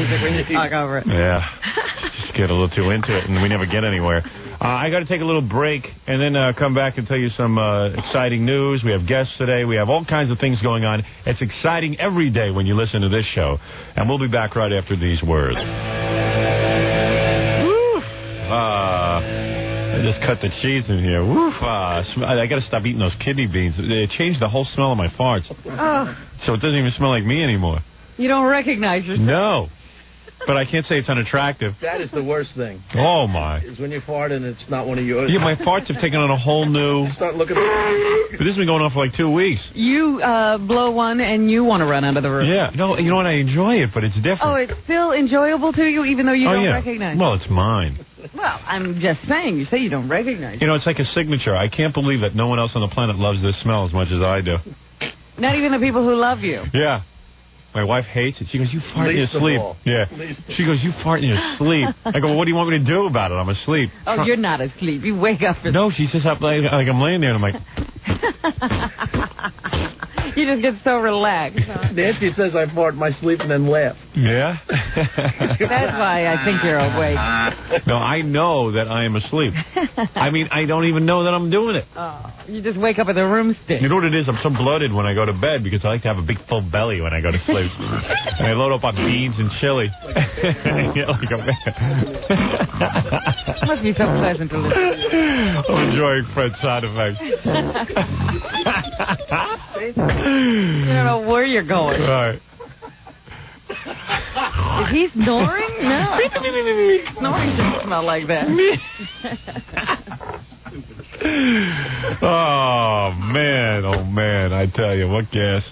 music when you talk over it. Yeah. Just get a little too into it, and we never get anywhere. I got to take a little break and then come back and tell you some exciting news. We have guests today. We have all kinds of things going on. It's exciting every day when you listen to this show. And we'll be back right after these words. Woo! I just cut the cheese in here. Woo! I got to stop eating those kidney beans. They changed the whole smell of my farts. Oh. So it doesn't even smell like me anymore. You don't recognize yourself. No. But I can't say it's unattractive. That is the worst thing. Oh, my. Is when you fart and it's not one of yours. Yeah, my farts have taken on a whole new... Start looking... But this has been going on for like 2 weeks. You blow one and you want to run out of the room. Yeah. No, you know what? I enjoy it, but it's different. Oh, it's still enjoyable to you even though you don't recognize it? Well, it's mine. Well, I'm just saying. You say you don't recognize it. You know, it's like a signature. I can't believe that no one else on the planet loves this smell as much as I do. Not even the people who love you. Yeah. My wife hates it. She goes, you fart in your sleep. Yeah. She goes, you fart in your sleep. I go, well, what do you want me to do about it? I'm asleep. Oh, you're not asleep. You wake up. No, she says, like I'm laying there, and I'm like... You just get so relaxed. Huh? Nancy says I fart in my sleep and then laugh. Yeah? That's why I think you're awake. No, I know that I am asleep. I mean, I don't even know that I'm doing it. Oh, you just wake up with a room stink. You know what it is? I'm so bloated when I go to bed because I like to have a big full belly when I go to sleep. And I load up on beans and chili. Must be so pleasant to listen to. I'm enjoying Fred's sound effects. You don't know where you're going. Right. Is he snoring? No. Snoring shouldn't smell like that. Oh, man. I tell you, what gas.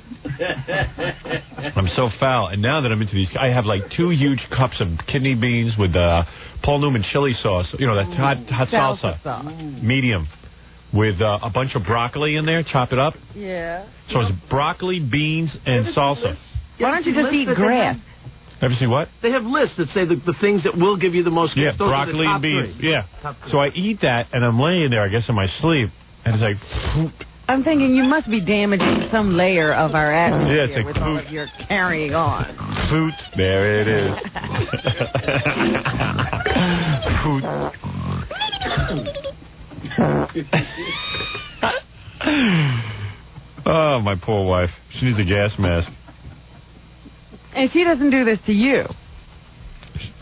I'm so foul. And now that I'm into these, I have like 2 huge cups of kidney beans with Paul Newman chili sauce. You know, that hot salsa. Medium. With a bunch of broccoli in there, chop it up. Yeah. So it's broccoli, beans, and salsa. Why don't you just eat grass? Ever see what? They have lists that say the things that will give you the most... Yeah, broccoli and beans. Yeah. So I eat that, and I'm laying there, I guess, in my sleep, and it's like... I'm thinking you must be damaging some layer of our atmosphere it's like with all of your carrying on. Foot. There it is. Oh, my poor wife. She needs a gas mask. And she doesn't do this to you.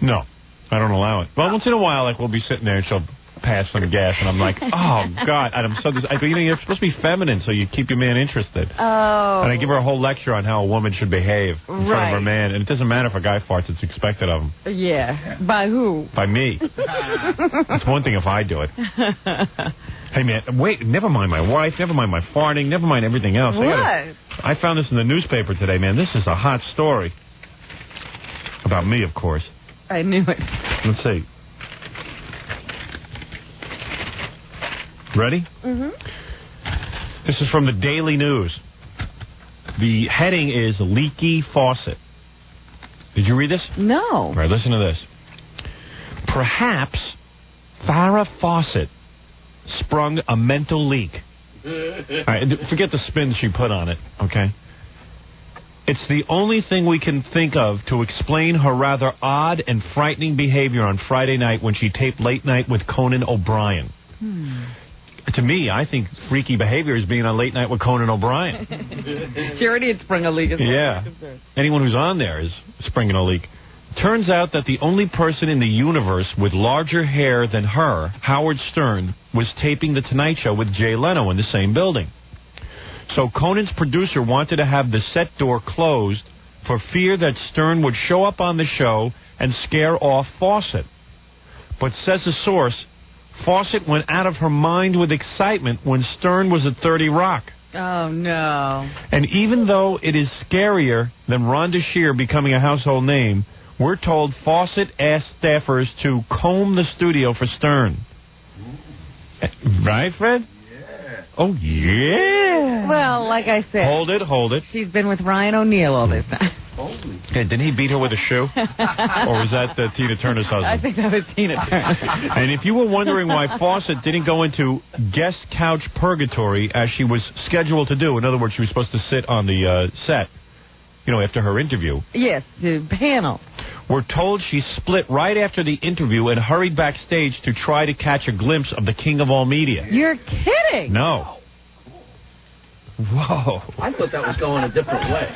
No, I don't allow it. Well, once in a while, like, we'll be sitting there and she'll pass some gas, and I'm like, oh, God. And I'm so... you're supposed to be feminine, so you keep your man interested. Oh. And I give her a whole lecture on how a woman should behave in front of her man. And it doesn't matter if a guy farts, it's expected of him. Yeah. By who? By me. It's one thing if I do it. Hey, man, wait, never mind my wife, never mind my farting, never mind everything else. What? I found this in the newspaper today, man. This is a hot story. About me, of course. I knew it. Let's see. Ready? Mm-hmm. This is from the Daily News. The heading is Leaky Faucet. Did you read this? No. All right, listen to this. Perhaps Farrah Fawcett sprung a mental leak. All right, forget the spin she put on it, okay? It's the only thing we can think of to explain her rather odd and frightening behavior on Friday night when she taped Late Night with Conan O'Brien. To me, I think freaky behavior is being on Late Night with Conan O'Brien. She already had sprung a leak. Yeah. Anyone who's on there is springing a leak. Turns out that the only person in the universe with larger hair than her, Howard Stern, was taping The Tonight Show with Jay Leno in the same building. So Conan's producer wanted to have the set door closed for fear that Stern would show up on the show and scare off Fawcett. But says a source, Fawcett went out of her mind with excitement when Stern was at 30 Rock. Oh, no. And even though it is scarier than Rhonda Shear becoming a household name, we're told Fawcett asked staffers to comb the studio for Stern. Right, Fred? Yeah. Oh, yeah. Well, like I said. Hold it. She's been with Ryan O'Neal all this time. Hey, didn't he beat her with a shoe? Or was that Tina Turner's husband? I think that was Tina Turner. And if you were wondering why Fawcett didn't go into guest couch purgatory as she was scheduled to do, in other words, she was supposed to sit on the set, after her interview. Yes, the panel. We're told she split right after the interview and hurried backstage to try to catch a glimpse of the king of all media. You're kidding. No. Whoa. I thought that was going a different way.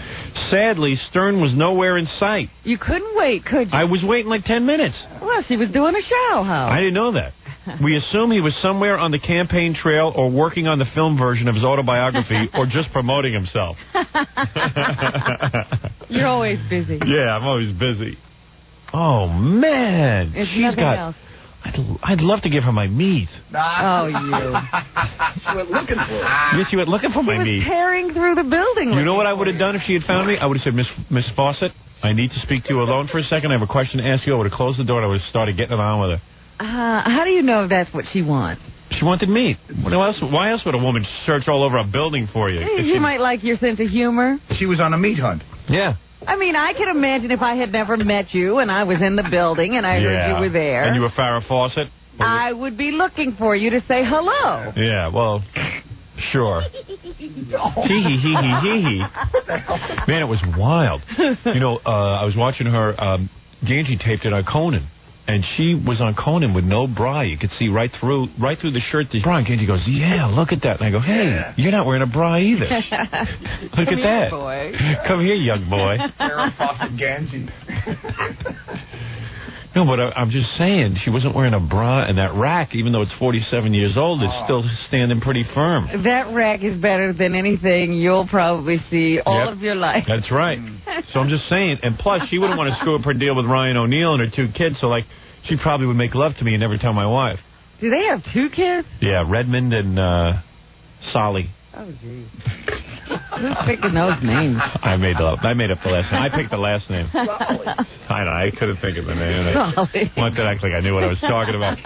Sadly, Stern was nowhere in sight. You couldn't wait, could you? I was waiting like 10 minutes. Well, she was doing a show, Hal. I didn't know that. We assume he was somewhere on the campaign trail or working on the film version of his autobiography or just promoting himself. You're always busy. Yeah, I'm always busy. Oh, man. It's She's nothing got... else. I'd love to give her my meat. Oh, you. She went looking for it. Yes, she went looking for my meat. She was tearing through the building. You know what I would have done if she had found me? I would have said, Miss Fawcett, I need to speak to you alone for a second. I have a question to ask you. I would have closed the door and I would have started getting it on with her. How do you know that's what she wants? She wanted meat. Why else would a woman search all over a building for you? She might like your sense of humor. She was on a meat hunt. Yeah. I mean, I can imagine if I had never met you and I was in the building and I heard you were there. And you were Farrah Fawcett? I would be looking for you to say hello. Yeah, well, sure. Hee-hee-hee-hee-hee-hee. Man, it was wild. I was watching her, Ganji taped it on Conan. And she was on Conan with no bra. You could see right through the shirt. The bra. And Ganji goes, yeah, look at that. And I go, hey, you're not wearing a bra either. Look at that. Boy. Come here, young boy. Farrah Fawcett Ganji. No, but I'm just saying, she wasn't wearing a bra, and that rack, even though it's 47 years old, is still standing pretty firm. That rack is better than anything you'll probably see all of your life. That's right. So I'm just saying, and plus, she wouldn't want to screw up her deal with Ryan O'Neal and her 2 kids, so, she probably would make love to me and never tell my wife. Do they have 2 kids? Yeah, Redmond and Solly. Oh, geez. Who's picking those names? I made up the last name. I picked the last name. I know. I couldn't think of the name. I wanted to act like I knew what I was talking about.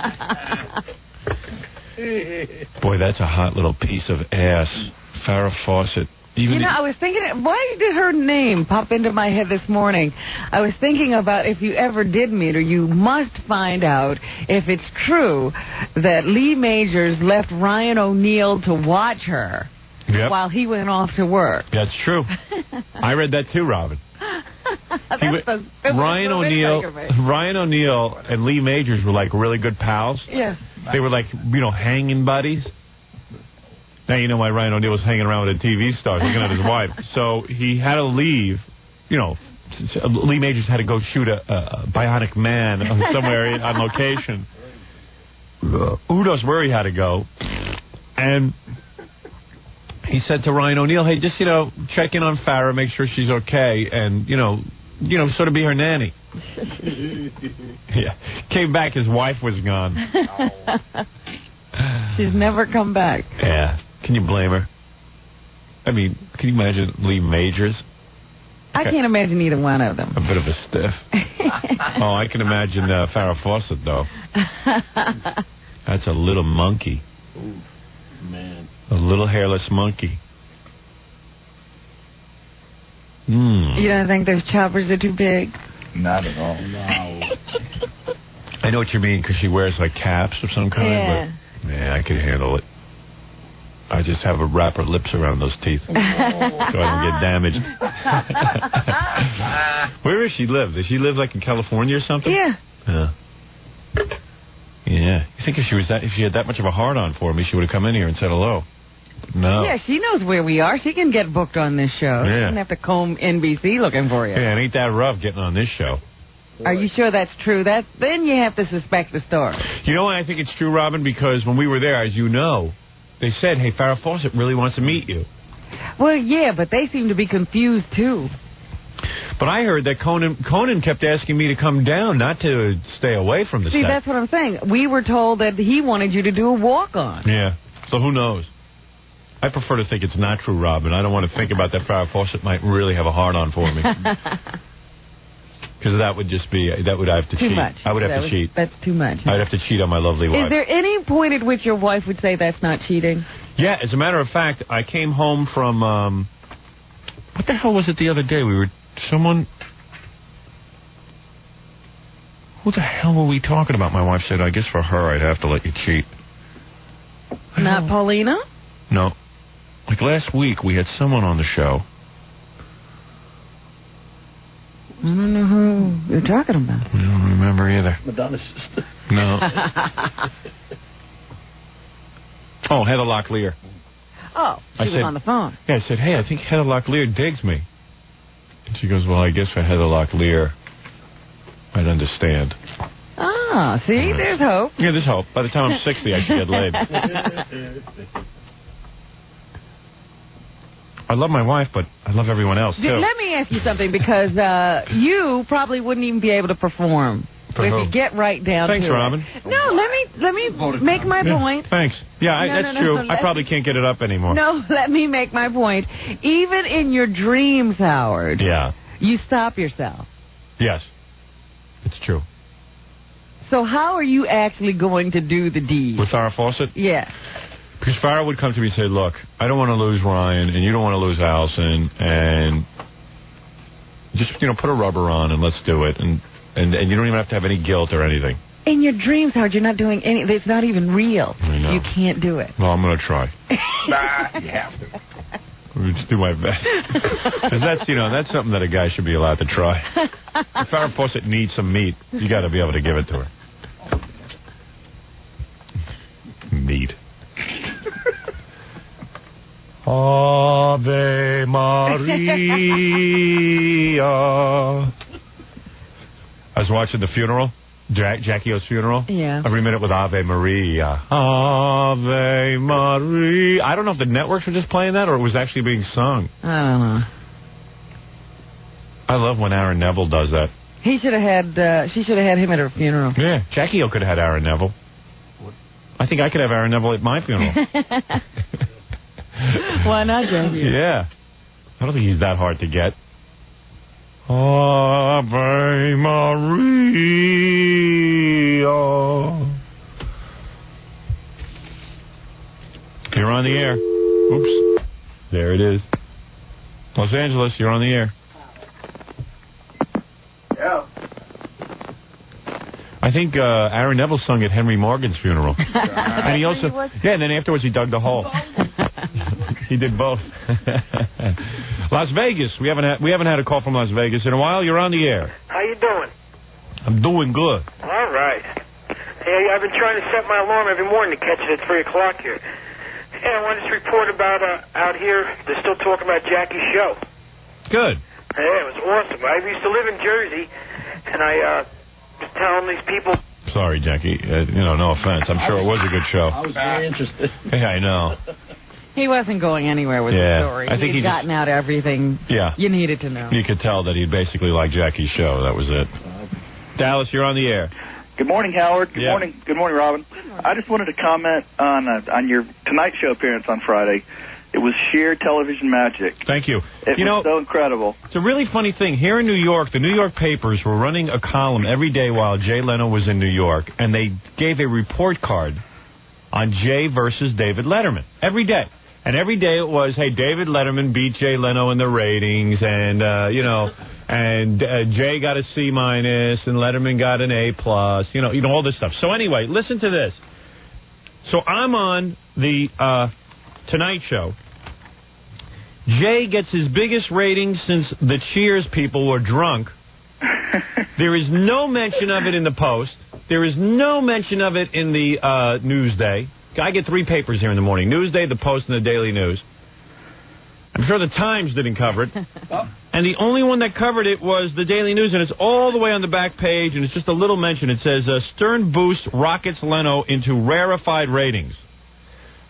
Boy, that's a hot little piece of ass. Farrah Fawcett. I was thinking, why did her name pop into my head this morning? I was thinking about if you ever did meet her, you must find out if it's true that Lee Majors left Ryan O'Neal to watch her while he went off to work. That's true. I read that too, Robin. Ryan O'Neal and Lee Majors were like really good pals. Yeah. They were like, hanging buddies. Now you know why Ryan O'Neal was hanging around with a TV star, looking at his wife. So he had to leave. Lee Majors had to go shoot a Bionic Man somewhere on location. Who knows where he had to go? And he said to Ryan O'Neal, hey, just, check in on Farrah, make sure she's okay, and, sort of be her nanny. Yeah. Came back, his wife was gone. She's never come back. Yeah. Can you blame her? I mean, can you imagine Lee Majors? I can't imagine either one of them. A bit of a stiff. Oh, I can imagine Farrah Fawcett, though. That's a little monkey. Ooh, man. A little hairless monkey. You don't think those choppers are too big? Not at all. No. I know what you mean, because she wears, caps of some kind. Yeah. But, I could handle it. I just have to wrap her lips around those teeth so I don't get damaged. Where does she live? Does she live in California or something? Yeah. Yeah. You think if she had that much of a hard-on for me, she would have come in here and said hello. No. Yeah, she knows where we are. She can get booked on this show. Yeah. She doesn't have to comb NBC looking for you. Yeah, it ain't that rough getting on this show. Are you sure that's true? Then you have to suspect the story. You know why I think it's true, Robin? Because when we were there, as you know, they said, hey, Farrah Fawcett really wants to meet you. Well, yeah, but they seem to be confused, too. But I heard that Conan kept asking me to come down, not to stay away from the set. See, that's what I'm saying. We were told that he wanted you to do a walk-on. Yeah, so who knows? I prefer to think it's not true, Robin. I don't want to think about that Farrah Fawcett might really have a hard-on for me. Because that would just be, I have to cheat. Too much. I would have to cheat. That's too much. I'd have to cheat on my lovely wife. Is there any point at which your wife would say that's not cheating? Yeah, as a matter of fact, I came home from, what the hell was it the other day? Who the hell were we talking about? My wife said, I guess for her I'd have to let you cheat. Not Paulina? No. Last week we had someone on the show. you talking about? I don't remember either. Madonna's sister. No. Oh, Heather Locklear. Oh, she was on the phone. Yeah, I said, hey, I think Heather Locklear digs me. And she goes, well, I guess for Heather Locklear, I'd understand. Ah, see, there's hope. Yeah, there's hope. By the time I'm 60, I should get laid. I love my wife, but I love everyone else, too. Let me ask you something, because you probably wouldn't even be able to perform. For if who? you get right down Thanks, to Robin. it. No, let me make my point. Thanks. Yeah, that's true. I probably can't get it up anymore. No, let me make my point. Even in your dreams, Howard, you stop yourself. Yes, it's true. So how are you actually going to do the deed? With Farrah Fawcett? Yeah. Because Farrah would come to me and say, look, I don't want to lose Ryan, and you don't want to lose Allison, and just, put a rubber on and let's do it. And you don't even have to have any guilt or anything. In your dreams, Howard, you're not doing any. It's not even real. I know. You can't do it. Well, I'm going to try. You have to. I'll just do my best. 'Cause that's something that a guy should be allowed to try. If Farrah Fawcett needs some meat, you got to be able to give it to her. Meat. Ave Maria. I was watching the funeral, Jackie O's funeral. Yeah. Every minute with Ave Maria. Ave Maria. I don't know if the networks were just playing that or it was actually being sung. I don't know. I love when Aaron Neville does that. He should have had, she should have had him at her funeral. Yeah, Jackie O could have had Aaron Neville. What? I think I could have Aaron Neville at my funeral. Why not, Jackie? Yeah. I don't think he's that hard to get. Ave Maria. You're on the air. Oops. There it is. Los Angeles, you're on the air. Yeah. I think Aaron Neville sung at Henry Morgan's funeral. And he also, and then afterwards he dug the hole. He did both. Las Vegas. We haven't had a call from Las Vegas in a while. You're on the air. How you doing? I'm doing good. All right. Hey, I've been trying to set my alarm every morning to catch it at 3 o'clock here. Hey, I wanted to report about out here. They're still talking about Jackie's show. Good. Yeah, it was awesome. I used to live in Jersey, and I was telling these people. Sorry, Jackie. No offense. I'm sure it was a good show. I was very interested. Yeah, I know. He wasn't going anywhere with the story. I think he'd gotten out everything you needed to know. You could tell that he basically liked Jackie's show. That was it. Dallas, you're on the air. Good morning, Howard. Good morning. Good morning, Robin. Good morning. I just wanted to comment on your Tonight Show appearance on Friday. It was sheer television magic. Thank you. It was so incredible. It's a really funny thing. Here in New York, the New York papers were running a column every day while Jay Leno was in New York, and they gave a report card on Jay versus David Letterman every day. And every day it was, hey, David Letterman beat Jay Leno in the ratings, and, Jay got a C- and Letterman got an A+, all this stuff. So anyway, listen to this. So I'm on the Tonight Show. Jay gets his biggest ratings since the Cheers people were drunk. There is no mention of it in the Post. There is no mention of it in the Newsday. I get 3 papers here in the morning. Newsday, the Post, and the Daily News. I'm sure the Times didn't cover it. And the only one that covered it was the Daily News, and it's all the way on the back page, and it's just a little mention. It says, Stern boost rockets Leno into rarefied ratings.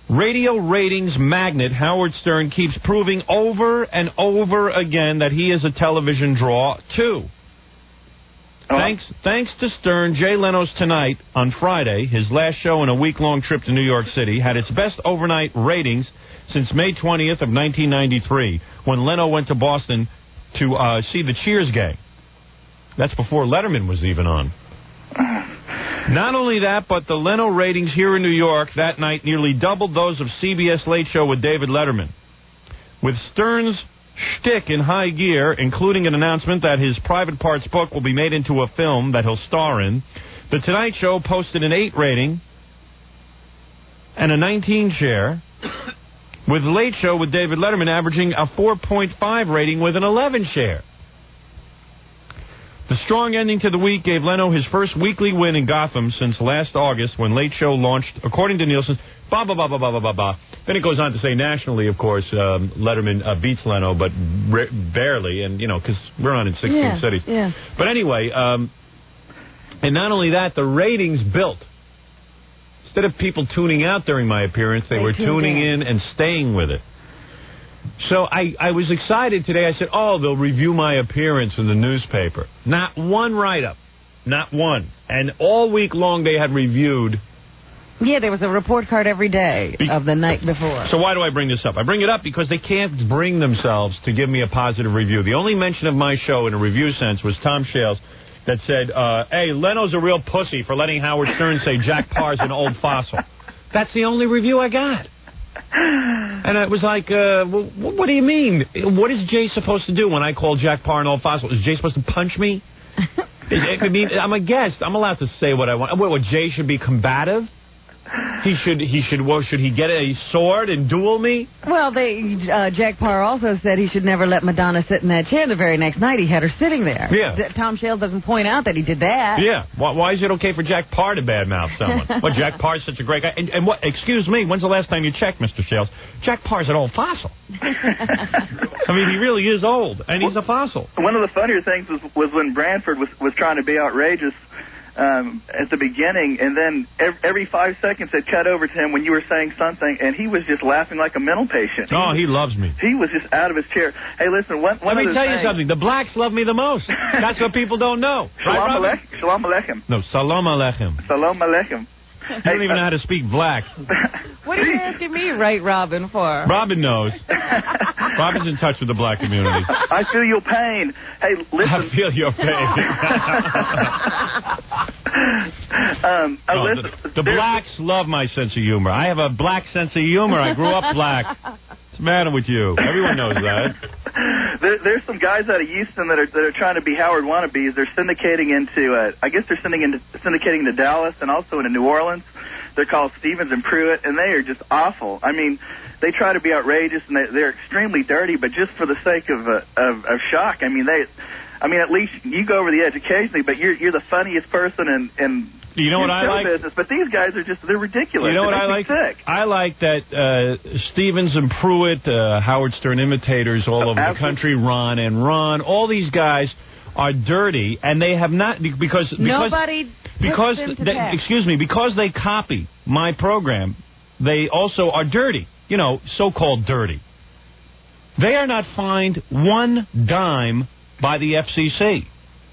Radio ratings magnate Howard Stern keeps proving over and over again that he is a television draw, too. Thanks to Stern, Jay Leno's Tonight on Friday, his last show in a week-long trip to New York City, had its best overnight ratings since May 20th of 1993, when Leno went to Boston to see the Cheers gang. That's before Letterman was even on. Not only that, but the Leno ratings here in New York that night nearly doubled those of CBS Late Show with David Letterman. With Stern's shtick in high gear, including an announcement that his Private Parts book will be made into a film that he'll star in, The Tonight Show posted an 8 rating and a 19 share, with Late Show with David Letterman averaging a 4.5 rating with an 11 share. The strong ending to the week gave Leno his first weekly win in Gotham since last August when Late Show launched, according to Nielsen, blah, blah, blah, blah, blah, blah, blah. Then it goes on to say nationally, of course, Letterman beats Leno, but barely, and, because we're on in 16 cities. Yeah. But anyway, and not only that, the ratings built. Instead of people tuning out during my appearance, they were tuning in and staying with it. So I was excited today. I said, they'll review my appearance in the newspaper. Not one write-up. Not one. And all week long they had reviewed. Yeah, there was a report card every day of the night before. So why do I bring this up? I bring it up because they can't bring themselves to give me a positive review. The only mention of my show in a review sense was Tom Shales that said, hey, Leno's a real pussy for letting Howard Stern say Jack Parr's an old fossil. That's the only review I got. And I was like, what do you mean? What is Jay supposed to do when I call Jack Parr an old fossil? Is Jay supposed to punch me? I'm a guest. I'm allowed to say what I want. What, Jay should be combative? Should he get a sword and duel me? Well, Jack Parr also said he should never let Madonna sit in that chair. The very next night, he had her sitting there. Yeah. Tom Shales doesn't point out that he did that. Yeah. Why is it okay for Jack Parr to badmouth someone? Well, Jack Parr's such a great guy. And what? Excuse me, when's the last time you checked, Mr. Shales? Jack Parr's an old fossil. I mean, he really is old, and he's a fossil. One of the funnier things was when Branford was trying to be outrageous at the beginning, and then every 5 seconds it cut over to him when you were saying something, and he was just laughing like a mental patient. Oh, he loves me. He was just out of his chair. Hey, listen, let me tell you something. The blacks love me the most. That's what people don't know. Shalom aleichem. Shalom aleichem. No, salam aleichem. Salam aleichem. You don't even know how to speak black. What are you asking me, right, Robin, for? Robin knows. Robin's in touch with the black community. I feel your pain. Hey, listen. I feel your pain. The blacks love my sense of humor. I have a black sense of humor. I grew up black. What's the matter with you? Everyone knows that. There's some guys out of Houston that are trying to be Howard wannabes. They're syndicating into, I guess they're syndicating to Dallas and also into New Orleans. They're called Stevens and Pruitt, and they are just awful. I mean, they try to be outrageous, and they're extremely dirty, but just for the sake of shock. I mean, at least you go over the edge occasionally, but you're the funniest person in you know what I like? business. But these guys are they're ridiculous. You know what I like? Sick. I like that Stevens and Pruitt, Howard Stern imitators all over the country, Ron and Ron, all these guys are dirty, and they have not because they copy my program. They also are dirty, so-called dirty. They are not fined one dime by the FCC.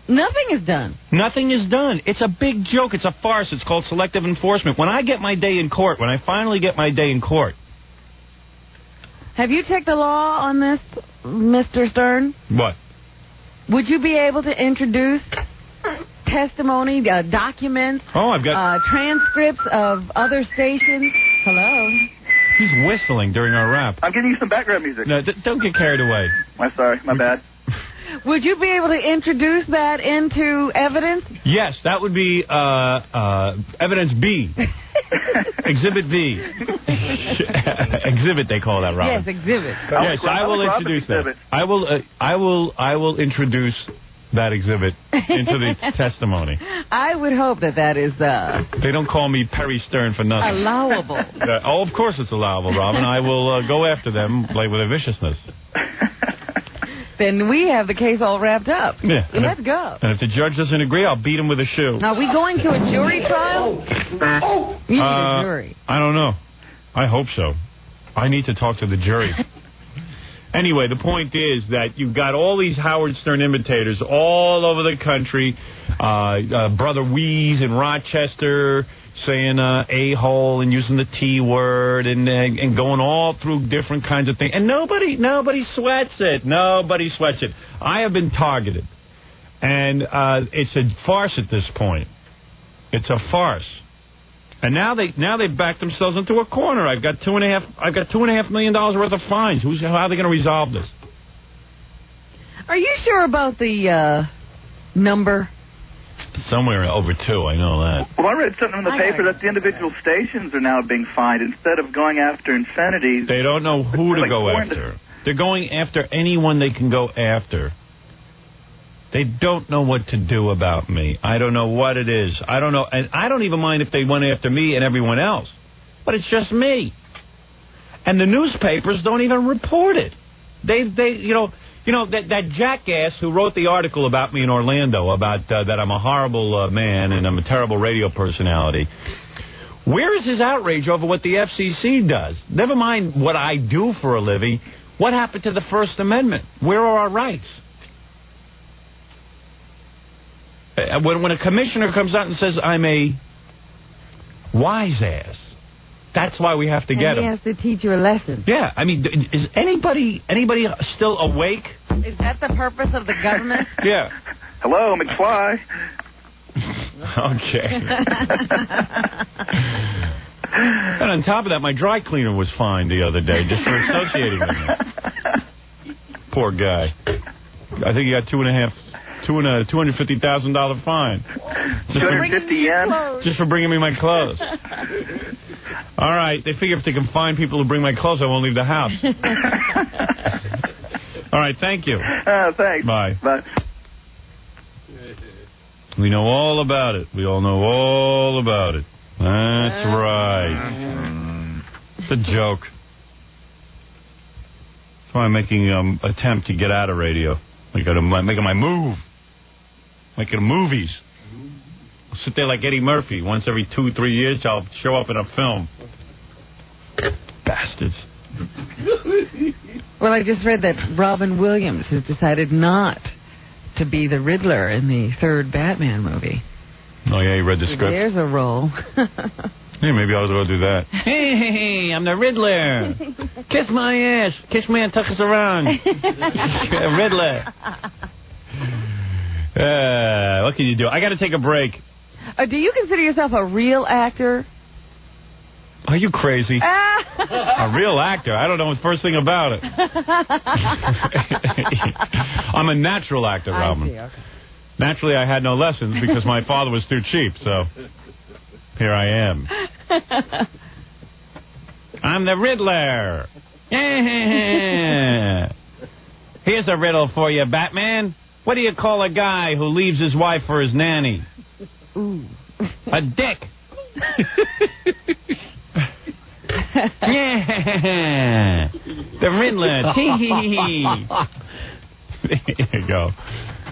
Nothing is done. Nothing is done. It's a big joke. It's a farce. It's called selective enforcement. When I get my day in court, when I finally get my day in court. Have you checked the law on this, Mr. Stern? What? Would you be able to introduce testimony, documents, I've got transcripts of other stations? Hello? He's whistling during our rap. I'm giving you some background music. No, don't get carried away. I'm sorry. My bad. Would you be able to introduce that into evidence? Yes, that would be evidence B. Exhibit B. Exhibit, they call that, Robin. Yes, exhibit. Yes, I will introduce that. I will introduce that exhibit into the testimony. I would hope that is They don't call me Perry Stern for nothing. allowable. Of course it's allowable, Robin. I will go after them with a viciousness. Then we have the case all wrapped up. Yeah. Let's go. And if the judge doesn't agree, I'll beat him with a shoe. Are we going to a jury trial? You need a jury. I don't know. I hope so. I need to talk to the jury. Anyway, the point is that you've got all these Howard Stern imitators all over the country. Brother Weeze in Rochester saying a-hole and using the T word and going all through different kinds of things. And nobody sweats it. Nobody sweats it. I have been targeted. And it's a farce at this point. It's a farce. And now they backed themselves into a corner. I've got $2.5 million worth of fines. How are they going to resolve this? Are you sure about the number? Somewhere over 2, I know that. Well, I read something in the paper that the individual stations are now being fined instead of going after Infinity. They don't know who to go after. They're going after anyone they can go after. They don't know what to do about me. I don't know what it is. I don't know. And I don't even mind if they went after me and everyone else. But it's just me. And the newspapers don't even report it. That jackass who wrote the article about me in Orlando about that I'm a horrible man and I'm a terrible radio personality. Where is his outrage over what the FCC does? Never mind what I do for a living. What happened to the First Amendment? Where are our rights? When a commissioner comes out and says I'm a wise ass, that's why we have to get him. He has to teach you a lesson. Yeah, I mean, is anybody still awake? Is that the purpose of the government? Yeah. Hello, McFly. Okay. And on top of that, my dry cleaner was fined the other day just for associating with me. Poor guy. I think he got $250,000 fine. 250 yen? Just for bringing me my clothes. All right, they figure if they can find people who bring my clothes, I won't leave the house. All right, thank you. Thanks. Bye. Bye. We know all about it. We all know all about it. That's right. It's a joke. That's why I'm making an attempt to get out of radio. I'm making my move. Making movies. I'll sit there like Eddie Murphy. Once every 2-3 years, I'll show up in a film. Bastards. Well, I just read that Robin Williams has decided not to be the Riddler in the third Batman movie. Oh, yeah, you read the script. There's a role. Hey, maybe I'll go do that. Hey, I'm the Riddler. Kiss my ass. Kiss me and tuck us around. Riddler. What can you do? I got to take a break. Do you consider yourself a real actor? Are you crazy? A real actor? I don't know the first thing about it. I'm a natural actor, Robin. I see, okay. Naturally, I had no lessons because my father was too cheap, so here I am. I'm the Riddler. Here's a riddle for you, Batman. What do you call a guy who leaves his wife for his nanny? Ooh. A dick. Yeah. The Riddler. There you go.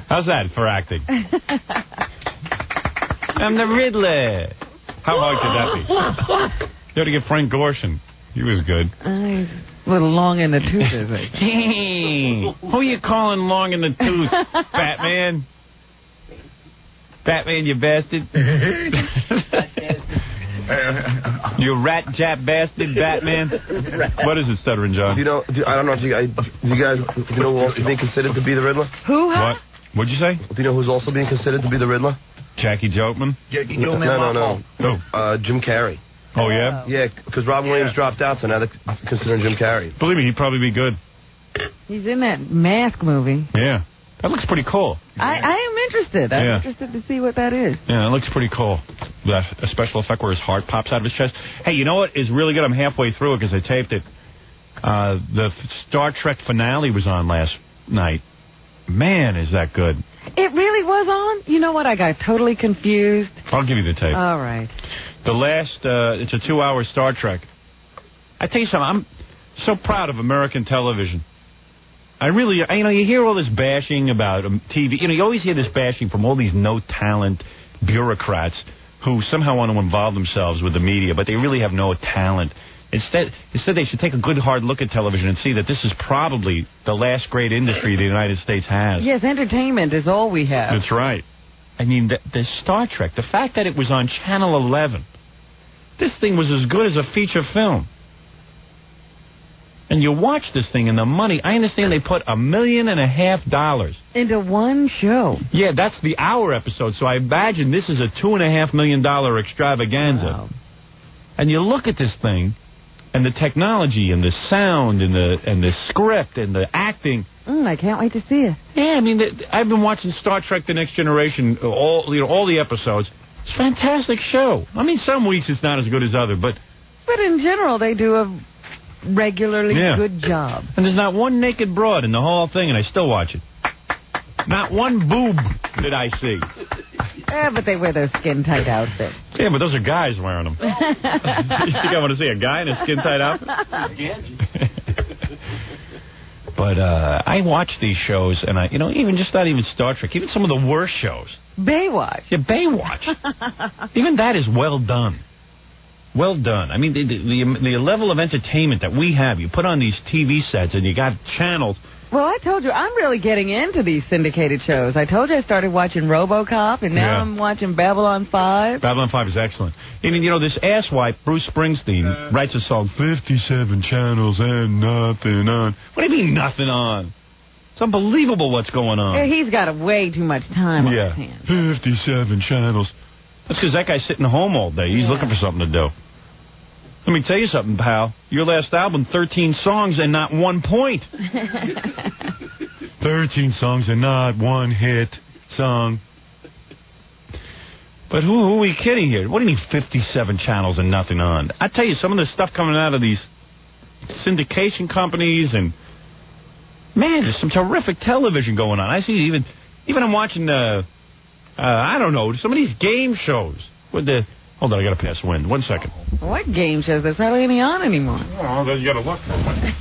How's that for acting? I'm the Riddler. How hard could that be? You ought to get Frank Gorshin. He was good. He's a little long in the tooth, is it? Who you calling long in the tooth, Batman? Batman, you bastard. You rat jap bastard, Batman. What is it, Stuttering John? I don't know if you guys know who else is being considered to be the Riddler? Who? Huh? What? What'd you say? Do you know who's also being considered to be the Riddler? Jackie Jokeman? No. Who? Jim Carrey. Oh, yeah? Yeah, because Robin Williams dropped out, so now they're considering Jim Carrey. Believe me, he'd probably be good. He's in that Mask movie. Yeah. That looks pretty cool. I am interested. I'm interested to see what that is. Yeah, it looks pretty cool. A special effect where his heart pops out of his chest. Hey, you know what is really good? I'm halfway through it because I taped it. The Star Trek finale was on last night. Man, is that good. It really was on? You know what? I got totally confused. I'll give you the tape. All right. The last, it's a 2-hour Star Trek. I tell you something, I'm so proud of American television. I really, you hear all this bashing about TV. You always hear this bashing from all these no-talent bureaucrats who somehow want to involve themselves with the media, but they really have no talent. Instead, they should take a good hard look at television and see that this is probably the last great industry the United States has. Yes, entertainment is all we have. That's right. I mean, the Star Trek, the fact that it was on Channel 11, this thing was as good as a feature film. And you watch this thing and the money, I understand they put $1.5 million into one show. Yeah, that's the hour episode, so I imagine this is a $2.5 million extravaganza. Wow. And you look at this thing, and the technology, and the sound, and the script, and the acting. I can't wait to see it. Yeah, I mean, I've been watching Star Trek: The Next Generation, all the episodes. It's a fantastic show. I mean, some weeks it's not as good as others, but in general, they do a regularly good job. And there's not one naked broad in the whole thing, and I still watch it. Not one boob did I see. Yeah, but they wear those skin-tight outfits. Yeah, but those are guys wearing them. You think I want to see a guy in a skin-tight outfit? But I watch these shows, and even just not even Star Trek, even some of the worst shows. Baywatch. Yeah, Baywatch. Even that is well done. Well done. I mean, the level of entertainment that we have, you put on these TV sets, and you got channels. Well, I told you, I'm really getting into these syndicated shows. I told you I started watching RoboCop, and now I'm watching Babylon 5. Babylon 5 is excellent. Even, this asswipe, Bruce Springsteen, writes a song, 57 channels and nothing on. What do you mean, nothing on? It's unbelievable what's going on. Yeah, he's got way too much time on his hands. 57 channels. That's because that guy's sitting home all day. He's looking for something to do. Let me tell you something, pal. Your last album, 13 songs and not one point. 13 songs and not one hit song. But who are we kidding here? What do you mean 57 channels and nothing on? I tell you, some of the stuff coming out of these syndication companies and... Man, there's some terrific television going on. I see even I'm watching, I don't know, some of these game shows with the... Hold on, I got to pass wind. 1 second. What game shows? There's hardly any on anymore. Oh, then you got to look for one.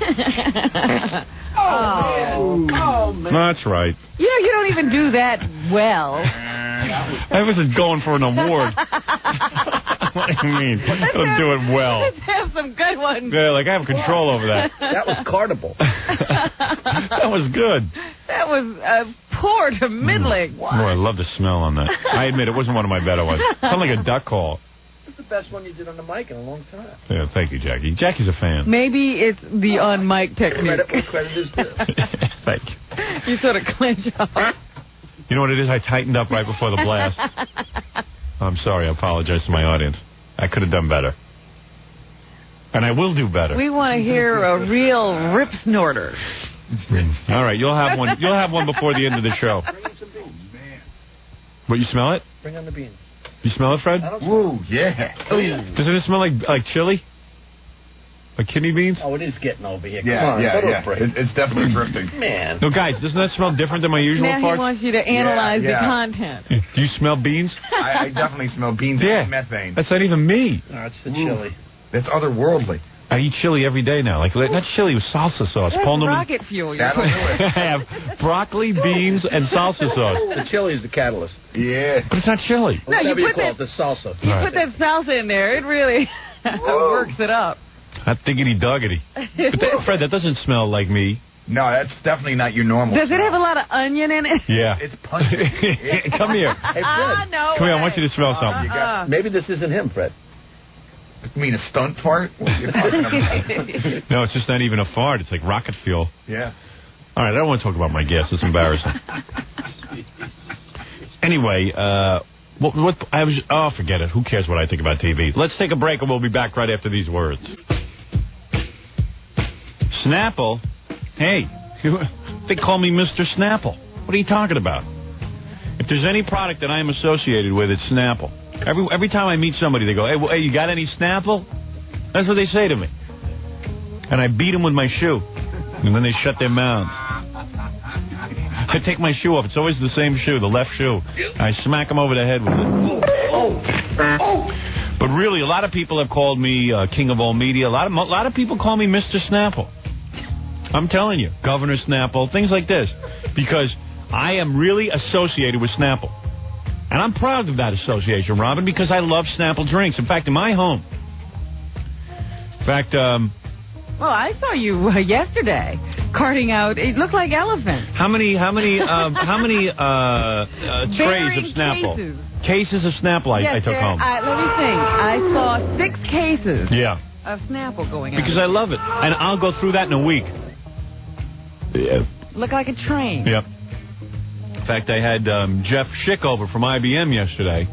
Oh, man. That's right. You don't even do that well. I wasn't going for an award. What do you mean? I don't do it well. Let's have some good ones. Yeah, like I have control over that. That was cartable. That was good. That was poor to middling. Boy, I love the smell on that. I admit, it wasn't one of my better ones. It sounded like a duck call. It's the best one you did on the mic in a long time. Yeah, thank you, Jackie. Jackie's a fan. Maybe it's the on-mic technique. Credit where credit is due. Thank you. You sort of clinch up. You know what it is? I tightened up right before the blast. I'm sorry. I apologize to my audience. I could have done better. And I will do better. We want to hear a real rip snorter. All right, you'll have one. You'll have one before the end of the show. Bring in some beans, man. What, you smell it? Bring on the beans. You smell it, Fred? Ooh, yeah. Doesn't it smell like chili? Like kidney beans? Oh, it is getting over here. Yeah, Come on, yeah. It's definitely drifting. Man. No, guys, doesn't that smell different than my usual Now parts? he wants you to analyze the content. Do you smell beans? I definitely smell beans and methane. That's not even me. No, it's the chili. That's otherworldly. I eat chili every day now. Like not chili with salsa sauce. That's Pullman. rocket fuel. That'll do it. I have broccoli, beans, and salsa sauce. The chili is the catalyst. Yeah. But it's not chili. No, you Whatever you put call that, it, the salsa. you put that salsa in there. It really works it up. Not diggity doggity. But Fred, that doesn't smell like me. No, that's definitely not your normal Does it smell. have a lot of onion in it? Yeah. It's pungent. Come here. Hey, Fred. No Come here. I way. want you to smell something. Maybe this isn't him, Fred. You mean a stunt fart? What are you talking about? No, it's just not even a fart. It's like rocket fuel. Yeah. All right, I don't want to talk about my gas. It's embarrassing. Anyway, forget it. Who cares what I think about TV? Let's take a break, and we'll be back right after these words. Snapple? Hey, they call me Mr. Snapple. What are you talking about? If there's any product that I am associated with, it's Snapple. Every time I meet somebody, they go, hey, you got any Snapple? That's what they say to me. And I beat them with my shoe. And then they shut their mouths. I take my shoe off. It's always the same shoe, the left shoe. I smack them over the head with it. But really, a lot of people have called me King of All Media. A lot of people call me Mr. Snapple. I'm telling you, Governor Snapple, things like this. Because I am really associated with Snapple. And I'm proud of that association, Robin, because I love Snapple drinks. In fact, in my home. Well, I saw you yesterday carting out. It looked like elephants. How many trays of Snapple? Cases of Snapple I took home. Let me think. I saw 6 cases of Snapple going out. Because I love it. And I'll go through that in a week. Yeah. Look like a train. Yep. In fact, I had Jeff Schick over from IBM yesterday,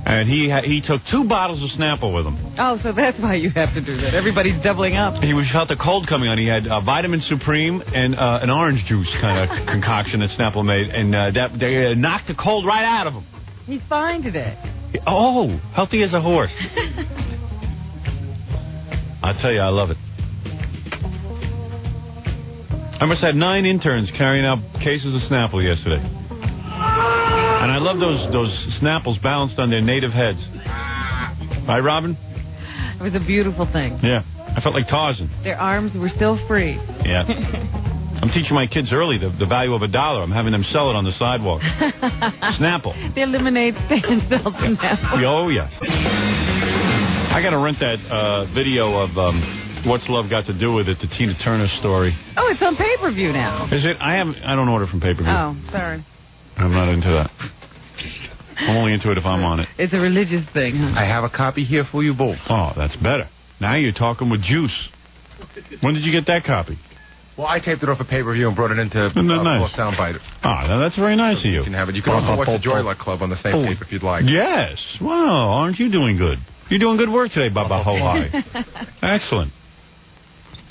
and he took 2 bottles of Snapple with him. Oh, so that's why you have to do that. Everybody's doubling up. He felt the cold coming on. He had Vitamin Supreme and an orange juice kind of concoction that Snapple made, and they knocked the cold right out of him. He's fine today. Oh, healthy as a horse. I tell you, I love it. I must have 9 interns carrying out cases of Snapple yesterday. And I love those Snapples balanced on their native heads. Right, Robin? It was a beautiful thing. Yeah. I felt like Tarzan. Their arms were still free. Yeah. I'm teaching my kids early the value of $1. I'm having them sell it on the sidewalk. Snapple. The lemonade stand sells Snapple. Oh, yes. I got to rent that video of What's Love Got to Do With It, the Tina Turner story. Oh, it's on pay-per-view now. Is it? I don't order from pay-per-view. Oh, sorry. I'm not into that. I'm only into it if I'm on it. It's a religious thing, huh? I have a copy here for you both. Oh, that's better. Now you're talking with juice. When did you get that copy? Well, I taped it off a pay-per-view and brought it into nice. Soundbite. Oh, that's very nice of you. You can have it. You can also watch the Joy Luck Club on the same tape if you'd like. Yes. Well, aren't you doing good? You're doing good work today, Baba Ho Hi. Excellent.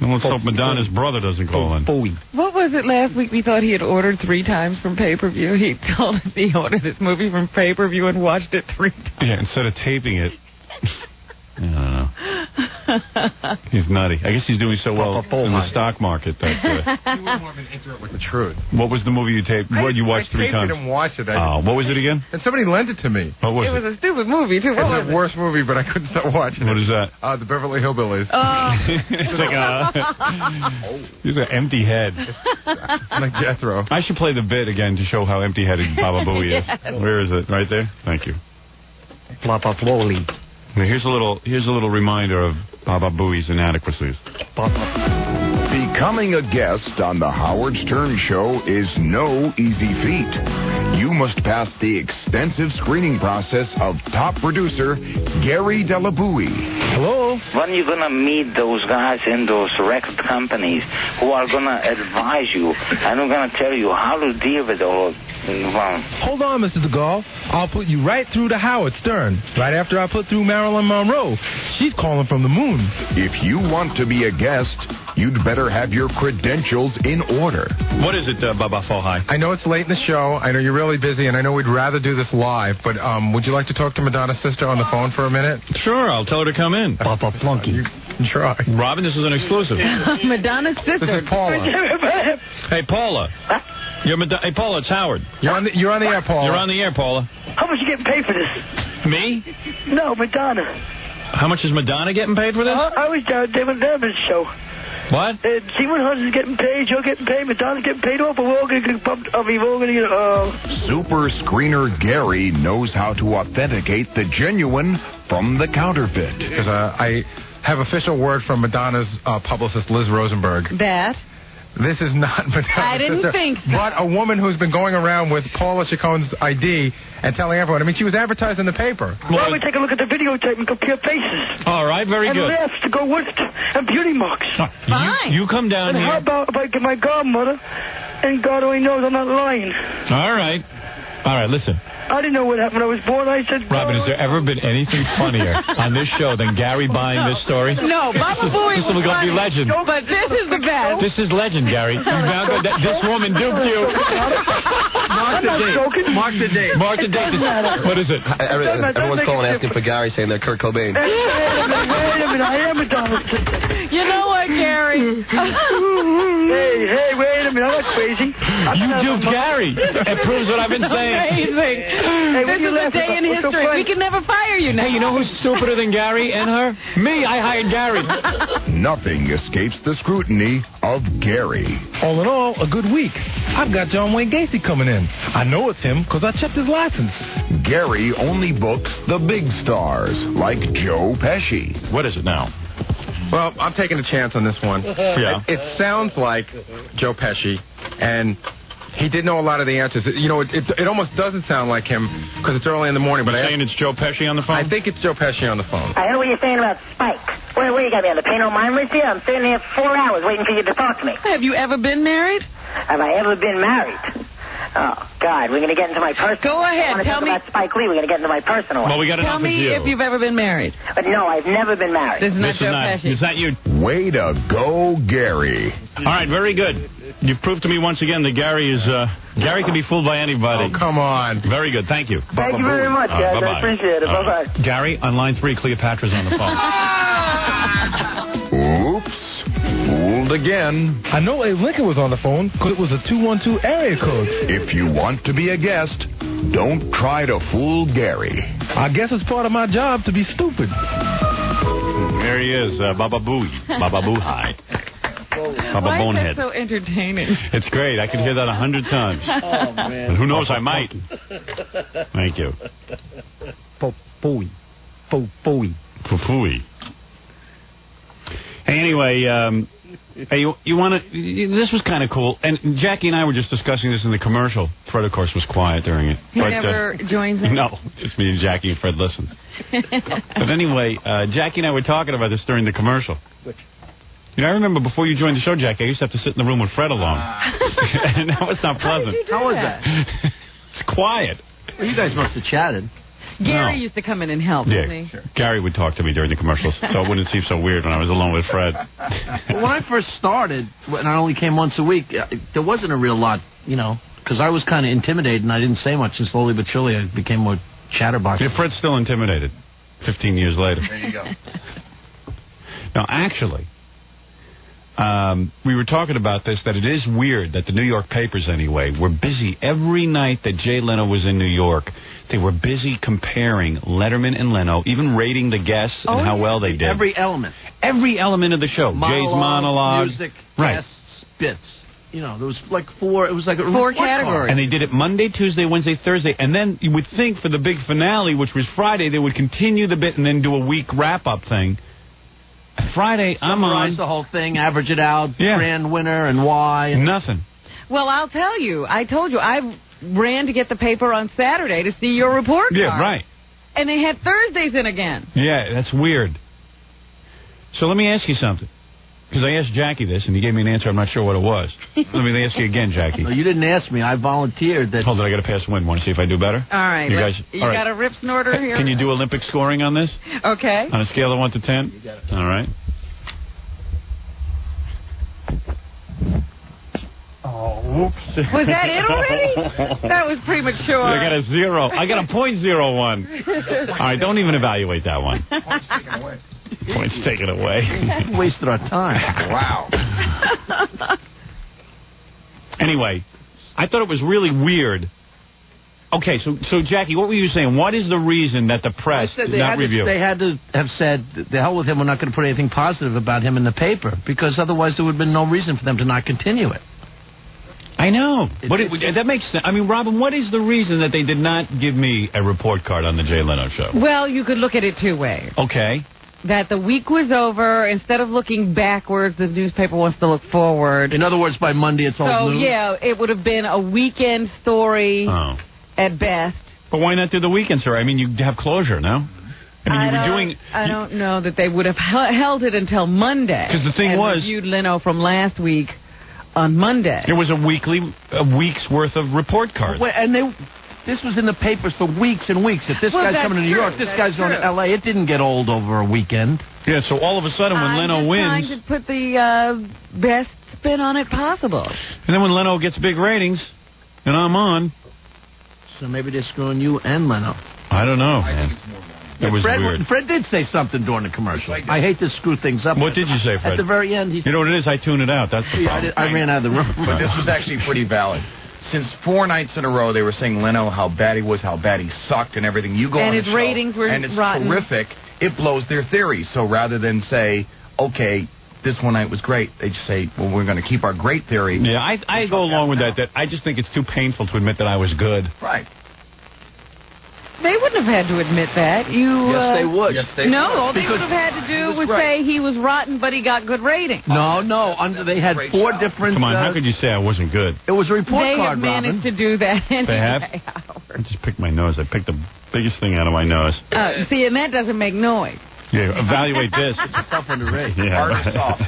Let's hope Madonna's brother doesn't call in. What was it last week we thought he had ordered 3 times from pay-per-view? He told us he ordered this movie from pay-per-view and watched it 3 times. Yeah, instead of taping it. I don't know. He's nutty. I guess he's doing so well in the stock market that... He was more of an intro with the truth. What was the movie you taped? What you watched 3 times? I didn't watch it. What was it again? And somebody lent it to me. What was it? It was a stupid movie, too. What was It's the worst movie, but I couldn't stop watching it. What is that? The Beverly Hillbillies. It's like he's an empty head. Like Jethro. I should play the bit again to show how empty-headed Baba Booey is. Yes. Where is it? Right there? Thank you. Baba Booey. Now, here's a little reminder of Baba Booey's inadequacies. Becoming a guest on the Howard Stern Show is no easy feat. You must pass the extensive screening process of top producer Gary Delabouie. Hello? When are you going to meet those guys in those record companies who are going to advise you and are going to tell you how to deal with all of Hold on, Mr. DeGaulle. I'll put you right through to Howard Stern. Right after I put through Marilyn Monroe. She's calling from the moon. If you want to be a guest, you'd better have your credentials in order. What is it, Baba Fohai? I know it's late in the show. I know you're really busy, and I know we'd rather do this live, but would you like to talk to Madonna's sister on the phone for a minute? Sure, I'll tell her to come in. Papa Flunky. You try. Robin, this is an exclusive. Madonna's sister. This is Paula. Hey, Paula. Hey, Paula, it's Howard. You're on the air, Paula. You're on the air, Paula. How much you getting paid for this? Me? No, Madonna. How much is Madonna getting paid for this? I was down there with them show. What? Simon Hudson's getting paid, you're getting paid, Madonna's getting paid off, but we're all going to get pumped up. We're all going to get, Super screener Gary knows how to authenticate the genuine from the counterfeit. Because I have official word from Madonna's publicist, Liz Rosenberg. That? This is not Madonna's I didn't sister, think so. but a woman who's been going around with Paula Chacon's ID and telling everyone. I mean, she was advertised in the paper. Why don't we take a look at the videotape and compare faces? All right, very and good. And laughs to go with it, and beauty marks. Fine. You come down and here. how about if I get my godmother, and God only knows I'm not lying. All right. All right, listen. I didn't know what happened when I was born. I said, Robin, has there ever been anything funnier on this show than Gary buying this story? No, Baba Booey This is going to be legend. But this is the best. This is legend, Gary. This woman duped you. Mark the date. Mark the date. What is it? Everyone's calling asking for Gary, saying they're Kurt Cobain. Wait a minute, I am Madonna's sister. You know what, Gary? Hey, wait a minute, I'm not crazy. You duped Gary. It proves what I've been saying. Amazing. Hey, This is a day in history. We can never fire you now. Hey, you know who's stupider than Gary and her? Me. I hired Gary. Nothing escapes the scrutiny of Gary. All in all, a good week. I've got John Wayne Gacy coming in. I know it's him because I checked his license. Gary only books the big stars, like Joe Pesci. What is it now? Well, I'm taking a chance on this one. Yeah. It sounds like Joe Pesci, and he did know a lot of the answers. You know, it almost doesn't sound like him because it's early in the morning. But You're saying it's Joe Pesci on the phone? I think it's Joe Pesci on the phone. I heard what you're saying about Spike. Where you got me on the Pano Mine with you? I'm sitting here 4 hours waiting for you to talk to me. Have you ever been married? Have I ever been married? Oh, God, we're going to get into my personal. Go ahead, tell me. About Spike Lee, we're going to get into my personal. Well, we got Tell enough me of you. if you've ever been married. But no, I've never been married. This is not Joe Pesci. Is that you? Way to go, Gary. All right, very good. You've proved to me once again that Gary can be fooled by anybody. Oh, come on. Very good. Thank you. Thank you very much, guys. Bye-bye. I appreciate it. Bye-bye. Gary, on line 3, Cleopatra's on the phone. Oops. Fooled again. I know Abe Lincoln was on the phone because it was a 212 area code. If you want to be a guest, don't try to fool Gary. I guess it's part of my job to be stupid. There he is, Baba Booey. Baba Boohai. Baba Why Bonehead. is that so entertaining? It's great. I could hear that 100 times. Oh, man. And who knows, I might. Thank you. Fooey. Fooey. Fooey. Hey, anyway, hey, you want to... This was kind of cool. And Jackie and I were just discussing this in the commercial. Fred, of course, was quiet during it. He never joins in? No, just me and Jackie and Fred listens. But anyway, Jackie and I were talking about this during the commercial. You know, I remember before you joined the show, Jackie, I used to have to sit in the room with Fred alone. And that was not pleasant. How was that? It's quiet. Well, you guys must have chatted. Gary used to come in and help, didn't he? Sure. Gary would talk to me during the commercials, so it wouldn't seem so weird when I was alone with Fred. Well, when I first started, when I only came once a week, there wasn't a real lot, you know, because I was kind of intimidated and I didn't say much, and slowly but surely I became more chatterbox. Yeah, Fred's still intimidated 15 years later. There you go. Now, actually, we were talking about this, that it is weird that the New York papers, anyway, were busy every night that Jay Leno was in New York. They were busy comparing Letterman and Leno, even rating the guests and how well they did. Every element. Every element of the show. Monologue, Jay's monologue. music, right. guests, bits. You know, there was like four, it was like a four report categories. card. And they did it Monday, Tuesday, Wednesday, Thursday. And then you would think for the big finale, which was Friday, they would continue the bit and then do a week wrap-up thing. Friday, I'm on. Summarize the whole thing, average it out, grand winner and why. And nothing. Well, I'll tell you. I told you. I ran to get the paper on Saturday to see your report card. Yeah, right. And they had Thursdays in again. Yeah, that's weird. So let me ask you something. Because I asked Jackie this, and he gave me an answer. I'm not sure what it was. Let me ask you again, Jackie. No, you didn't ask me. I volunteered that. Hold on, I got to pass wind. Want to see if I do better? All right. You guys, you all right. got a rip snorter here? Can you do Olympic scoring on this? Okay. On a scale of 1 to 10? You got it. All right. Oh, whoops. Was that it already? That was premature. I got a 0. I got a .01. All right, don't even evaluate that one. Points taken away. Points taken away. Wasted our time. Wow. Anyway, I thought it was really weird. Okay, so Jackie, what were you saying? What is the reason that the press did not review? They had to have said, the hell with him, we're not going to put anything positive about him in the paper, because otherwise there would have been no reason for them to not continue it. I know. But that makes sense. I mean, Robin, what is the reason that they did not give me a report card on the Jay Leno show? Well, you could look at it two ways. Okay. That the week was over. Instead of looking backwards, the newspaper wants to look forward. In other words, by Monday it's all news? So, yeah, it would have been a weekend story at best. But why not do the weekend story? I mean, you have closure, no? I mean, you were doing... I don't know that they would have held it until Monday. Because the thing and was... reviewed Leno from last week on Monday. It was a week's worth of report cards. Well, and this was in the papers for weeks and weeks. If this guy's coming to New York, this guy's going to L.A., it didn't get old over a weekend. Yeah, so all of a sudden when Leno wins... I'm trying to put the best spin on it possible. And then when Leno gets big ratings, and I'm on... So maybe they're screwing you and Leno. I don't know, man. It was weird. Fred did say something during the commercial. I hate to screw things up. What did you say, Fred? At the very end, you know what it is? I tune it out. That's the problem. I ran out of the room. But this was actually pretty valid. Since 4 nights in a row, they were saying Leno, how bad he was, how bad he sucked, and everything. You go on his the show, ratings were and it's rotten. terrific. It blows their theory. So rather than say, okay, this one night was great, they just say, well, we're going to keep our great theory. Yeah, I go along with that. I just think it's too painful to admit that I was good. Right. They wouldn't have had to admit that. Yes, they would. Yes, they No, would. all they would have had to do was say he was rotten, but he got good ratings. No. They had 4 different... Come on, how could you say I wasn't good? It was a report they card, have managed Robin. to do that anyway. They have? I just picked my nose. I picked the biggest thing out of my nose. See, and that doesn't make noise. Yeah, evaluate this. It's a tough one to rate. Yeah. Hard or soft?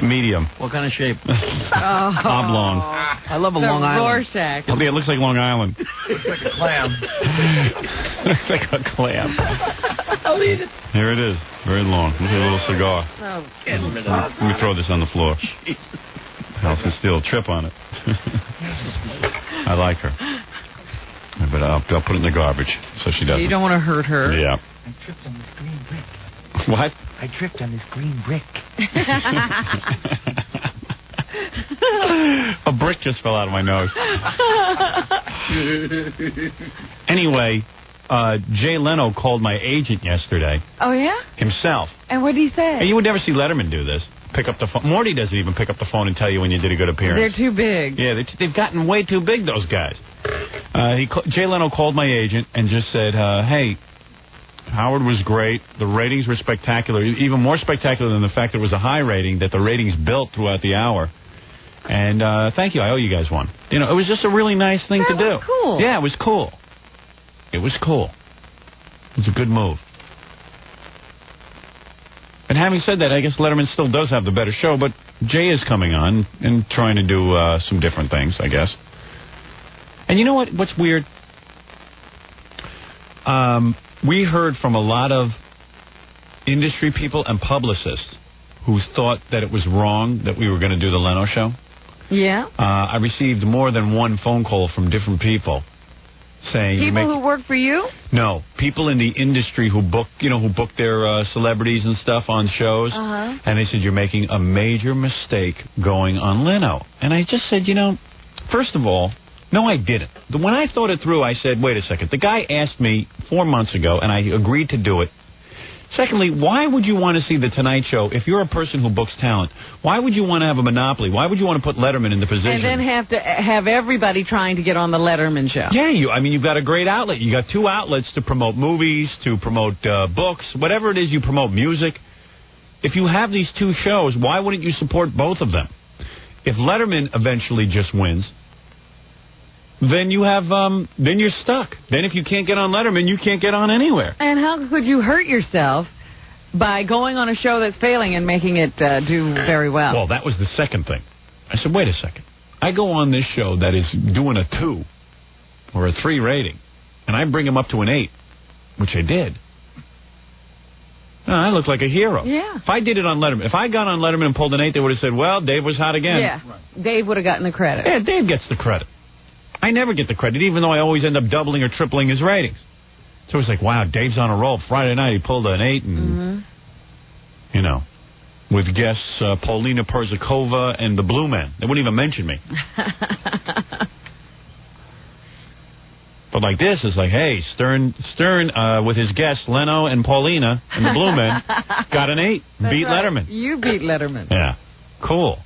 Medium. What kind of shape? Oblong. I love a Long Island. Rorschach. Oh, yeah, it looks like Long Island. Looks like a clam. Looks like a clam. I'll eat it. Here it is. Very long. Look at a little cigar. Oh, Let me throw this on the floor. Alison Steele, trip on it. I like her. But I'll put it in the garbage so she doesn't. you don't want to hurt her. Yeah. What? I tripped on this green brick. A brick just fell out of my nose. Anyway, Jay Leno called my agent yesterday. Oh, yeah? Himself. And what did he say? And you would never see Letterman do this. Pick up the phone. Morty doesn't even pick up the phone and tell you when you did a good appearance. They're too big. Yeah, they've gotten way too big, those guys. Jay Leno called my agent and just said, hey, Howard was great. The ratings were spectacular, even more spectacular than the fact that it was a high rating, that the ratings built throughout the hour. And thank you. I owe you guys one. You know, it was just a really nice thing to do. That was cool. Yeah, it was cool. It was cool. It was a good move. And having said that, I guess Letterman still does have the better show, but Jay is coming on and trying to do some different things, I guess. And you know what? What's weird? We heard from a lot of industry people and publicists who thought that it was wrong that we were going to do the Leno show. Yeah. I received more than one phone call from different people saying... People who work for you? No, people in the industry who book their celebrities and stuff on shows. Uh-huh. And they said, you're making a major mistake going on Leno. And I just said, first of all, no, I didn't. When I thought it through, I said, wait a second. The guy asked me 4 months ago, and I agreed to do it. Secondly, why would you want to see The Tonight Show if you're a person who books talent? Why would you want to have a monopoly? Why would you want to put Letterman in the position? And then have to have everybody trying to get on the Letterman show. Yeah, you've got a great outlet. You got 2 outlets to promote movies, to promote books, whatever it is you promote, music. If you have these 2 shows, why wouldn't you support both of them? If Letterman eventually just wins, then you have, then you're stuck. Then if you can't get on Letterman, you can't get on anywhere. And how could you hurt yourself by going on a show that's failing and making it do very well? Well, that was the second thing. I said, wait a second. I go on this show that is doing a 2 or a 3 rating, and I bring him up to an 8, which I did. I look like a hero. Yeah. If I did it on Letterman, if I got on Letterman and pulled an 8, they would have said, well, Dave was hot again. Yeah. Right. Dave would have gotten the credit. Yeah, Dave gets the credit. I never get the credit, even though I always end up doubling or tripling his ratings. So it's like, wow, Dave's on a roll. Friday night, he pulled an 8, and, with guests Paulina Perzakova and the Blue Men. They wouldn't even mention me. But like this, it's like, hey, Stern with his guests, Leno and Paulina and the Blue Men, got an 8, beat right. Letterman. You beat Letterman. Yeah, cool.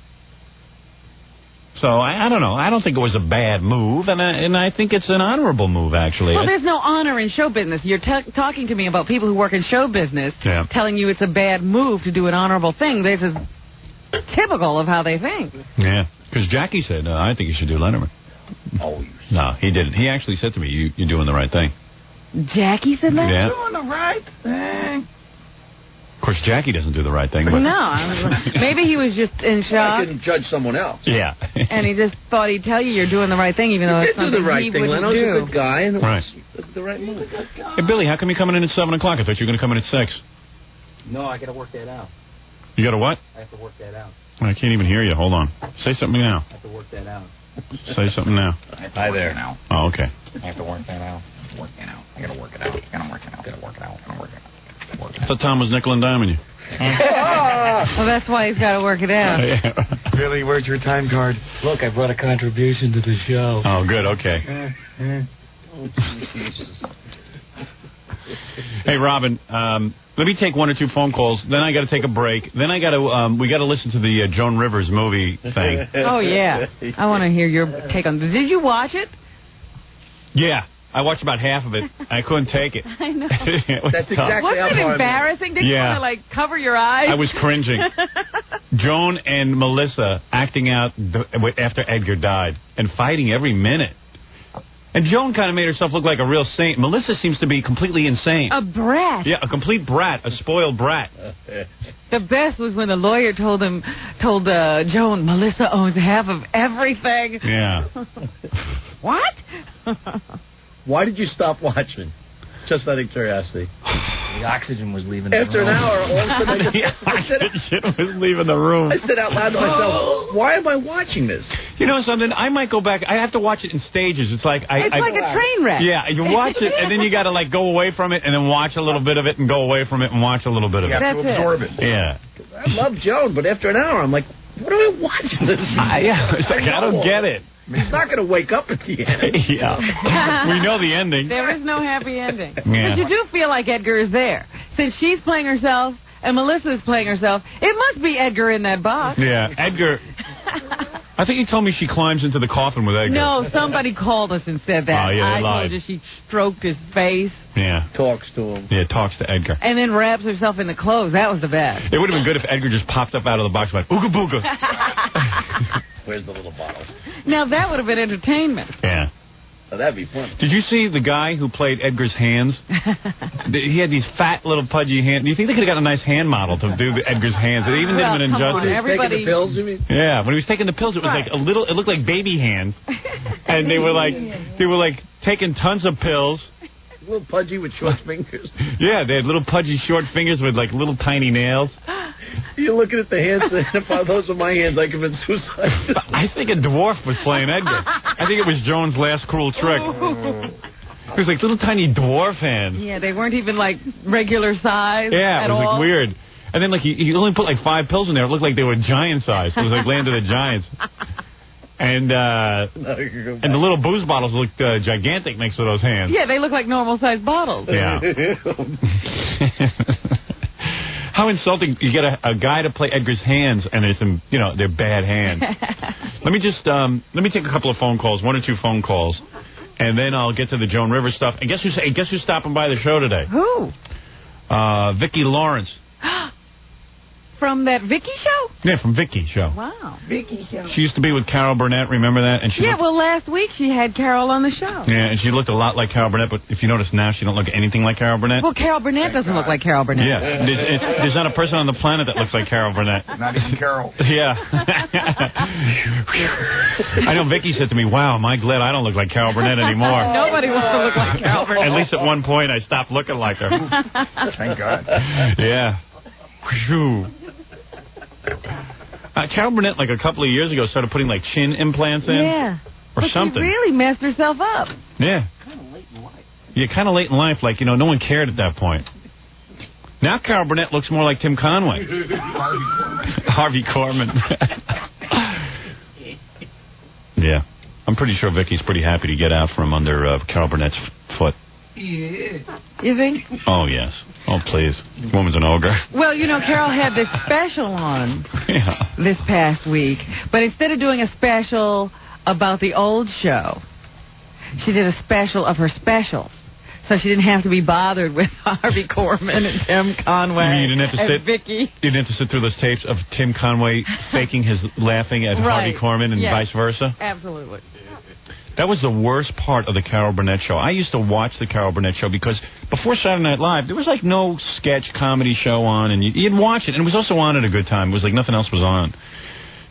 So, I don't know. I don't think it was a bad move, and I think it's an honorable move, actually. Well, there's no honor in show business. You're talking to me about people who work in show business, telling you it's a bad move to do an honorable thing. This is typical of how they think. Yeah, because Jackie said, I think you should do Letterman. Oh, no, he didn't. He actually said to me, you're doing the right thing. Jackie said that? Yeah. Doing the right thing. Of course, Jackie doesn't do the right thing. But no, maybe he was just in shock. I couldn't judge someone else. Yeah. And he just thought he'd tell you you're doing the right thing, even though it's something he wouldn't do. Leno's a good guy, and right. It was the right move. Hey, Billy, how come you're coming in at 7 o'clock? I thought you were going to come in at 6. No, I got to work that out. You got to what? I have to work that out. I can't even hear you. Hold on. Say something now. I have to work that out. Say something now. Hi there. Now. Oh, okay. I have to work that out. Work it out. I got to work it out. I got to work it out. I got to work it out. I got to work it out. I thought Tom was nickel and diming you. Well, that's why he's got to work it out. Billy, where's your time card? Look, I brought a contribution to the show. Oh, good. Okay. Hey, Robin, let me take 1 or 2 phone calls. Then I got to take a break. Then I got to we got to listen to the Joan Rivers movie thing. Oh yeah, I want to hear your take on this. Did you watch it? Yeah. I watched about half of it. I couldn't take it. I know. That's exactly Wasn't it embarrassing? Did you want to, cover your eyes? I was cringing. Joan and Melissa acting out after Edgar died and fighting every minute. And Joan kind of made herself look like a real saint. Melissa seems to be completely insane. A brat. Yeah, a complete brat, a spoiled brat. The best was when the lawyer told Joan, Melissa owns half of everything. Yeah. What? Why did you stop watching? Just out of curiosity. The oxygen was leaving After the room. an hour, all of a sudden The oxygen was leaving the room. I said out loud to myself, why am I watching this? You know something? I might go back. I have to watch it in stages. It's like it's like a train wreck. Yeah, you watch it, and then you got to like go away from it, and then watch a little bit of it, and go away from it, and watch a little bit of it. You have to absorb it. Yeah. I love Joan, but after an hour, I'm like, what am I watching this? Yeah, it's like, I don't get it. He's not going to wake up at the end. Yeah. We know the ending. There is no happy ending. Yeah. But you do feel like Edgar is there. Since she's playing herself and Melissa's playing herself, it must be Edgar in that box. Yeah, Edgar. I think you told me she climbs into the coffin with Edgar. No, somebody called us and said that. Oh, yeah, I they lied. told you she stroked his face. Yeah. Talks to him. Yeah, talks to Edgar. And then wraps herself in the clothes. That was the best. It would have been good if Edgar just popped up out of the box and went, ooga booga. Where's the little bottles? Now, that would have been entertainment. Yeah. Oh, that'd be fun. Did you see the guy who played Edgar's hands? He had these fat little pudgy hands. Do you think they could have got a nice hand model to do Edgar's hands? It even did him an injustice. Everybody... Taking the pills, you mean? Yeah, when he was taking the pills, it was like a little. It looked like baby hands, and they were like taking tons of pills. A little pudgy with short fingers. Yeah, they had little pudgy short fingers with like little tiny nails. You're looking at the hands, and if those were my hands, I commit suicide. I think a dwarf was playing Edgar. I think it was Joan's last cruel trick. It was like little tiny dwarf hands. Yeah, they weren't even like regular size. Yeah, at it was all. like weird. And then like he only put like 5 pills in there. It looked like they were giant size. It was like Land of the Giants. And the little booze bottles looked gigantic next to those hands. Yeah, they look like normal sized bottles. Yeah. How insulting! You get a guy to play Edgar's hands, and there's some, they're bad hands. Let me take a couple of phone calls, 1 or 2 phone calls, and then I'll get to the Joan Rivers stuff. And guess who's stopping by the show today? Who? Vicki Lawrence. From that Vicki show? Yeah, from Vicki show. Wow. Vicki show. She used to be with Carol Burnett, remember that? And she well, last week she had Carol on the show. Yeah, and she looked a lot like Carol Burnett, but if you notice now, she don't look anything like Carol Burnett. Well, Carol Burnett doesn't look like Carol Burnett. Yeah, there's not a person on the planet that looks like Carol Burnett. Not even Carol. Yeah. I know Vicki said to me, wow, am I glad I don't look like Carol Burnett anymore. Nobody wants to look like Carol Burnett. At least at one point, I stopped looking like her. Thank God. Yeah. Whew. Carol Burnett, like a couple of years ago, started putting like chin implants in. Yeah. Or something. She really messed herself up. Yeah. Kind of late in life. Yeah, kind of late in life. Like, no one cared at that point. Now Carol Burnett looks more like Tim Conway. Harvey Korman. Yeah. I'm pretty sure Vicky's pretty happy to get out from under Carol Burnett's foot. Yeah. You think? Oh, yes. Oh, please. Woman's an ogre. Well, Carol had this special on this past week, but instead of doing a special about the old show, she did a special of her specials. So she didn't have to be bothered with Harvey Korman and Tim Conway you didn't have to and Vicki. You didn't have to sit through those tapes of Tim Conway faking his laughing at Harvey Korman and vice versa? Absolutely. That was the worst part of the Carol Burnett show. I used to watch the Carol Burnett show because before Saturday Night Live, there was like no sketch comedy show on, and you'd watch it, and it was also on at a good time. It was like nothing else was on.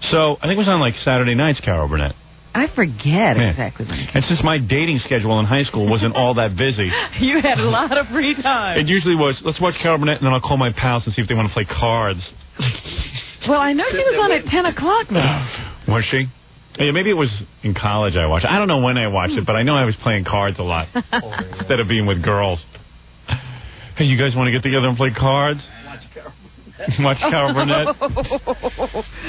So I think it was on like Saturday nights, Carol Burnett. I forget exactly. And since my dating schedule in high school wasn't all that busy. You had a lot of free time. It usually was, let's watch Carol Burnett, and then I'll call my pals and see if they want to play cards. Well, I know she was on at 10 o'clock now. Was she? Yeah, maybe it was in college I watched it. I don't know when I watched it, but I know I was playing cards a lot instead of being with girls. Hey, you guys want to get together and play cards? Watch Carol Burnett.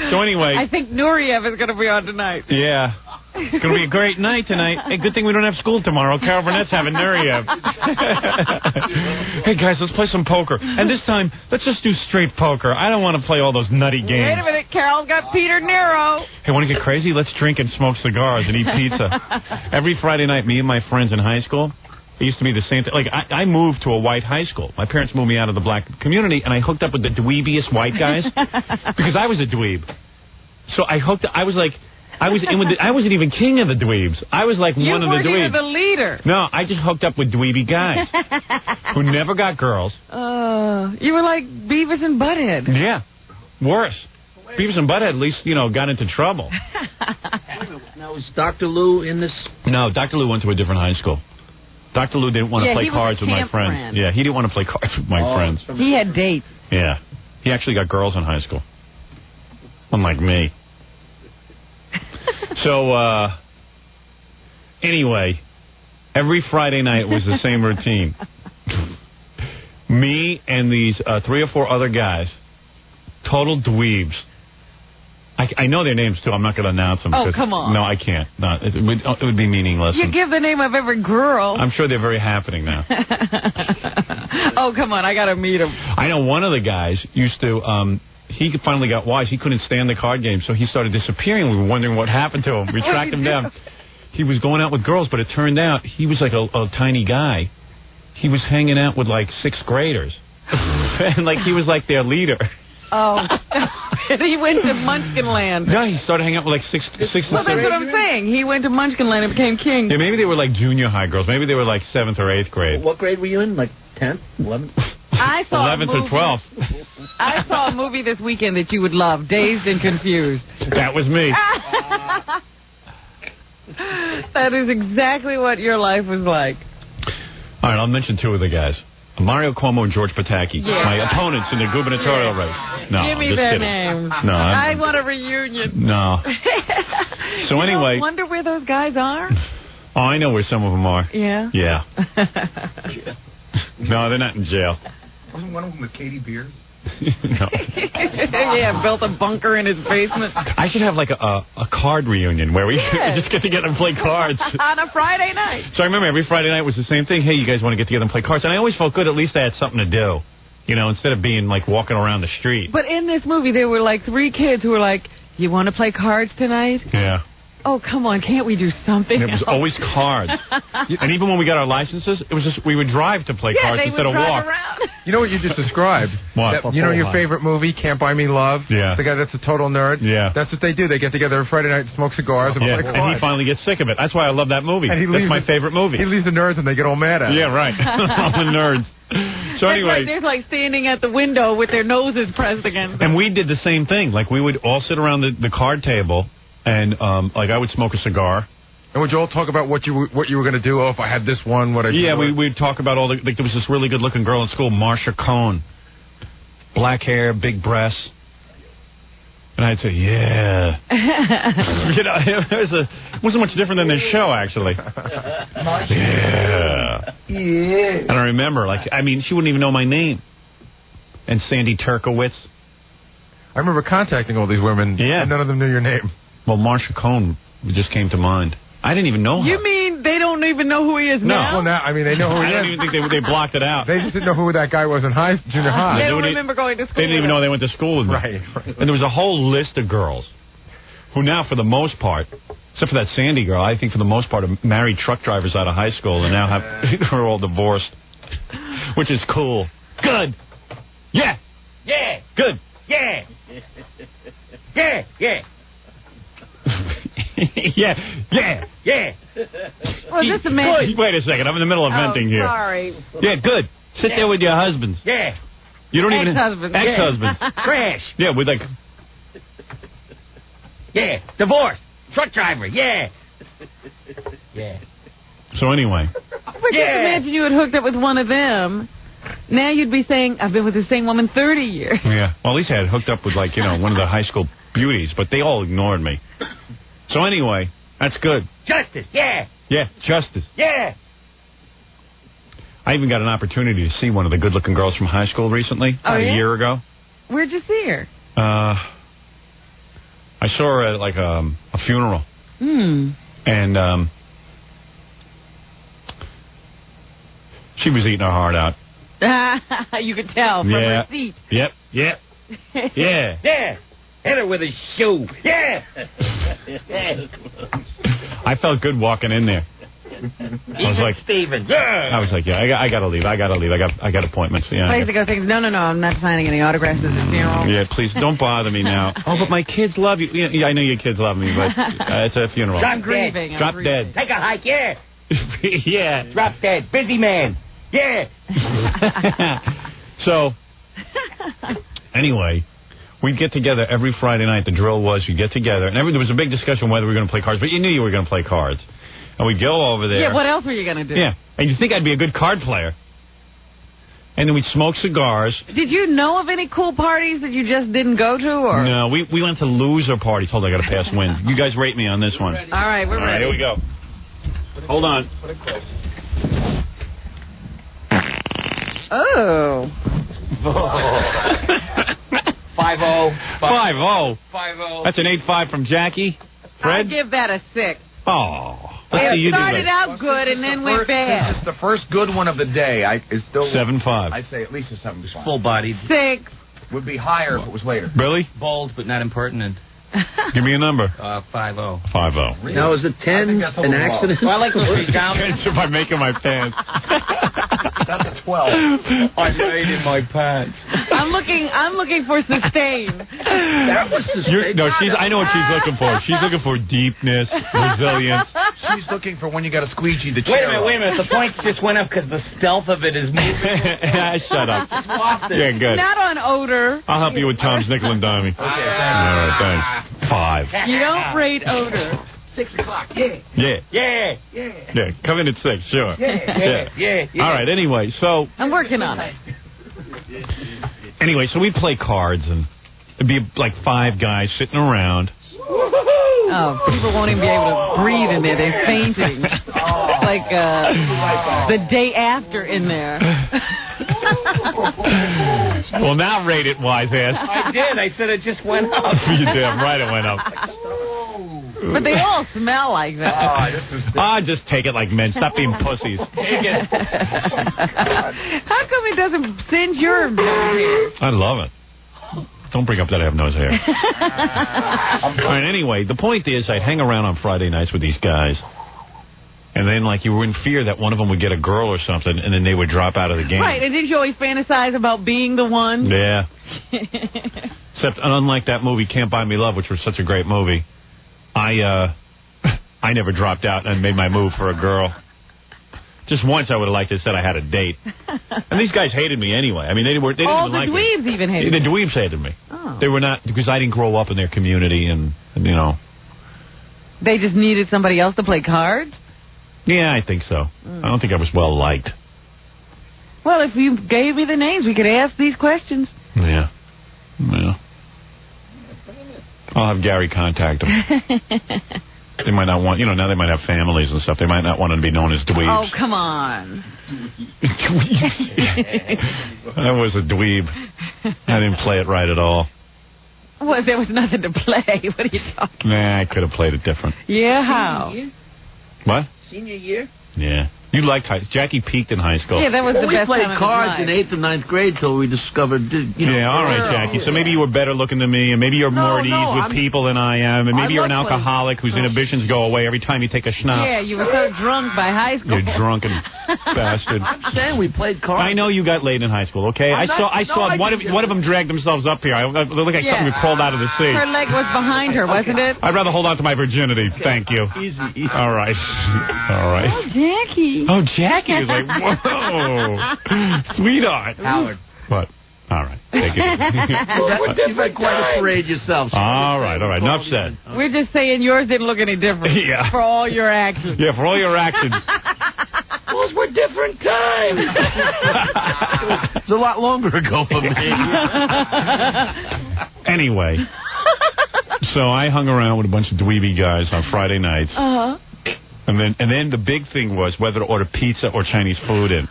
So anyway. I think Nureyev is going to be on tonight. Yeah. It's going to be a great night tonight. Hey, good thing we don't have school tomorrow. Carol Burnett's having Nureyev. Hey, guys, let's play some poker. And this time, let's just do straight poker. I don't want to play all those nutty games. Wait a minute. Carol's got Peter Nero. Hey, want to get crazy? Let's drink and smoke cigars and eat pizza. Every Friday night, me and my friends in high school, it used to be the same thing. Like, I moved to a white high school. My parents moved me out of the black community, and I hooked up with the dweebiest white guys because I was a dweeb. So I wasn't even king of the dweebs. I was like one of the dweebs. You weren't even the leader. No, I just hooked up with dweeby guys who never got girls. You were like Beavis and Butthead. Yeah, worse. Beavis and Butthead at least, got into trouble. Now, is Dr. Lou in this? No, Dr. Lou went to a different high school. Dr. Lou didn't want to play cards with my friends. Friend. Yeah, he didn't want to play cards with my friends. He had dates. Yeah. He actually got girls in high school. Unlike me. So, anyway, every Friday night was the same routine. Me and these 3 or 4 other guys, total dweebs. I know their names, too. I'm not going to announce them. Oh, come on. No, I can't. No, it would be meaningless. You give the name of every girl. I'm sure they're very happening now. Oh, come on. I got to meet him. I know one of the guys used to... he finally got wise. He couldn't stand the card game, so he started disappearing. We were wondering what happened to him. We tracked him down. He was going out with girls, but it turned out he was like a tiny guy. He was hanging out with like 6th graders. And like he was like their leader. Oh. He went to Munchkinland. No, he started hanging out with like 6 Well, that's what I'm saying. He went to Munchkinland and became king. Yeah, maybe they were like junior high girls. Maybe they were like 7th or 8th grade. What grade were you in? Like 10th, 11th? I saw 11th or 12th. I saw a movie this weekend that you would love, Dazed and Confused. That was me. That is exactly what your life was like. All right, I'll mention 2 of the guys. Mario Cuomo and George Pataki, my opponents in the gubernatorial race. No, give me just their kidding. names. No, I want a reunion. No. So anyway, I wonder where those guys are. Oh, I know where some of them are. Yeah. Yeah. No, they're not in jail. Wasn't one of them with Katie Beers? No. Yeah, built a bunker in his basement. I should have like a card reunion where we just get together and play cards. On a Friday night. So I remember every Friday night was the same thing. Hey, you guys want to get together and play cards? And I always felt good. At least I had something to do. You know, instead of being like walking around the street. But in this movie, there were like 3 kids who were like, you want to play cards tonight? Yeah. Oh, come on, can't we do something And it was else? always cards. And even when we got our licenses, it was just we would drive to play cards instead of walk. Around. You know what you just described? What? That, you know your favorite movie, Can't Buy Me Love? Yeah. The guy that's a total nerd? Yeah. That's what they do. They get together every Friday night and smoke cigars and play cards. And he finally gets sick of it. That's why I love that movie. And That's my favorite movie. He leaves the nerds and they get all mad at him. Yeah, right. All the nerds. So That's anyway. right. They're like standing at the window with their noses pressed against them. And we did the same thing. Like, we would all sit around the card table, and, like, I would smoke a cigar. And would you all talk about what you were going to do? Oh, if I had this one, what I Yeah, we'd talk about all the... Like, there was this really good-looking girl in school, Marsha Cohn. Black hair, big breasts. And I'd say, yeah. You know, it wasn't much different than this show, actually. Yeah. And I remember, like, I mean, she wouldn't even know my name. And Sandy Turkowitz. I remember contacting all these women, and none of them knew your name. Well, Marsha Cohn just came to mind. I didn't even know her. You mean they don't even know who he is now? Well, now, I mean, they know who he is. I don't even think they blocked it out. They just didn't know who that guy was in junior high. They don't remember going to school. They didn't even know they went to school with me. Right. And there was a whole list of girls who now, for the most part, except for that Sandy girl, I think for the most part are married truck drivers out of high school and now are all divorced, which is cool. Good. Yeah. Yeah. Good. Yeah. Yeah. Yeah. Yeah. Well, just a minute. Wait a second. I'm in the middle of venting here. Sorry. Yeah, good. Sit there with your husbands. Yeah. You don't even... Ex-husbands. Ex-husbands. Trash. Yeah, with like... Yeah. Divorce. Truck driver. Yeah. Yeah. So anyway. But just imagine you had hooked up with one of them. Now you'd be saying, I've been with the same woman 30 years. Yeah. Well, at least I had hooked up with, like, you know, one of the high school beauties, but they all ignored me. So anyway, that's good. Justice. Yeah. Yeah, justice. Yeah. I even got an opportunity to see one of the good-looking girls from high school recently, Oh, about yeah? a year ago. Where'd you see her? I saw her at, like, a funeral. And she was eating her heart out. You could tell from her seat. Yep. Yeah. Yeah. Hit her with a shoe. Yeah. I felt good walking in there. I was like, Steven. Yeah. I was like, yeah, I gotta leave. I got appointments. Yeah. Place to go thinking, no, I'm not signing any autographs at the funeral. Yeah, please don't bother me now. Oh, but my kids love you. Yeah, I know your kids love me, but it's a funeral. Drop dead. Drop dead. Take a hike. Yeah. Yeah. Drop dead. Busy man. Yeah. So, anyway, we'd get together every Friday night. The drill was you'd get together, and there was a big discussion whether we were going to play cards, but you knew you were going to play cards. And we'd go over there. Yeah, what else were you going to do? Yeah, and you think I'd be a good card player. And then we'd smoke cigars. Did you know of any cool parties that you just didn't go to? Or? No, we went to loser parties. Hold on, I got to pass win. You guys rate me on this one. All right, we're ready. Here we go. Hold on. Oh. 5-0. 5-0. 5-0. That's an 8-5 from Jackie. Fred? I'd give that a 6. Oh. It started out good and then went bad. It's the first good one of the day. It's still 7-5. I'd say at least a 7-5. Full-bodied. 6. Would be higher if it was later. Billy? Bold, but not impertinent. Give me a number. 5-0. 5-0. Now, is it 10 an accident? Well, I like when she's down. Depends if I'm making my pants. That's a 12. I'm made in my pants. I'm looking for sustain. That was sustain. I know what she's looking for. She's looking for deepness, resilience. She's looking for when you got to squeegee the chair. Wait a minute. The points just went up because the stealth of it is moving. Shut up. Yeah, good. Not on odor. I'll help you with Tom's nickel and dimey. Okay, All right, thanks. 5. You don't rate odor. 6 o'clock. Yeah. Yeah. Come in at 6, sure. Yeah. All right, anyway, so... I'm working on it. Anyway, so we play cards, and it'd be like 5 guys sitting around. Oh, people won't even be able to breathe in there. They're fainting. Like the day after in there. Well, now rate it, wise ass. I did. I said it just went up. You damn right it went up. But they all smell like that. Just take it like men. Stop being pussies. Take it. How come it doesn't singe your nose hair? I love it. Don't bring up that I have nose hair. All right, anyway, the point is I'd hang around on Friday nights with these guys, and then, like, you were in fear that one of them would get a girl or something, and then they would drop out of the game. Right, and did you always fantasize about being the one? Yeah. Except, unlike that movie, Can't Buy Me Love, which was such a great movie, I never dropped out and made my move for a girl. Just once I would have liked to have said I had a date. And these guys hated me anyway. I mean, they didn't even like me. The dweebs even hated me. The dweebs hated me. Oh. They were not, because I didn't grow up in their community and, you know. They just needed somebody else to play cards? Yeah, I think so. I don't think I was well liked. Well, if you gave me the names, we could ask these questions. Yeah. I'll have Gary contact them. They might not want, now they might have families and stuff. They might not want to be known as dweebs. Oh, come on. I was a dweeb. I didn't play it right at all. Well, there was nothing to play. What are you talking about? Nah, I could have played it different. Yeah, how? What? Senior year? Yeah. You liked Jackie peaked in high school. Yeah, that was the best We played time cards of in 8th and 9th grade till we discovered, Yeah, all right, Jackie. So maybe you were better looking than me, and maybe you're more at ease with people than I am, and maybe you're an alcoholic whose inhibitions go away every time you take a schnapp. Yeah, you were so drunk by high school. You drunken bastard. I'm saying we played cards. I know you got laid in high school, okay? I saw one of them drag themselves up here. They look like something who crawled out of the sea. Her leg was behind her, wasn't it? I'd rather hold on to my virginity. Thank you. Easy. All right. All right. Oh, Jackie. Oh, Jackie is like, whoa, sweetheart. Howard. What? All right. Take it. You've been quite afraid yourself. All right. Enough said. We're just saying yours didn't look any different. Yeah. For all your actions. Yeah, for all your actions. Those were different times. It's a lot longer ago for me. Anyway, so I hung around with a bunch of dweeby guys on Friday nights. Uh-huh. And then the big thing was whether to order pizza or Chinese food in.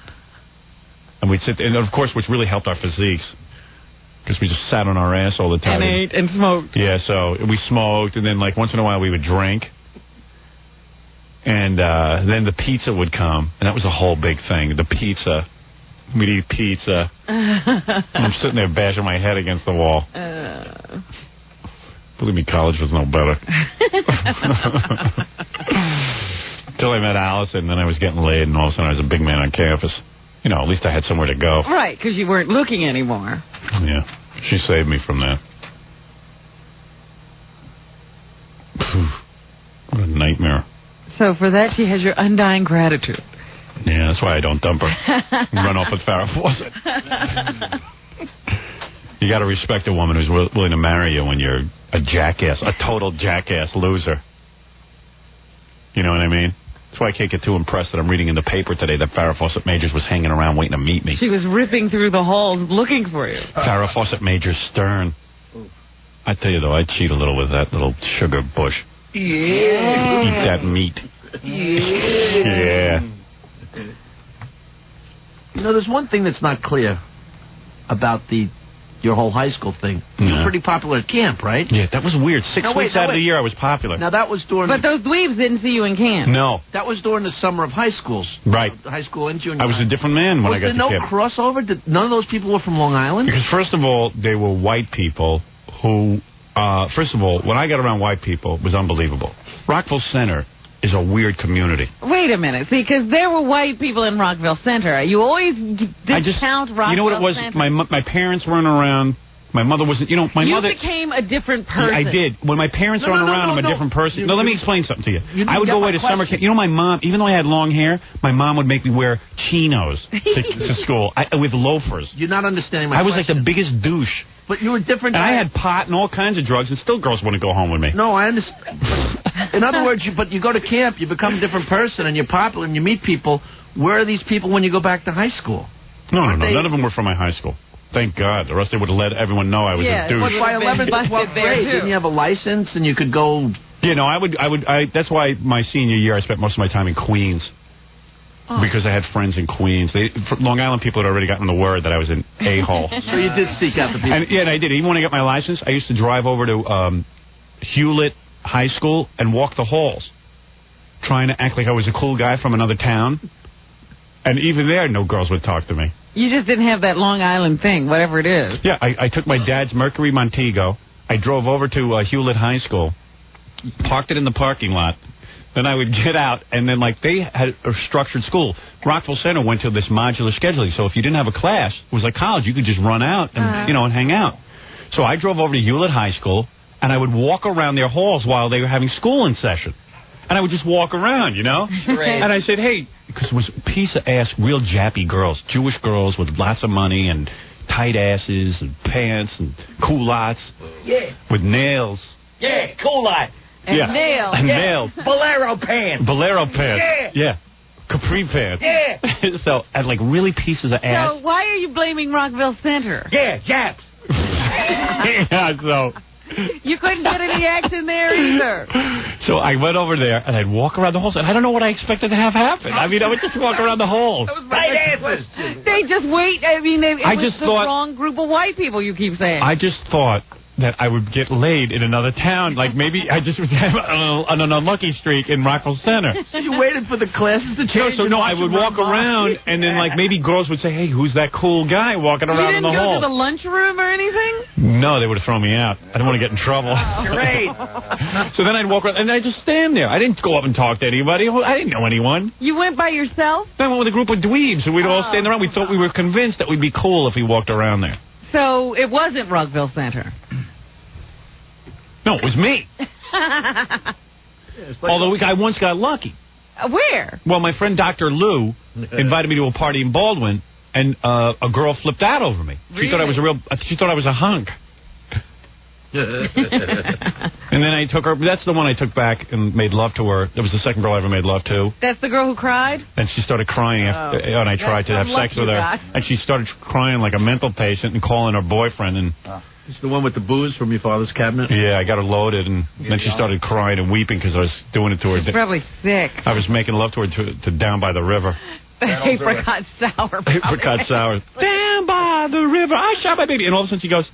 And we'd sit there, and of course, which really helped our physiques, because we just sat on our ass all the time. And ate and smoked. Yeah, so we smoked, and then like once in a while we would drink. And then the pizza would come, and that was a whole big thing. The pizza. We'd eat pizza. I'm sitting there bashing my head against the wall. Believe me, college was no better. Until I met Allison, and then I was getting laid, and all of a sudden I was a big man on campus. At least I had somewhere to go. Right, because you weren't looking anymore. Yeah, she saved me from that. What a nightmare. So for that, she has your undying gratitude. Yeah, that's why I don't dump her. Run off with Farrah Fawcett. You got to respect a woman who's willing to marry you when you're a jackass, a total jackass loser. You know what I mean? That's why I can't get too impressed that I'm reading in the paper today that Farrah Fawcett Majors was hanging around waiting to meet me. She was ripping through the halls looking for you. Farrah Fawcett Majors stern. I tell you, though, I'd cheat a little with that little sugar bush. Yeah. Eat that meat. Yeah. You know, there's one thing that's not clear about your whole high school thing. You were pretty popular at camp, right? Yeah, that was weird. 6 weeks out of the year, I was popular. Now, that was during... But those dweebs didn't see you in camp. No. That was during the summer of high schools. Right. High school and junior I was high. a different man when I got to camp. Was there no crossover? None of those people were from Long Island? Because, first of all, they were white people who... first of all, when I got around white people, it was unbelievable. Rockville Center is a weird community. Wait a minute. See, because there were white people in Rockville Center. You always discount Rockville Center. You know what it was? My parents weren't around. My mother wasn't, my mother... You became a different person. I did. When my parents aren't around, I'm a different person. No, let me explain something to you. I would go away to summer camp. You know, my mom, even though I had long hair, my mom would make me wear chinos to school with loafers. You're not understanding my I was question. like the biggest douche. But you were different. And I had pot and all kinds of drugs, and still girls wouldn't go home with me. No, I understand. In other words, you go to camp, you become a different person, and you're popular, and you meet people. Where are these people when you go back to high school? No, none of them were from my high school. Thank God. Or else they would have let everyone know I was a douche. But by 11th, 12th grade, didn't you have a license and you could go... You know, that's why my senior year I spent most of my time in Queens. Because I had friends in Queens. Long Island people had already gotten the word that I was an a-hole. So you did seek out the people. And I did. Even when I got my license, I used to drive over to Hewlett High School and walk the halls, trying to act like I was a cool guy from another town. And even there, no girls would talk to me. You just didn't have that Long Island thing, whatever it is. Yeah, I took my dad's Mercury Montego. I drove over to Hewlett High School, parked it in the parking lot. Then I would get out, and then, they had a structured school. Rockville Center went to this modular scheduling, so if you didn't have a class, it was like college. You could just run out and, and hang out. So I drove over to Hewlett High School, and I would walk around their halls while they were having school in session. And I would just walk around, Great. And I said, hey, because it was a piece of ass, real jappy girls, Jewish girls with lots of money and tight asses and pants and culottes with nails. Yeah, culottes. And nails. And nails. Bolero pants. Bolero pants. Yeah. Capri pants. Yeah. So, and really pieces of ass. So why are you blaming Rockville Center? Yeah, Japs. Yeah, so... You couldn't get any action there either. So I went over there, and I'd walk around the halls, and I don't know what I expected to have happen. I mean, I would just walk around the halls. They just wait. I mean, it was the wrong group of white people, you keep saying. I just thought that I would get laid in another town. Like, maybe I just was on an unlucky streak in Rockville Center. So you waited for the classes to change? No, I would walk around, and then, maybe girls would say, hey, who's that cool guy walking around in the hall? You didn't go to the lunchroom or anything? No, they would have thrown me out. I didn't want to get in trouble. Great. So then I'd walk around, and I'd just stand there. I didn't go up and talk to anybody. I didn't know anyone. You went by yourself? I went with a group of dweebs, and we'd all stand around. We thought we were convinced that we'd be cool if we walked around there. So it wasn't Rockville Center? No, it was me. Although I once got lucky. Where? Well, my friend Dr. Lou invited me to a party in Baldwin, and a girl flipped out over me. She thought I was she thought I was a hunk. And then I took her. That's the one I took back and made love to her. That was the second girl I ever made love to. That's the girl who cried? And she started crying after, and I tried to have sex with her. And she started crying like a mental patient and calling her boyfriend. And it's the one with the booze from your father's cabinet? Yeah, I got her loaded, and then she started crying and weeping because I was doing it to her. She's probably sick. I was making love to her to Down by the River. Apricot sour. Apricot sour. Down by the river, I shot my baby. And all of a sudden she goes,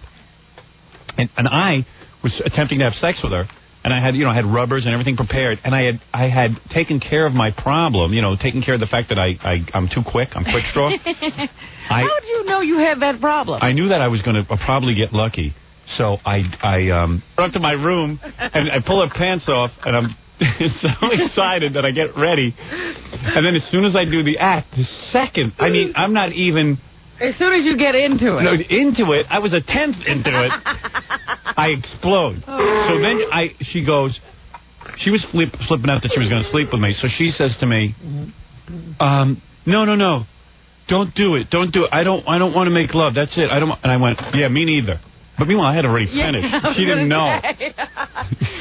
and I was attempting to have sex with her, and I had rubbers and everything prepared, and I had taken care of my problem, taking care of the fact that I'm too quick, I'm quick straw. How do you know you had that problem? I knew that I was going to probably get lucky, so I run up to my room, and I pull her pants off, and I'm so excited that I get ready, and then as soon as I do the act, the second, I'm not even... As soon as you get into it. No, into it. I was a tenth into it. I explode. So then she goes, she was flipping out that she was going to sleep with me. So she says to me, no. Don't do it. Don't do it. I don't want to make love. That's it. And I went, yeah, me neither. But meanwhile, I had already finished. She didn't know.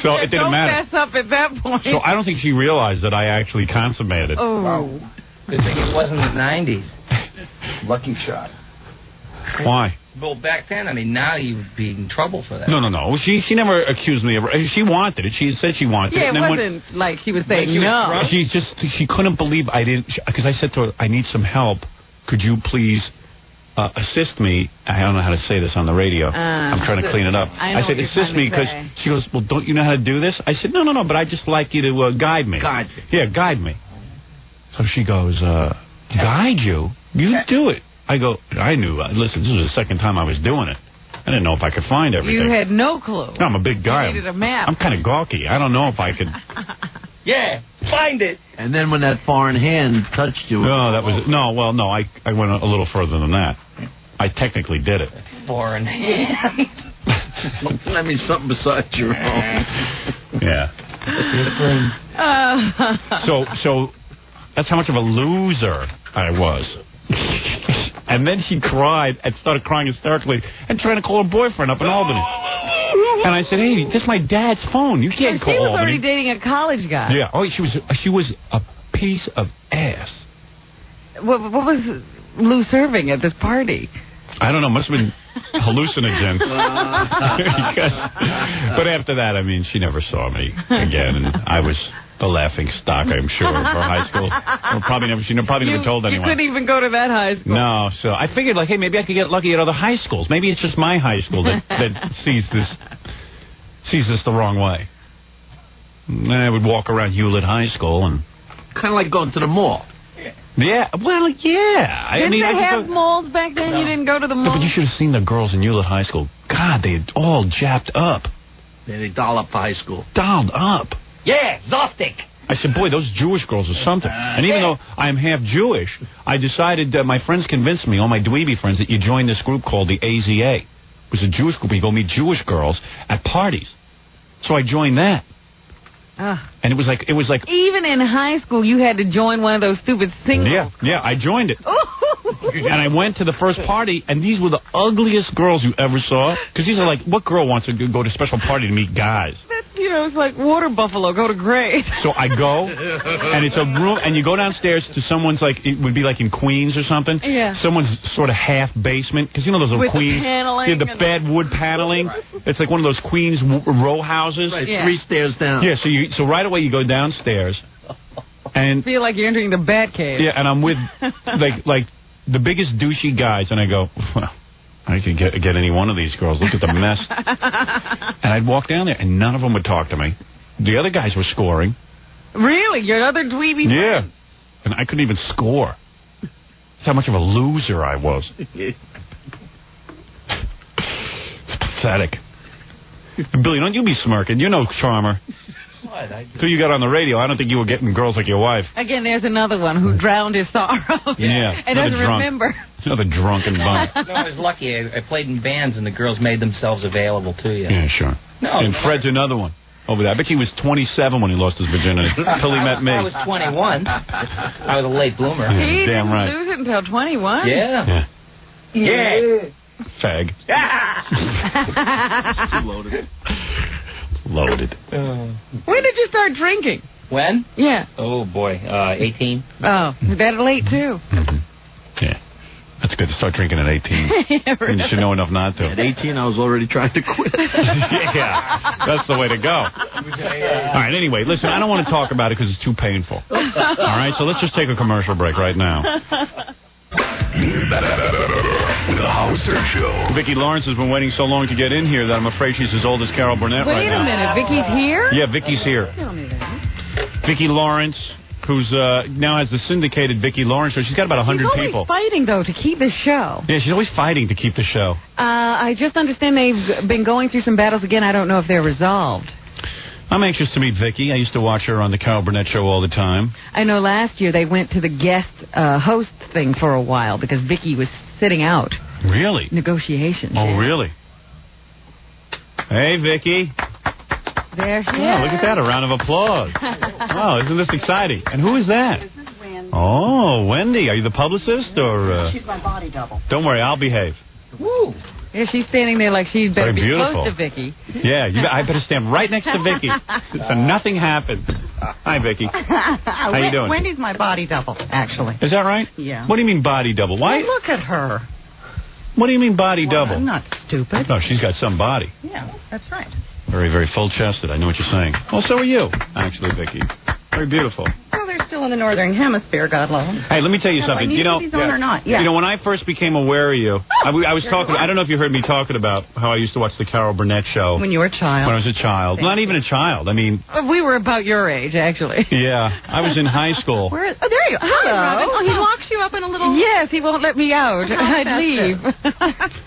So it didn't matter. Don't mess up at that point. So I don't think she realized that I actually consummated. Oh. Wow. Good thing it wasn't the 90s. Lucky shot. Why? Well, back then, I mean, now you'd be in trouble for that. No. She never accused me of. She wanted it. She said she wanted it. Yeah, it and wasn't like she was saying no. She couldn't believe I didn't. Because I said to her, I need some help. Could you please assist me? I don't know how to say this on the radio. I'm trying to clean it up. I said, assist me, because she goes, well, don't you know how to do this? I said, no, but I'd just like you to guide me. Guide you. Yeah, guide me. So she goes, guide you? You do it. I go, I knew. Listen, this was the second time I was doing it. I didn't know if I could find everything. You had no clue. No, I'm a big guy. You needed a map. I'm kind of gawky. I don't know if I could. Yeah, find it. And then when that foreign hand touched you. No, that was no. Well, no, I went a little further than that. I technically did it. Foreign hand. I mean, something besides your own. Yeah. So that's how much of a loser I was. And then she cried and started crying hysterically and trying to call her boyfriend up in Albany. And I said, hey, this is my dad's phone. You can't call Albany. She was already dating a college guy. Yeah. Oh, she was a piece of ass. What was Lou serving at this party? I don't know. Must have been hallucinogens. But after that, I mean, she never saw me again, and I was the laughing stock, I'm sure, for high school. She probably never told anyone. You couldn't even go to that high school. No, so I figured, like, hey, maybe I could get lucky at other high schools. Maybe it's just my high school that sees this the wrong way. And I would walk around Hewlett High School and kind of like going to the mall. Yeah, well, yeah. Didn't they have malls back then? No. You didn't go to the mall? No, but you should have seen the girls in Hewlett High School. God, they had all japped up. They doll up high school. Dolled up. Yeah, Zostic. I said, boy, those Jewish girls are something. And even though I am half Jewish, I decided, my friends convinced me, all my dweeby friends, that you join this group called the AZA. It was a Jewish group. You go meet Jewish girls at parties. So I joined that. And it was like even in high school you had to join one of those stupid singles. Yeah, I joined it. And I went to the first party, and these were the ugliest girls you ever saw. Because these are like, what girl wants to go to a special party to meet guys? It's like Water Buffalo, go to grade. So I go, and it's a room, and you go downstairs to someone's, like, it would be like in Queens or something. Yeah. Someone's sort of half basement, because you know those little with Queens. The paneling. Yeah, the bad wood paneling. It's like one of those Queens row houses. Right, 3 stairs down. Yeah, so right away you go downstairs, and feel like you're entering the bat cave. Yeah, and I'm with like the biggest douchey guys, and I go, well, I could get any one of these girls. Look at the mess. And I'd walk down there, and none of them would talk to me. The other guys were scoring. Really? Your other dweeby Yeah. friends? And I couldn't even score. That's how much of a loser I was. It's pathetic. Billy, don't you be smirking. You know Charmer. What? Until you got on the radio, I don't think you were getting girls like your wife. Again, there's another one who drowned his sorrow. Yeah. And doesn't remember. Another drunken bum. No, I was lucky. I played in bands, and the girls made themselves available to you. Yeah, sure. No. And Fred's another one over there. I bet he was 27 when he lost his virginity. Until he met me. I was 21. I was a late bloomer. Yeah, He damn didn't right. lose it until 21? Yeah. Fag. Loaded. When did you start drinking? When? Yeah. Oh, boy. 18. Oh, that late, too. Mm-hmm. Yeah. That's good to start drinking at 18. Yeah, right. You should know enough not to. At 18, I was already trying to quit. Yeah, that's the way to go. All right, anyway, listen, I don't want to talk about it because it's too painful. All right, so let's just take a commercial break right now. The Hauser Show. Vicki Lawrence has been waiting so long to get in here that I'm afraid she's as old as Carol Burnett right now. Wait a minute, Vicki's here? Yeah, Vicki's here. Tell me that. Vicki Lawrence, who's now has the syndicated Vicki Lawrence show. She's got about 100 people. She's always fighting, though, to keep the show. Yeah, she's always fighting to keep the show. I just understand they've been going through some battles again. I don't know if they're resolved. I'm anxious to meet Vicki. I used to watch her on the Carol Burnett show all the time. I know last year they went to the guest host thing for a while because Vicki was sitting out. Really? Negotiations. Oh, yeah. really? Hey, Vicki. There she is. Oh, look at that. A round of applause. Oh, isn't this exciting? And who is that? This is Wendy. Oh, Wendy. Are you the publicist or... She's my body double. Don't worry, I'll behave. Woo! Yeah, she's standing there like she'd better be beautiful. close to Vicky. Yeah, I better stand right next to Vicky so nothing happens. Hi, Vicky. How you doing? Wendy's my body double, actually. Is that right? Yeah. What do you mean body double? Why? Well, look at her. What do you mean body double? I'm not stupid. No, she's got some body. Yeah, that's right. Very, very full-chested. I know what you're saying. Well, so are you, actually, Vicky. Very beautiful. Well, they're still in the Northern Hemisphere, God love them. Hey, let me tell you something. You know, he's on or not. Yeah. You know, when I first became aware of you, I was talking. I don't know if you heard me talking about how I used to watch the Carol Burnett show when you were a child. When I was a child, not even a child. I mean, we were about your age, actually. Yeah, I was in high school. There you go. Hello. Robin. Oh, he locks you up in a little. Yes, he won't let me out. I'd leave.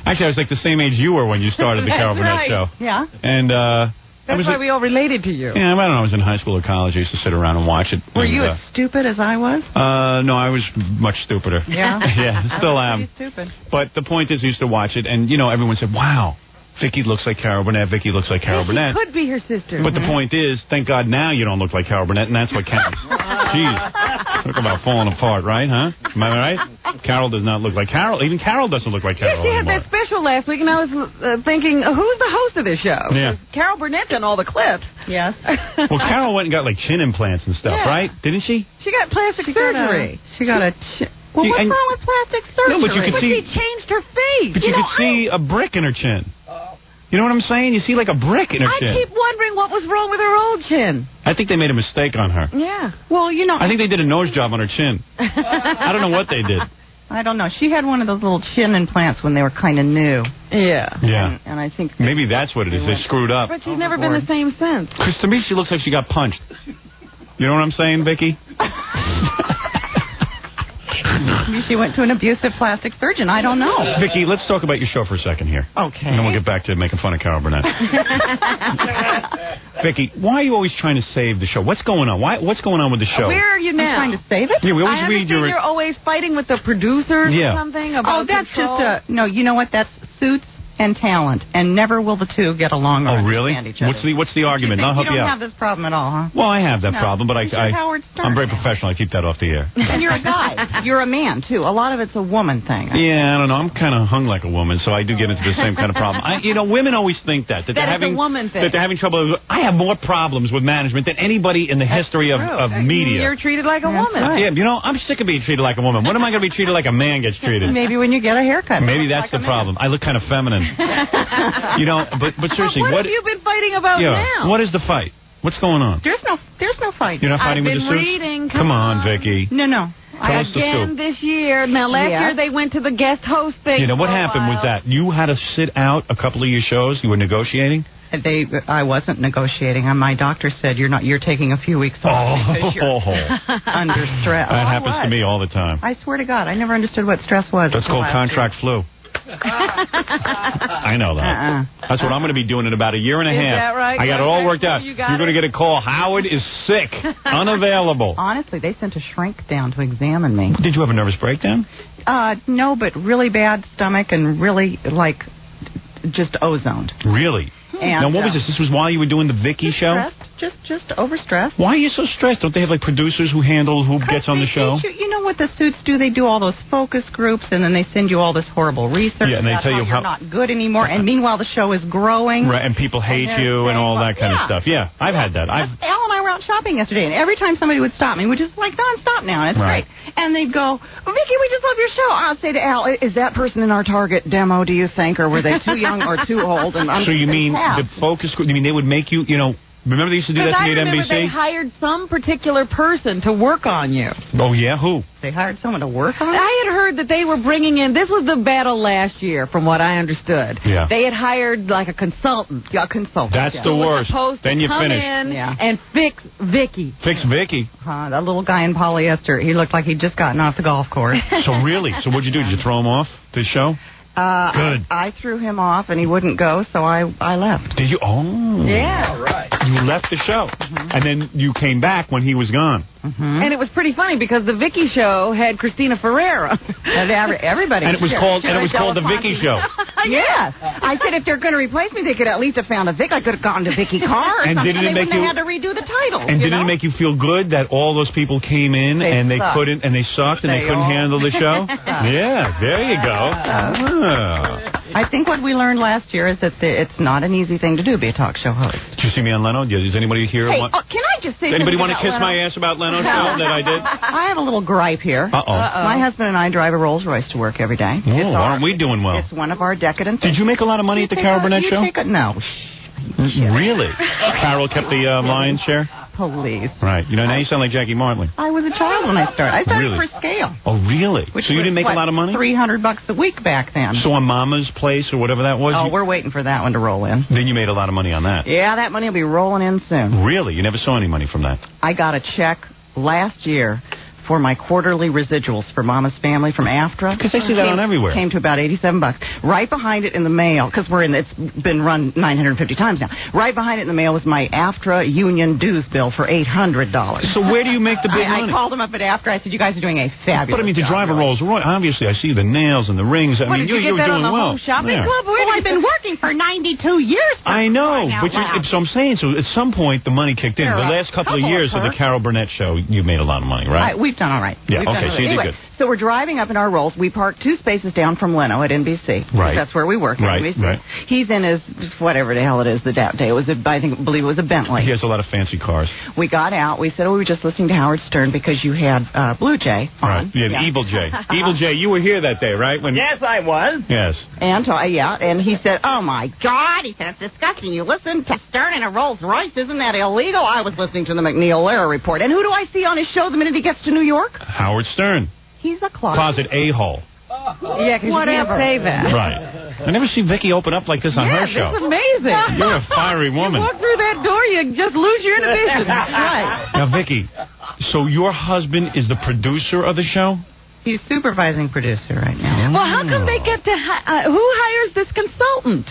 Actually, I was like the same age you were when you started the Carol Burnett show. Yeah. And that's why we all related to you. Yeah, I don't know. I was in high school or college. I used to sit around and watch it. Were you as stupid as I was? No, I was much stupider. Yeah? Yeah, still am. Stupid. But the point is, I used to watch it, and, you know, everyone said, wow, Vicky looks like Carol Burnett. Vicky looks like Carol Burnett. She could be her sister. But the point is, thank God now you don't look like Carol Burnett, and that's what counts. Jeez. Talk about falling apart, right, huh? Am I right? Carol does not look like Carol. Even Carol doesn't look like Carol she had anymore. that special last week, and I was thinking, who's the host of this show? Yeah. Carol Burnett done all the clips. Yes. Well, Carol went and got, like, chin implants and stuff, right? Didn't she? She got plastic surgery. She got a... Well, what's wrong with plastic surgery? No, but you could see... She changed her face. But you could see a brick in her chin. You know what I'm saying? You see like a brick in her chin. I keep wondering what was wrong with her old chin. I think they made a mistake on her. Yeah. Well, you know... I think they did a nose job on her chin. I don't know what they did. I don't know. She had one of those little chin implants when they were kind of new. Yeah. Yeah. And I think... Maybe that's what it is. They screwed up. But she's never been the same since. Because to me, she looks like she got punched. You know what I'm saying, Vicky? She went to an abusive plastic surgeon. I don't know. Vicky, let's talk about your show for a second here. Okay. And then we'll get back to making fun of Carol Burnett. Vicky, why are you always trying to save the show? What's going on? What's going on with the show? Where are you now? I'm trying to save it? Yeah, we always read your... You're always fighting with the producers or something about that's control. just no, you know what? That's suits and talent, and never will the two get along or really? understand each other. What's the argument? I'll help you out. You don't have this problem at all, huh? Well, I have that problem, but Howard Stern. I'm very professional. I keep that off the air. And you're a guy. You're a man, too. A lot of it's a woman thing. Yeah, I don't know. I'm kind of hung like a woman, so I do get into the same kind of problem. Women always think that they're having a woman thing. that they're having trouble. I have more problems with management than anybody in the history of media. You're treated like a woman. Right. Yeah, I'm sick of being treated like a woman. When am I going to be treated like a man gets treated? Maybe when you get a haircut. Maybe that's the problem. I look kind of feminine. But seriously, what have you been fighting about now? What is the fight? What's going on? There's no fight. You're not fighting with the suits? Reading. Come on, Vicky. No. Again this year. Now, last year they went to the guest host thing. You know, what happened was that you had to sit out a couple of your shows. You were negotiating? I wasn't negotiating. My doctor said you're taking a few weeks off because you're under stress. That happens to me all the time. I swear to God, I never understood what stress was. That's called contract flu. I know that. That's what I'm going to be doing in about a year and a half. Is that right? I got it all worked out. You're going to get a call. Howard is sick, unavailable. Honestly, they sent a shrink down to examine me. Did you have a nervous breakdown? No, but really bad stomach and really, just ozoned. Really? And, now, what was this? This was while you were doing the Vicky show? Just overstressed. Why are you so stressed? Don't they have, producers who handle who gets on the show? You know what the suits do? They do all those focus groups, and then they send you all this horrible research and they tell you you're not good anymore, and meanwhile the show is growing. Right, and people hate you and all that kind of stuff. Yeah, I've had that. Al and I were out shopping yesterday, and every time somebody would stop me, we'd just nonstop now, and it's great. And they'd go, Vicky, we just love your show. I'd say to Al, is that person in our target demo, do you think, or were they too young or too old? And so you mean the focus group, they would make you, remember they used to do that to you at NBC? They hired some particular person to work on you. Oh, yeah? Who? They hired someone to work on it? I had heard that they were bringing in, this was the battle last year, from what I understood. Yeah. They had hired, a consultant. That's the worst. Then you finish. And fix Vicky. Fix Vicky? That little guy in polyester, he looked like he'd just gotten off the golf course. So really? So what'd you do? Did you throw him off the show? Good. I threw him off, and he wouldn't go, so I left. Did you? Oh. Yeah. All right. You left the show. And then you came back when he was gone. And it was pretty funny, because the Vicky show had Christina Ferreira. And everybody. And it was called the Vicky Show. Yes. I said if they're going to replace me, they could at least have found a Vic. I could have gone to Vicky Carr or And something. didn't it They make wouldn't you- have had to redo the title. And didn't it make you feel good that all those people came in and they sucked. couldn't, and they sucked, and they couldn't handle the show? Yeah, there you go. I think what we learned last year is that it's not an easy thing to do, be a talk show host. Did you see me on Leno? Does anybody here Hey, want... can I just say Anybody something want to about kiss Leno? my ass about Leno's show that I did? I have a little gripe here. Uh-oh. My husband and I drive a Rolls Royce to work every day. Oh, aren't we doing well? It's one of our decadent Did you make a lot of money at the Carol Burnett show? No. Really? Carol kept the lion's share? Police. Right. You know, now you sound like Jackie Martley. I was a child when I started. I started Really? for scale. Oh, really? Which So you was, didn't make a lot of money? $300 a week back then. So on Mama's Place or whatever that was? Oh, we're waiting for that one to roll in. Then you made a lot of money on that. Yeah, that money will be rolling in soon. Really? You never saw any money from that? I got a check last year for my quarterly residuals for Mama's Family from AFTRA. Because I see that on everywhere. Came to about $87. Right behind it in the mail, because it's been run 950 times now. Right behind it in the mail was my AFTRA union dues bill for $800. So where do you make the big money? I called them up at AFTRA. I said, you guys are doing a fabulous But I mean, to job, drive a really. Rolls Royce, obviously, I see the nails and the rings. I mean, Did you you're get that doing on the well. Home Shopping Yeah. Club? Well, I've been working for 92 years. I know, but so I'm saying, so at some point the money kicked in. There The are last couple of couple years of the perks. Carol Burnett show, you made a lot of money, right? We've done all right. Yeah, We've done okay, all so you did anyway, good. So we're driving up in our Rolls. We parked 2 spaces down from Leno at NBC. Right. That's where we work at Right, NBC. right. He's in his, whatever the hell it is, the day. It was I believe it was a Bentley. He has a lot of fancy cars. We got out. We said, we were just listening to Howard Stern because you had Blue Jay on. Right. Yeah, the Evil Jay. Evil Jay, you were here that day, right? When Yes, I was. Yes. And and he said, oh my God, he said, it's disgusting. You listen to Stern in a Rolls Royce, isn't that illegal? I was listening to the McNeil-Lehrer report. And who do I see on his show the minute he gets to New York? Howard Stern. He's a Closet a-hole. Yeah, because you can't Whatever. say that. Right. I never see Vicki open up like this on her show. It's amazing. You're a fiery woman. You walk through that door, you just lose your inhibitions. That's right. Now, Vicki, so your husband is the producer of the show? He's supervising producer right now. Well, how come they get to who hires this consultant?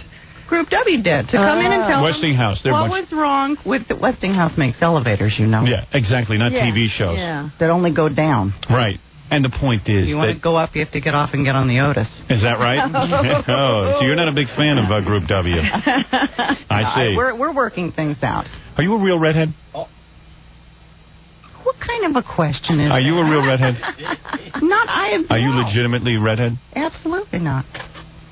Group W did to come in and tell Westinghouse. them what was wrong with the Westinghouse makes elevators, you know. Yeah, exactly, not Yeah. TV shows. Yeah. That only go down. Right. And the point is If you want to go up, you have to get off and get on the Otis. Is that right? Oh, so you're not a big fan of Group W. I see. We're working things out. Are you a real redhead? What kind of a question is Are you a real redhead? Not I am. Are you legitimately redhead? Absolutely not.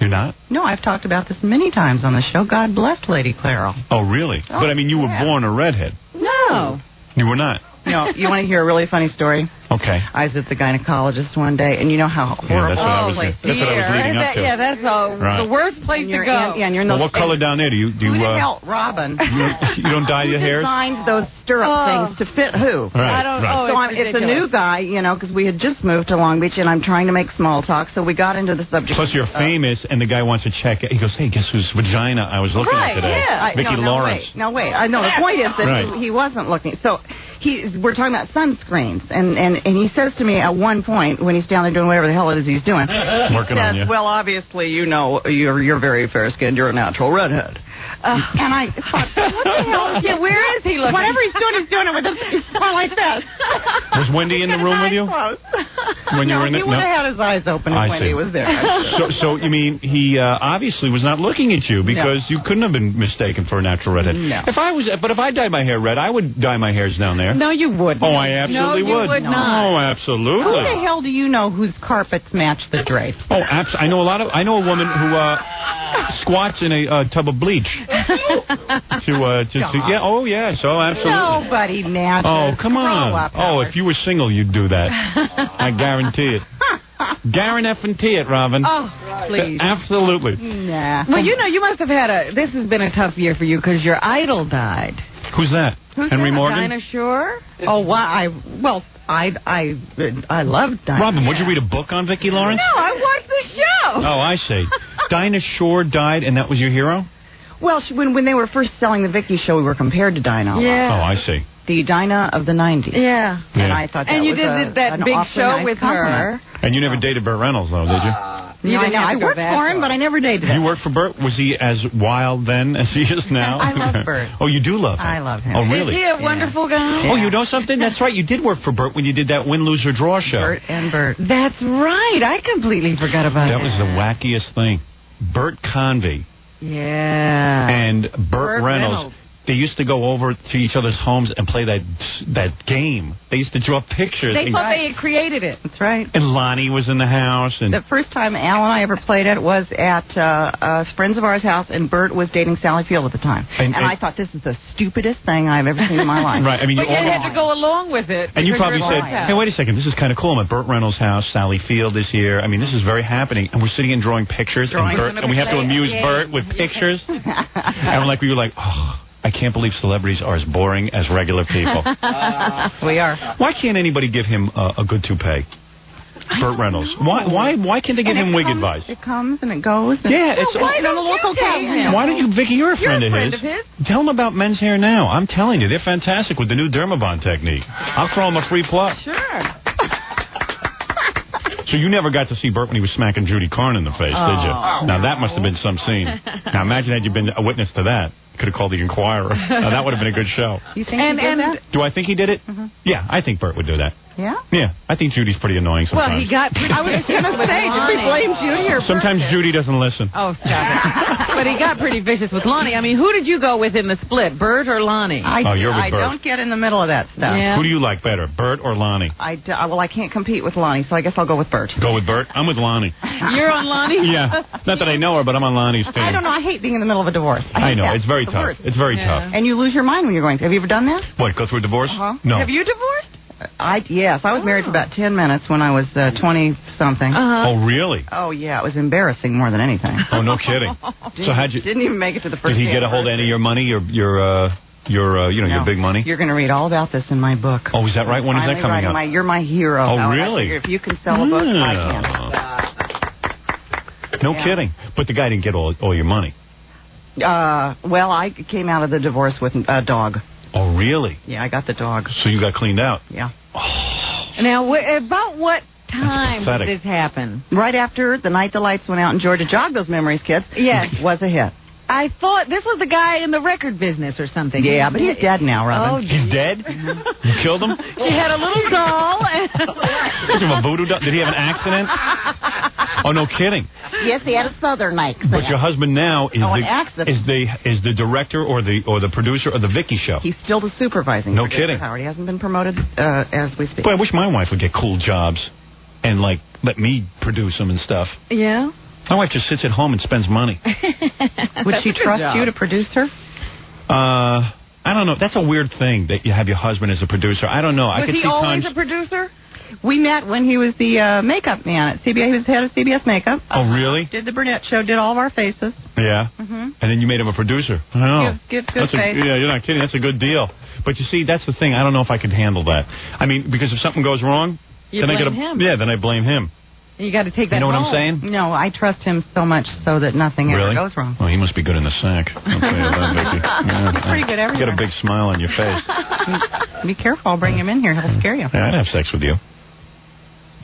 You're not? No, I've talked about this many times on the show. God bless Lady Claro. Oh, really? Oh, but I mean, you were yeah. born a redhead. No. You were not. No, you want to hear a really funny story? Okay. I was at the gynecologist one day, and you know how Yeah, horrible. that's what I was leading up to. Yeah, that's Right. the worst place to go. And you're in Well, those what color down there do you Who the hell, Robin? you don't dye your hairs? Designed those stirrup things to fit who? Right, I don't- right. So it's a new guy, you know, because we had just moved to Long Beach, and I'm trying to make small talk. So we got into the subject. Plus, you're famous, and the guy wants to check. He goes, "Hey, guess whose vagina I was looking at today? Yeah. Vicki Lawrence." No, wait. I know the point is that Right. he wasn't looking. So we're talking about sunscreens, and he says to me at one point when he's down there doing whatever the hell it is he's doing, Working he on says, you. "Well, obviously, you know, you're very fair skinned. You're a natural redhead." And I thought, what the hell? Yeah, where is he looking? Whatever he's doing it with his smile like that. Was Wendy in the room with you? When you No, were in he it? would have had his eyes open if I Wendy see. was there. I'm sure. So you mean he obviously was not looking at you because you couldn't have been mistaken for a natural redhead. No. But if I dyed my hair red, I would dye my hairs down there. No, you wouldn't. Oh, I absolutely no, you would not. Oh, Who absolutely. the hell do you know whose carpets match the drape? Oh, I know I know a woman who squats in a tub of bleach. Yeah. Oh, yes. Oh, absolutely. Nobody matches. Oh, come on. Grow up, Oh, Howard. if you were single, you'd do that. I guarantee it. Guarantee it, Robin. Oh, please. Absolutely. Nah. Well, you know, you must have had this has been a tough year for you because your idol died. Who's that? Henry Morgan? Dinah Shore? Oh, wow. I loved Dinah. Robin, would you read a book on Vicki Lawrence? No, I watched the show. Oh, I see. Dinah Shore died, and that was your hero? Well, when they were first selling the Vicki show, we were compared to Dinah. a lot. Yeah. Oh, I see. The Dinah of the 90s. Yeah. And I thought that and you was did that an big awfully show nice with compliment. her. And you never dated Burt Reynolds, though, did you? No, I know. I worked for him, but I never dated him. You worked for Burt? Was he as wild then as he is now? I love Burt. Oh, you do love him? I love him. Oh, really? Is he a wonderful guy? Oh, you know something? That's right. You did work for Burt when you did that Win, Lose, or Draw show. Burt and Burt. That's right. I completely forgot about That was the wackiest thing. Bert Convey Yeah. and Burt Reynolds. They used to go over to each other's homes and play that game. They used to draw pictures. They thought they had created it. That's right. And Lonnie was in the house. And the first time Al and I ever played it was at a friends of ours' house, and Bert was dating Sally Field at the time. And I thought, this is the stupidest thing I've ever seen in my life. Right. I mean, but you had to go along with it. And you probably said, hey, wait a second, this is kind of cool. I'm at Burt Reynolds' house. Sally Field is here. I mean, this is very happening. And we're sitting and drawing pictures. And we have to amuse Bert with pictures. And we were like, oh, I can't believe celebrities are as boring as regular people. We are. Why can't anybody give him a good toupee? Burt Reynolds. Why can't they give him wig advice? It comes and it goes. And why don't you tell him? Why don't you, Vicki? You're a friend of his. Tell him about men's hair now. I'm telling you, they're fantastic with the new Dermabond technique. I'll throw him a free plus. Sure. So you never got to see Burt when he was smacking Judy Carn in the face, did you? Now that must have been some scene. Now imagine had you been a witness to that. Could have called the Inquirer. Now that would have been a good show. You think he did that? Do I think he did it? Yeah, I think Burt would do that. Yeah? Yeah, I think Judy's pretty annoying sometimes. Well, he got... I was going to say, did we blame Judy or sometimes Burt? Judy doesn't listen. Oh, stop it. But he got pretty vicious with Lonnie. I mean, who did you go with in the split, Burt or Lonnie? You're with I Burt. don't get in the middle of that stuff. Yeah. Who do you like better, Burt or Lonnie? Well, I can't compete with Lonnie, so I guess I'll go with Burt. Go with Burt? I'm with Lonnie. You're on Lonnie? Yeah. Not that I know her, but I'm on Lonnie's team. I don't know. I hate being in the middle of a divorce. I know. It's very tough. It's very tough. And you lose your mind when you're going. Have you ever done that? What, go through a divorce? No. Have you divorced? Yes. I was married for about 10 minutes when I was 20-something. Oh, really? Oh, yeah. It was embarrassing more than anything. Oh, no kidding. So how'd you... Didn't even make it to the first... Did he get a hold of any of your money, your big money? You're going to read all about this in my book. Oh, is that right? When is that coming out? You're my hero. Oh, Howard. really? If you can sell a book, I can. No kidding. But the guy didn't get all your money. Well, I came out of the divorce with a dog. Oh, really? Yeah, I got the dog. So you got cleaned out? Yeah. Oh. Now, about what time did this happen? Right after the night the lights went out in Georgia. Jog those memories, kids. Yes. Was a hit. I thought this was the guy in the record business or something. Yeah, but he's dead now, Robin. Oh, he's dead? You killed him? She had a little doll. Did he have a voodoo doll? Did he have an accident? Oh, no kidding. Yes, he had a southern accident. But your husband now is is the director or the producer of the Vicki show. He's still the supervising. No kidding. Howard. He hasn't been promoted as we speak. Boy, I wish my wife would get cool jobs and let me produce them and stuff. Yeah. My wife just sits at home and spends money. Would she trust you to produce her? I don't know. That's a weird thing that you have your husband as a producer. I don't know. Was he always a producer? We met when he was the makeup man at CBS. He was head of CBS makeup. Oh, really? Did the Burnett show, did all of our faces. Yeah. And then you made him a producer. Oh. Gives good face. Yeah, you're not kidding. That's a good deal. But you see, that's the thing. I don't know if I could handle that. I mean, because if something goes wrong, then I blame him. You got to take that. You know what I'm saying? No, I trust him so much so that nothing ever goes wrong. Well, he must be good in the sack. I'll tell you that, Vicki. Yeah, he's pretty good everywhere. Get a big smile on your face. Be careful. I'll bring him in here. He'll scare you. Yeah, I'd have sex with you.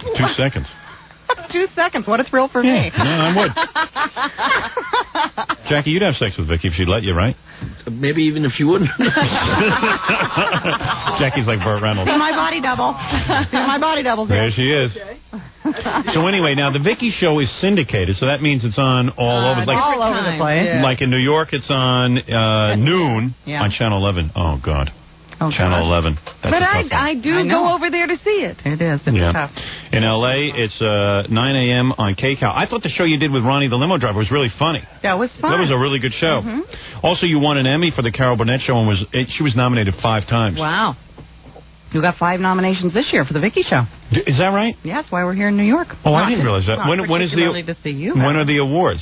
2 seconds. 2 seconds. What a thrill for me. Yeah, I would. Jackie, you'd have sex with Vicki if she'd let you, right? Maybe even if she wouldn't. Jackie's like Burt Reynolds. Be my body double. Be my body double. There she is. So anyway, now the Vicki show is syndicated, so that means it's on all over, all over the place. Yeah. Like in New York, it's on noon on Channel 11. Oh God. Channel 11. That's but I do go over there to see it. It is. It's tough. In L.A., it's 9 a.m. on KCAL. I thought the show you did with Ronnie the limo driver was really funny. That was fun. That was a really good show. Also, you won an Emmy for the Carol Burnett show, and she was nominated 5 times. Wow. You got 5 nominations this year for the Vicki show. Is that right? Yeah, that's why we're here in New York. Oh, I didn't realize that. When is to see you. When are the awards?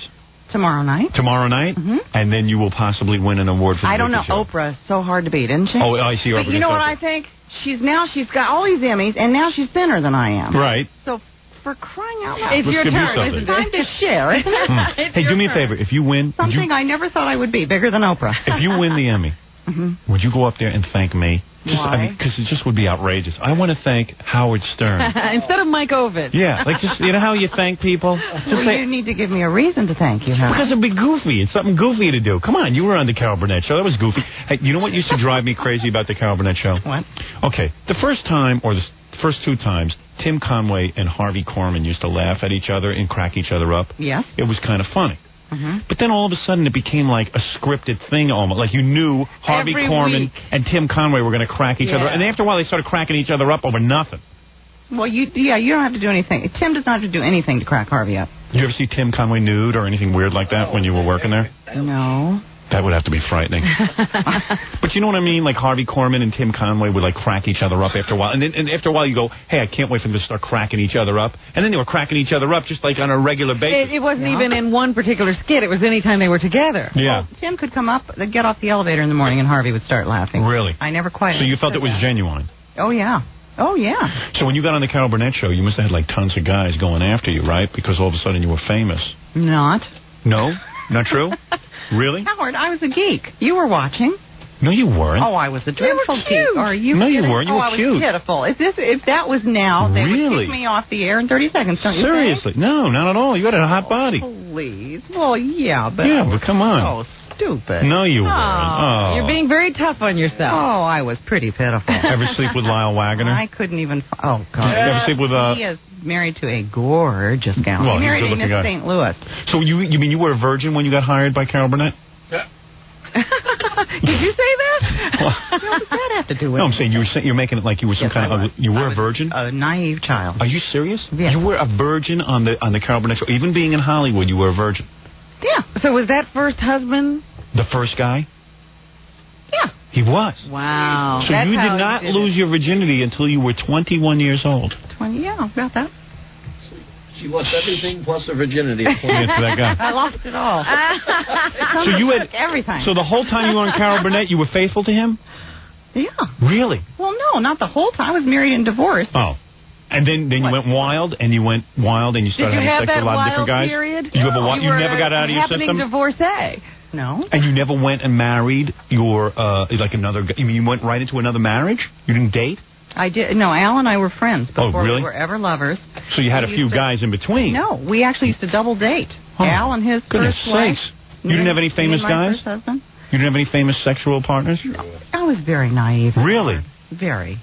Tomorrow night. Tomorrow night? And then you will possibly win an award for the I don't know. Vicki show. Oprah is so hard to beat, isn't she? Oh, I see. But you know what I think? She's got all these Emmys, and now she's thinner than I am. Right. So, for crying out loud. It's your turn. It's time to share, isn't it? Hey, do me a favor. If you win... Something I never thought I would be, bigger than Oprah. If you win the Emmy, would you go up there and thank me? Why? Because it just would be outrageous. I want to thank Howard Stern. Instead of Mike Ovid. Yeah, like just, you know how you thank people? Well, you need to give me a reason to thank you, Howard. Because it'd be goofy. It's something goofy to do. Come on, you were on the Carol Burnett show. That was goofy. Hey, you know what used to drive me crazy about the Carol Burnett show? What? Okay, the first time, or the first 2 times, Tim Conway and Harvey Korman used to laugh at each other and crack each other up. Yes. It was kind of funny. But then all of a sudden it became like a scripted thing almost. Like you knew Harvey Every Korman week. and Tim Conway were going to crack each other. And after a while they started cracking each other up over nothing. Well, you don't have to do anything. Tim does not have to do anything to crack Harvey up. Did you ever see Tim Conway nude or anything weird like that when you were working there? No. That would have to be frightening. But you know what I mean? Like Harvey Korman and Tim Conway would like crack each other up after a while. And then after a while you go, hey, I can't wait for them to start cracking each other up. And then they were cracking each other up just like on a regular basis. It wasn't even in one particular skit. It was any time they were together. Yeah. Well, Tim could come up, get off the elevator in the morning, and Harvey would start laughing. Really? I never quite. So you felt it was genuine? Oh, yeah. Oh, yeah. So when you got on the Carol Burnett show, you must have had like tons of guys going after you, right? Because all of a sudden you were famous. Not. No? Not true? Really? Howard, I was a geek. You were watching. No, you weren't. Oh, I was a dreadful geek. Are you No, kidding? you weren't. You were I was cute. pitiful. If that was now, they would Really? kick me off the air in 30 seconds, don't you Seriously? No, not at all. You had a hot body. Please. Well, yeah, but... Yeah, but come on. So stupid. No, you weren't. Oh. You're being very tough on yourself. Oh, I was pretty pitiful. Ever sleep with Lyle Waggoner? I couldn't even... Oh, God. You ever sleep with... He is married to a gorgeous gal. Well, he he's married a in good-looking guy. St. Louis. So you mean you were a virgin when you got hired by Carol Burnett? Did you say that? What does that have to do with No, I'm saying you're making it like you were some Yes, kind I of... You were a virgin? A naive child. Are you serious? Yes. You were a virgin on the Carol Burnett show. Even being in Hollywood, you were a virgin. Yeah. So was that first husband? The first guy? Yeah. He was. Wow. So That's you how did not did lose your virginity until you were 21 years old. 20, yeah, about that. She lost everything plus her virginity. Yeah, to that guy. I lost it all. So you had everything. So the whole time you were on Carol Burnett, you were faithful to him? Yeah. Really? Well, no, not the whole time. I was married and divorced. Oh. And then you went wild, and you started having sex with a lot of different guys? Period? Did you have a wild? You never got out of your happening system? divorcee. No. And you never went and married your, like another guy? You mean you went right into another marriage? You didn't date? I did. No, Al and I were friends before really? we were ever lovers. So you had a few guys in between? No, we actually used to double date. Oh, Al and his goodness first wife. sakes. You didn't have any famous my guys? First husband. You didn't have any famous sexual partners? No, I was very naive. Really? Very.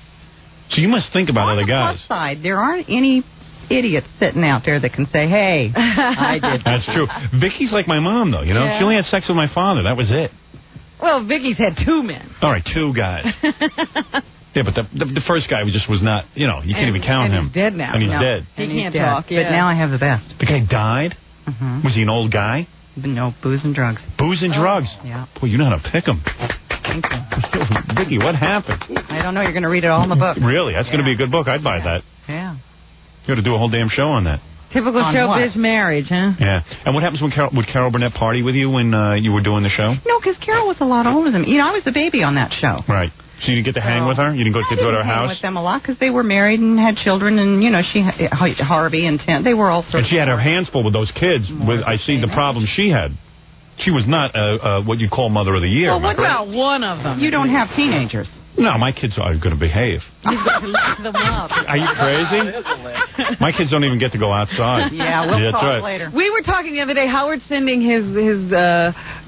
So you must think about other guys. On the plus side, there aren't any idiots sitting out there that can say, hey, I did. That's true. Vicky's like my mom, though, you know? Yeah. She only had sex with my father. That was it. Well, Vicky's had two men. All right, two guys. Yeah, but the first guy was not, you can't even count him. He's dead now. And he's No. dead. He And can't he's dead. talk, yeah. But now I have the best. The guy died? Mm-hmm. Was he an old guy? No, booze and drugs. Booze and drugs? Yeah. Boy, you know how to pick him. Thank you. Vicky, what happened? I don't know. You're going to read it all in the book. Really? That's going to be a good book. I'd buy that. Yeah. You got to do a whole damn show on that. Typical On showbiz what? marriage, huh? Yeah. And what happens when would Carol Burnett party with you when you were doing the show? No, because Carol was a lot older than me. I was the baby on that show. Right. So you didn't get to hang with her? You didn't go to her hang house? with them a lot because they were married and had children, and Harvey and Tim, they were all sorts. And she had her hands full with those kids. I see the problem she had. She was not what you'd call Mother of the Year. Well, what about one of them? You don't have teenagers. No, my kids are going to behave. You've got to look them up. Are you crazy? My kids don't even get to go outside. Yeah, we'll That's talk right. later. We were talking the other day. Howard's sending his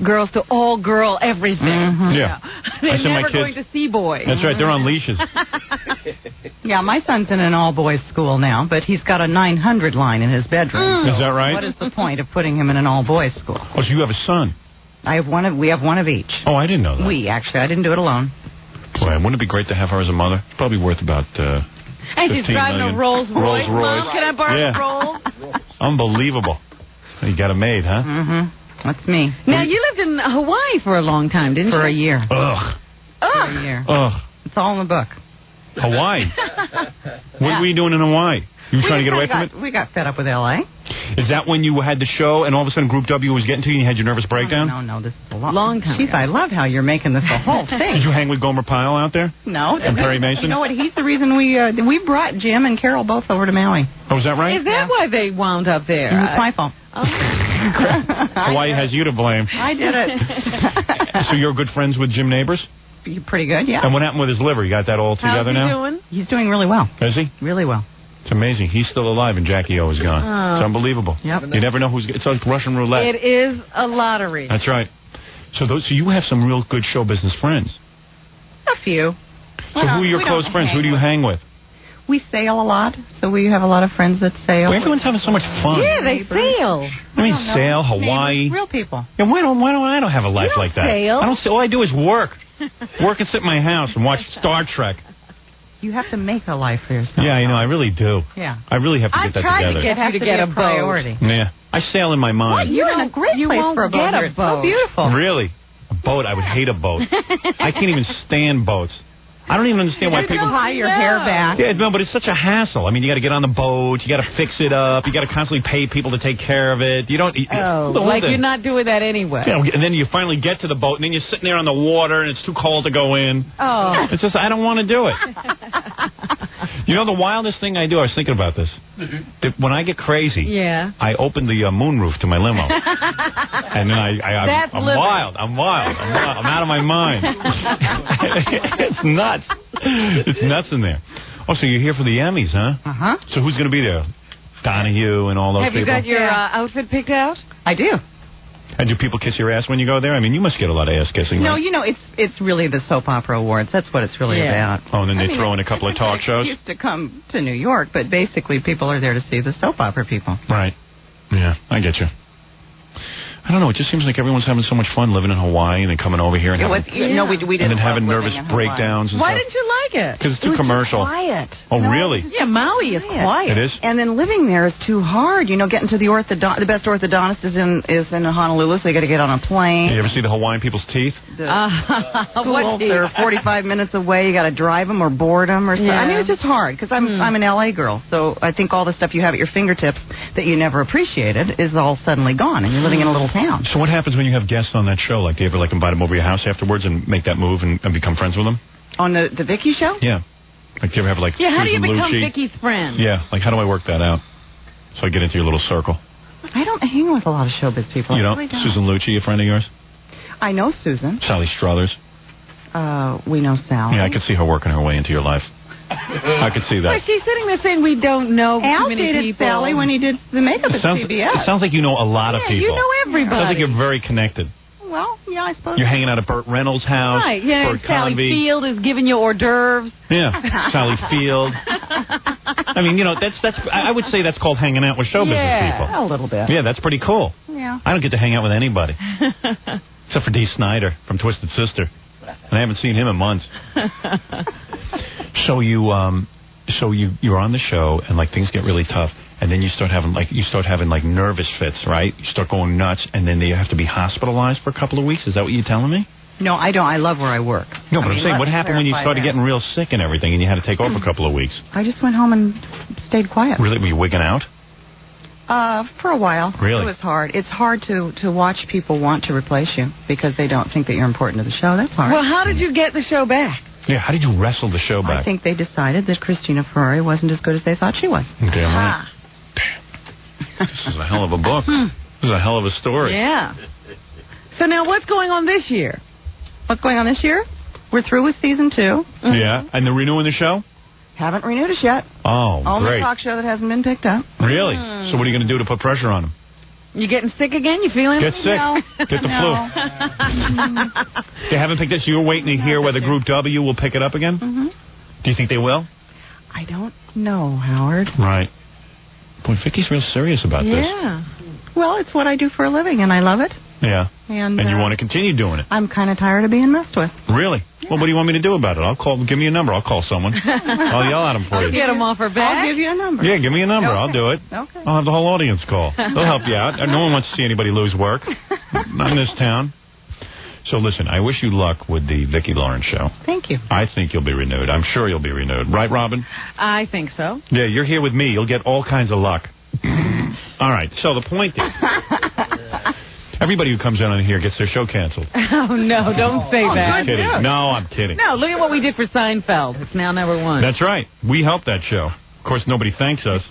girls to all girl everything. Mm-hmm. Yeah. They're I send my never kids. going to see boys. That's right. They're on leashes. Yeah, my son's in an all-boys school now, but he's got a 900 line in his bedroom. Is that right? What is the point of putting him in an all-boys school? Oh, so you have a son. We have one of each. Oh, I didn't know that. I didn't do it alone. Boy, wouldn't it be great to have her as a mother? Probably worth about And she's 15 driving million. a Rolls Royce. Rolls-Royce. Mom, can I borrow Yeah. a Rolls? Unbelievable. You got a maid, huh? Mm-hmm. That's me. Now, you lived in Hawaii for a long time, didn't you? For a year. Ugh. For a year. Ugh. It's all in the book. Hawaii. What were you doing in Hawaii? You were trying to get away from it? We got fed up with L.A. Is that when you had the show and all of a sudden Group W was getting to you and you had your nervous breakdown? No, this is a long time Jeez, ago. I love how you're making this a whole Did thing. you hang with Gomer Pyle out there? No. And Perry Mason? You know what? He's the reason we brought Jim and Carol both over to Maui. Oh, is that right? Is that why they wound up there? It's my fault. Hawaii has you to blame. I did it. So you're good friends with Jim Neighbors? Pretty good, yeah. And what happened with his liver? You got that all together now? Doing? He's doing really well. Is he? Really well. It's amazing. He's still alive and Jackie O is gone. Oh. It's unbelievable. Yep. You never know who's... It's like Russian roulette. It is a lottery. That's right. So you have some real good show business friends. A few. So who are your close friends? Who do you hang with? We sail a lot, so we have a lot of friends that sail. Well, everyone's having so much fun. Yeah, they sail. I mean, sail, Hawaii. Neighbors, real people. Yeah, why don't I have a life like that? Sail. I don't. All I do is work. Work and sit in my house and watch Star Trek. You have to make a life for yourself. Yeah, I know. I really do. Yeah. I really have to get that together. I've tried to get you to get a priority. Yeah. I sail in my mind. What? You're in a great you place won't for a boat. get a Here. It's boat. so beautiful. Really? A boat? I would hate a boat. I can't even stand boats. I don't even understand why people tie your hair back. Yeah, no, but it's such a hassle. I mean, you got to get on the boat, you got to fix it up, you got to constantly pay people to take care of it. You don't. Like you're not doing that anyway. Yeah, and then you finally get to the boat, and then you're sitting there on the water, and it's too cold to go in. Oh, it's just I don't want to do it. You know the wildest thing I do? I was thinking about this. When I get crazy, I open the moonroof to my limo, and then I'm wild. I'm out of my mind. It's nuts. It's nuts in there. Oh, so you're here for the Emmys, huh? Uh-huh. So who's going to be there? Donahue and all those people? Have you got your outfit picked out? I do. And do people kiss your ass when you go there? I mean, you must get a lot of ass kissing, No, right? you know, it's really the soap opera awards. That's what it's really about. Oh, and then they throw in a couple of talk shows? Used to come to New York, but basically people are there to see the soap opera people. Right. Yeah, I get you. I don't know. It just seems like everyone's having so much fun living in Hawaii and then coming over here and we didn't. and then having nervous breakdowns and Why stuff. didn't you like it? Because it's too commercial. Quiet. Oh, really? Yeah, Maui is quiet. It is? And then living there is too hard. You know, getting to the the best orthodontist is in Honolulu, so you got to get on a plane. You ever see the Hawaiian people's teeth? Schools, they're 45 minutes away. You got to drive them or board them or something. Yeah. I mean, it's just hard because I'm an LA girl, so I think all the stuff you have at your fingertips that you never appreciated is all suddenly gone, and you're living in a little town. So what happens when you have guests on that show? Like, do you ever invite them over your house afterwards and make that move and become friends with them? On the Vicki show? Yeah. Like, do you ever have how do you Susan become Lucci? Vicki's friend? Yeah. Like, how do I work that out? So I get into your little circle. I don't hang with a lot of showbiz people. You I don't? really don't. Susan Lucci, a friend of yours? I know Susan. Sally Struthers? We know Sally. Yeah, I could see her working her way into your life. I could see that. But she's sitting there saying we don't know Al too many dated people. Sally when he did the makeup at CBS. It sounds like you know a lot of people. you know everybody. Sounds like you're very connected. Well, yeah, I suppose. You're hanging out at Burt Reynolds' house. Right, yeah, Burt Sally Convey. Field is giving you hors d'oeuvres. Yeah, Sally Field. I mean, you know, I would say that's called hanging out with show business people. A little bit. Yeah, that's pretty cool. Yeah. I don't get to hang out with anybody. Except for Dee Snider from Twisted Sister. And I haven't seen him in months. So you're on the show and like things get really tough, and then you start having nervous fits, right? You start going nuts, and then you have to be hospitalized for a couple of weeks. Is that what you're telling me? No, I don't. I love where I work. No, but I'm saying, what happened when you started getting real sick and everything, and you had to take off a couple of weeks? I just went home and stayed quiet. Really? Were you wigging out? For a while. Really? It was hard. It's hard to watch people want to replace you because they don't think that you're important to the show. That's hard. Well, how did you get the show back? Yeah, how did you wrestle the show back? I think they decided that Christina Ferrari wasn't as good as they thought she was. Damn right. This is a hell of a book. This is a hell of a story. Yeah. So now what's going on this year? What's going on this year? We're through with season 2. Yeah, and they're renewing the show? Haven't renewed us yet. Oh, Only great. talk show that hasn't been picked up. Really? So what are you going to do to put pressure on them? You getting sick again? You feeling Get sick. No. Get the No. flu. They haven't picked it, so you're waiting to hear whether Group W will pick it up again? Mm-hmm. Do you think they will? I don't know, Howard. Right. Boy, Vicki's real serious about this. Yeah. Well, it's what I do for a living, and I love it. Yeah. And you want to continue doing it? I'm kind of tired of being messed with. Really? Yeah. Well, what do you want me to do about it? Give me a number. I'll call someone. I'll yell at them for you. Get them off her back. I'll give you a number. Yeah, give me a number. Okay. I'll do it. Okay. I'll have the whole audience call. They'll help you out. No one wants to see anybody lose work. Not in this town. So listen, I wish you luck with the Vicki Lawrence show. Thank you. I think you'll be renewed. I'm sure you'll be renewed. Right, Robin? I think so. Yeah, you're here with me. You'll get all kinds of luck. All right. So the point is, everybody who comes in on here gets their show canceled. Oh, no, don't say that. I'm kidding. No, I'm kidding. No, look at what we did for Seinfeld. It's now #1. That's right. We helped that show. Of course, nobody thanks us.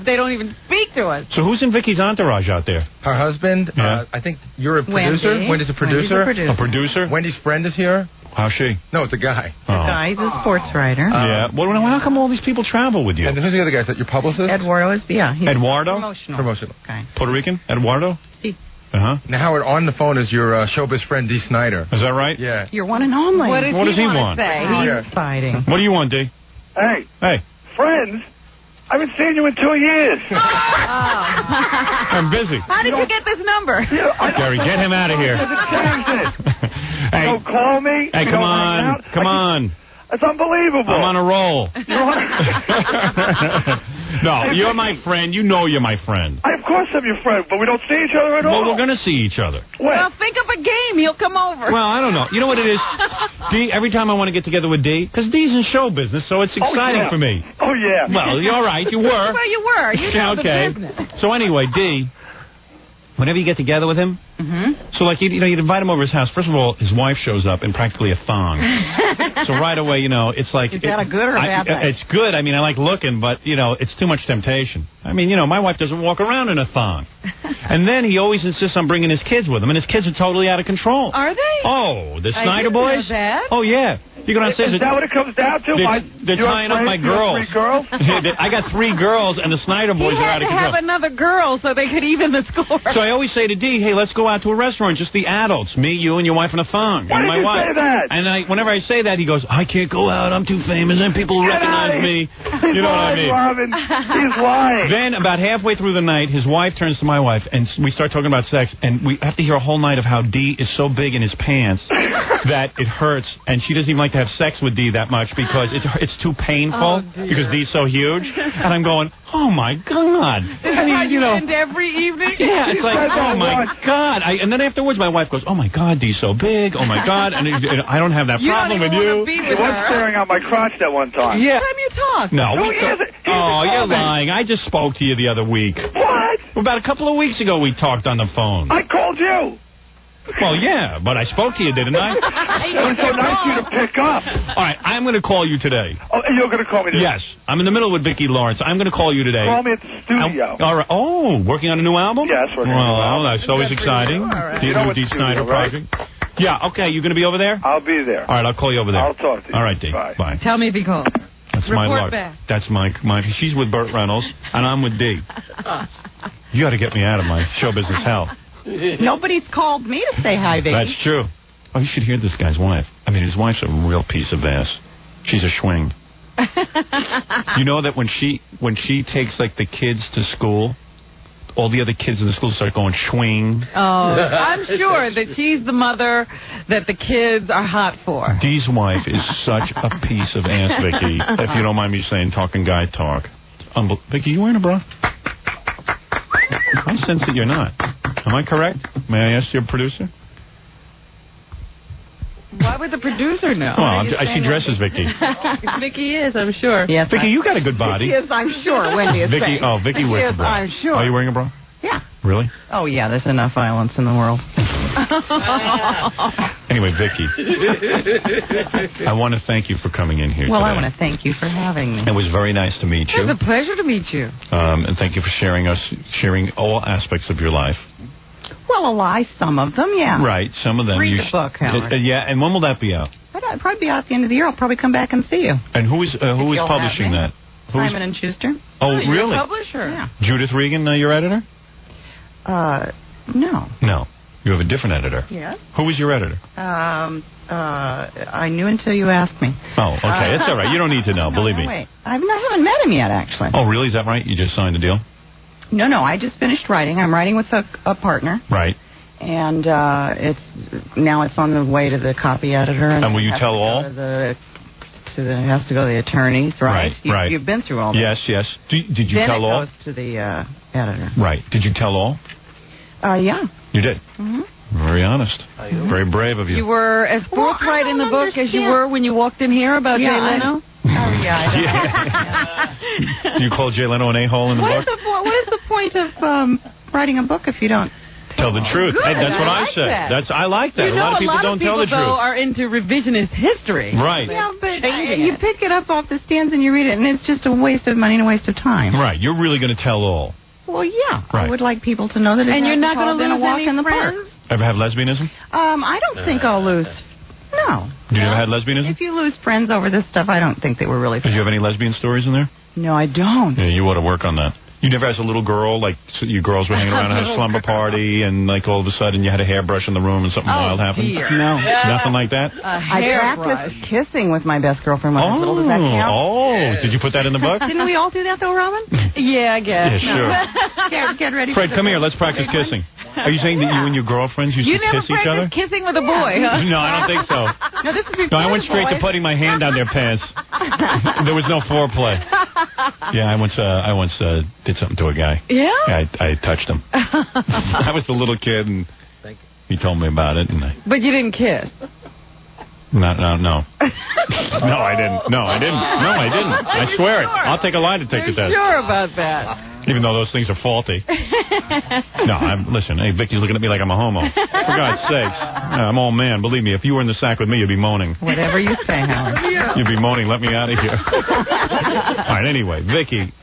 They don't even speak to us. So who's in Vicki's entourage out there? Her husband. Yeah. I think you're a producer. Wendy's a producer. A producer? Wendy's friend is here. How's she? No, it's a guy. The guy's a sports writer. Yeah. Well, how come all these people travel with you? And who's the other guy? Is that your publicist? Eduardo is, he's Eduardo? promotional. Okay. Puerto Rican? Eduardo? Si. Uh-huh. Now, Howard, on the phone is your showbiz friend, Dee Snider. Is that right? Yeah. Your one and only. What does he want? say? He's fighting. What do you want, D? Hey. Hey. Friends? I haven't seen you in 2 years. I'm busy. How did you get this number? Gary, get him out of here. Hey, don't call me. Hey, come on. Come on. It's unbelievable. I'm on a roll. No, you're my friend. You know you're my friend. Of course I'm your friend, but we don't see each other at all. Well, we're going to see each other. Well, think of a game. He'll come over. Well, I don't know. You know what it is? Dee, every time I want to get together with Dee, because Dee's in show business, so it's exciting for me. Oh, yeah. Well, you're all right. You were. Well, you were. You know okay. the business. So anyway, Dee, whenever you get together with him, so like you'd invite him over his house. First of all, his wife shows up in practically a thong. So right away, it's like... Is that a good or a bad thing? It's good. I mean, I like looking, but, it's too much temptation. I mean, my wife doesn't walk around in a thong. And then he always insists on bringing his kids with him, and his kids are totally out of control. Are they? Oh, the Snider boys? That. Oh, yeah. You go downstairs. Is that what it comes down to? They're tying up my girls. 3 girls? I got 3 girls, and the Snider boys are out of control. He had to have another girl so they could even the score. So I always say to Dee, hey, let's go out to a restaurant, just the adults, me, you, and your wife in a thong. Why and my did you wife. say that? And whenever I say that, he goes, I can't go out, I'm too famous, and people recognize me. You know what I mean? Robin. He's lying. Then, about halfway through the night, his wife turns to my wife, and we start talking about sex, and we have to hear a whole night of how Dee is so big in his pants that it hurts, and she doesn't even like to have sex with Dee that much because it's too painful because Dee's so huge. And I'm going, oh my God. This is how you end every evening? Yeah, it's like, oh my God. And then afterwards, my wife goes, oh my God, Dee's so big. Oh my God. And I don't have that problem with you. She was staring at my crotch that one time. Yeah. Time you talk. No, you're lying. I just spoke to you the other week. What? About a couple of weeks ago, we talked on the phone. I called you. Well, yeah, but I spoke to you, didn't I? It was so nice of you to pick up. All right, I'm going to call you today. Oh, you're going to call me today? Yes. I'm in the middle with Vicki Lawrence. I'm going to call you today. Call me at the studio. All right. Oh, working on a new album? Yes, working on a new album. Well, that's always exciting. You know Dee Snider project. Yeah, okay. You going to be over there? I'll be there. All right, I'll call you over there. I'll talk to you. All right, Dee. Bye. Tell me if he calls. That's my Report luck. back. That's my. She's with Burt Reynolds, and I'm with Dee. You got to get me out of my show business hell. Nobody's called me to say hi, Vicki. That's true. Oh, you should hear this guy's wife. I mean, his wife's a real piece of ass. She's a schwing. You know that when she takes like the kids to school, all the other kids in the school start going schwing. Oh, I'm sure that she's the mother that the kids are hot for. Dee's wife is such a piece of ass, Vicki. If you don't mind me saying, talking guy talk. Vicki, you wearing a bra? I sense that you're not. Am I correct? May I ask your producer? Why would the producer know? Well, she dresses Vicki. Vicki is, I'm sure. Yes, Vicki, you got a good body. Yes, I'm sure. Wendy is Vicki, saying. Vicki wears a bra. I'm sure. Are you wearing a bra? Yeah. Really? Oh, yeah, there's enough violence in the world. Anyway, Vicki, I want to thank you for coming in here today. I want to thank you for having me. It was very nice to meet you. It was a pleasure to meet you. And thank you for sharing all aspects of your life. Well, some of them, yeah. Right, some of them. Read the book, Howard. Yeah, and when will that be out? It'll probably be out at the end of the year. I'll probably come back and see you. And who is publishing that? Simon & Schuster. Oh, really? Publisher. Yeah. Judith Regan, your editor? No. No. You have a different editor. Yes. Who was your editor? I knew until you asked me. Oh, okay. That's all right. You don't need to know. Believe me. Wait. I haven't met him yet, actually. Oh, really? Is that right? You just signed the deal? No. I just finished writing. I'm writing with a partner. Right. And it's on the way to the copy editor. And will you tell all? It has to go to the attorneys, right? Right. You've been through all that. Yes. Did you tell all? Then it goes to the editor. Right. Did you tell all? Yeah. You did? Mm-hmm. Very honest. Very brave of you. You were as forthright in the book as you were when you walked in here about Jay Leno? You called Jay Leno an a-hole in the book? What is the point of writing a book if you don't tell the truth? Good. Hey, that's what I said. I like that. A lot of people don't tell the truth. Are into revisionist history. Right. Yeah, but you pick it up off the stands and you read it, and it's just a waste of money and a waste of time. Right. You're really going to tell all. Well, yeah. Right. I would like people to know that. And you're not going to lose any in the park. Ever have lesbianism? I don't think I'll lose. No. You ever had lesbianism? If you lose friends over this stuff, I don't think they were really. Do you have any lesbian stories in there? No, I don't. Yeah, you ought to work on that. You never, as a little girl, like you girls were hanging around and had a slumber party, and like all of a sudden you had a hairbrush in the room and something wild happened? No. Nothing like that? I practiced kissing with my best girlfriend when I was little. Does that count? Oh, did you put that in the book? Didn't we all do that, though, Robin? Yeah, I guess. Yeah, sure. Get ready. Fred, come here. Let's practice kissing. Are you saying that you and your girlfriends used to kiss each other? You never practiced kissing with a boy, huh? No, I don't think so. No, this is before I went straight to putting my hand down their pants. There was no foreplay. Yeah, I once did something to a guy. Yeah? I touched him. I was a little kid, and he told me about it. But you didn't kiss? No. No, I didn't. No, I didn't. I swear it. I'll take a lie to take the test. Sure about that? Even though those things are faulty. No, listen, hey, Vicky's looking at me like I'm a homo. For God's sakes. I'm all man. Believe me, if you were in the sack with me, you'd be moaning. Whatever you say, Howard. You'd be moaning, let me out of here. All right, anyway, Vicky,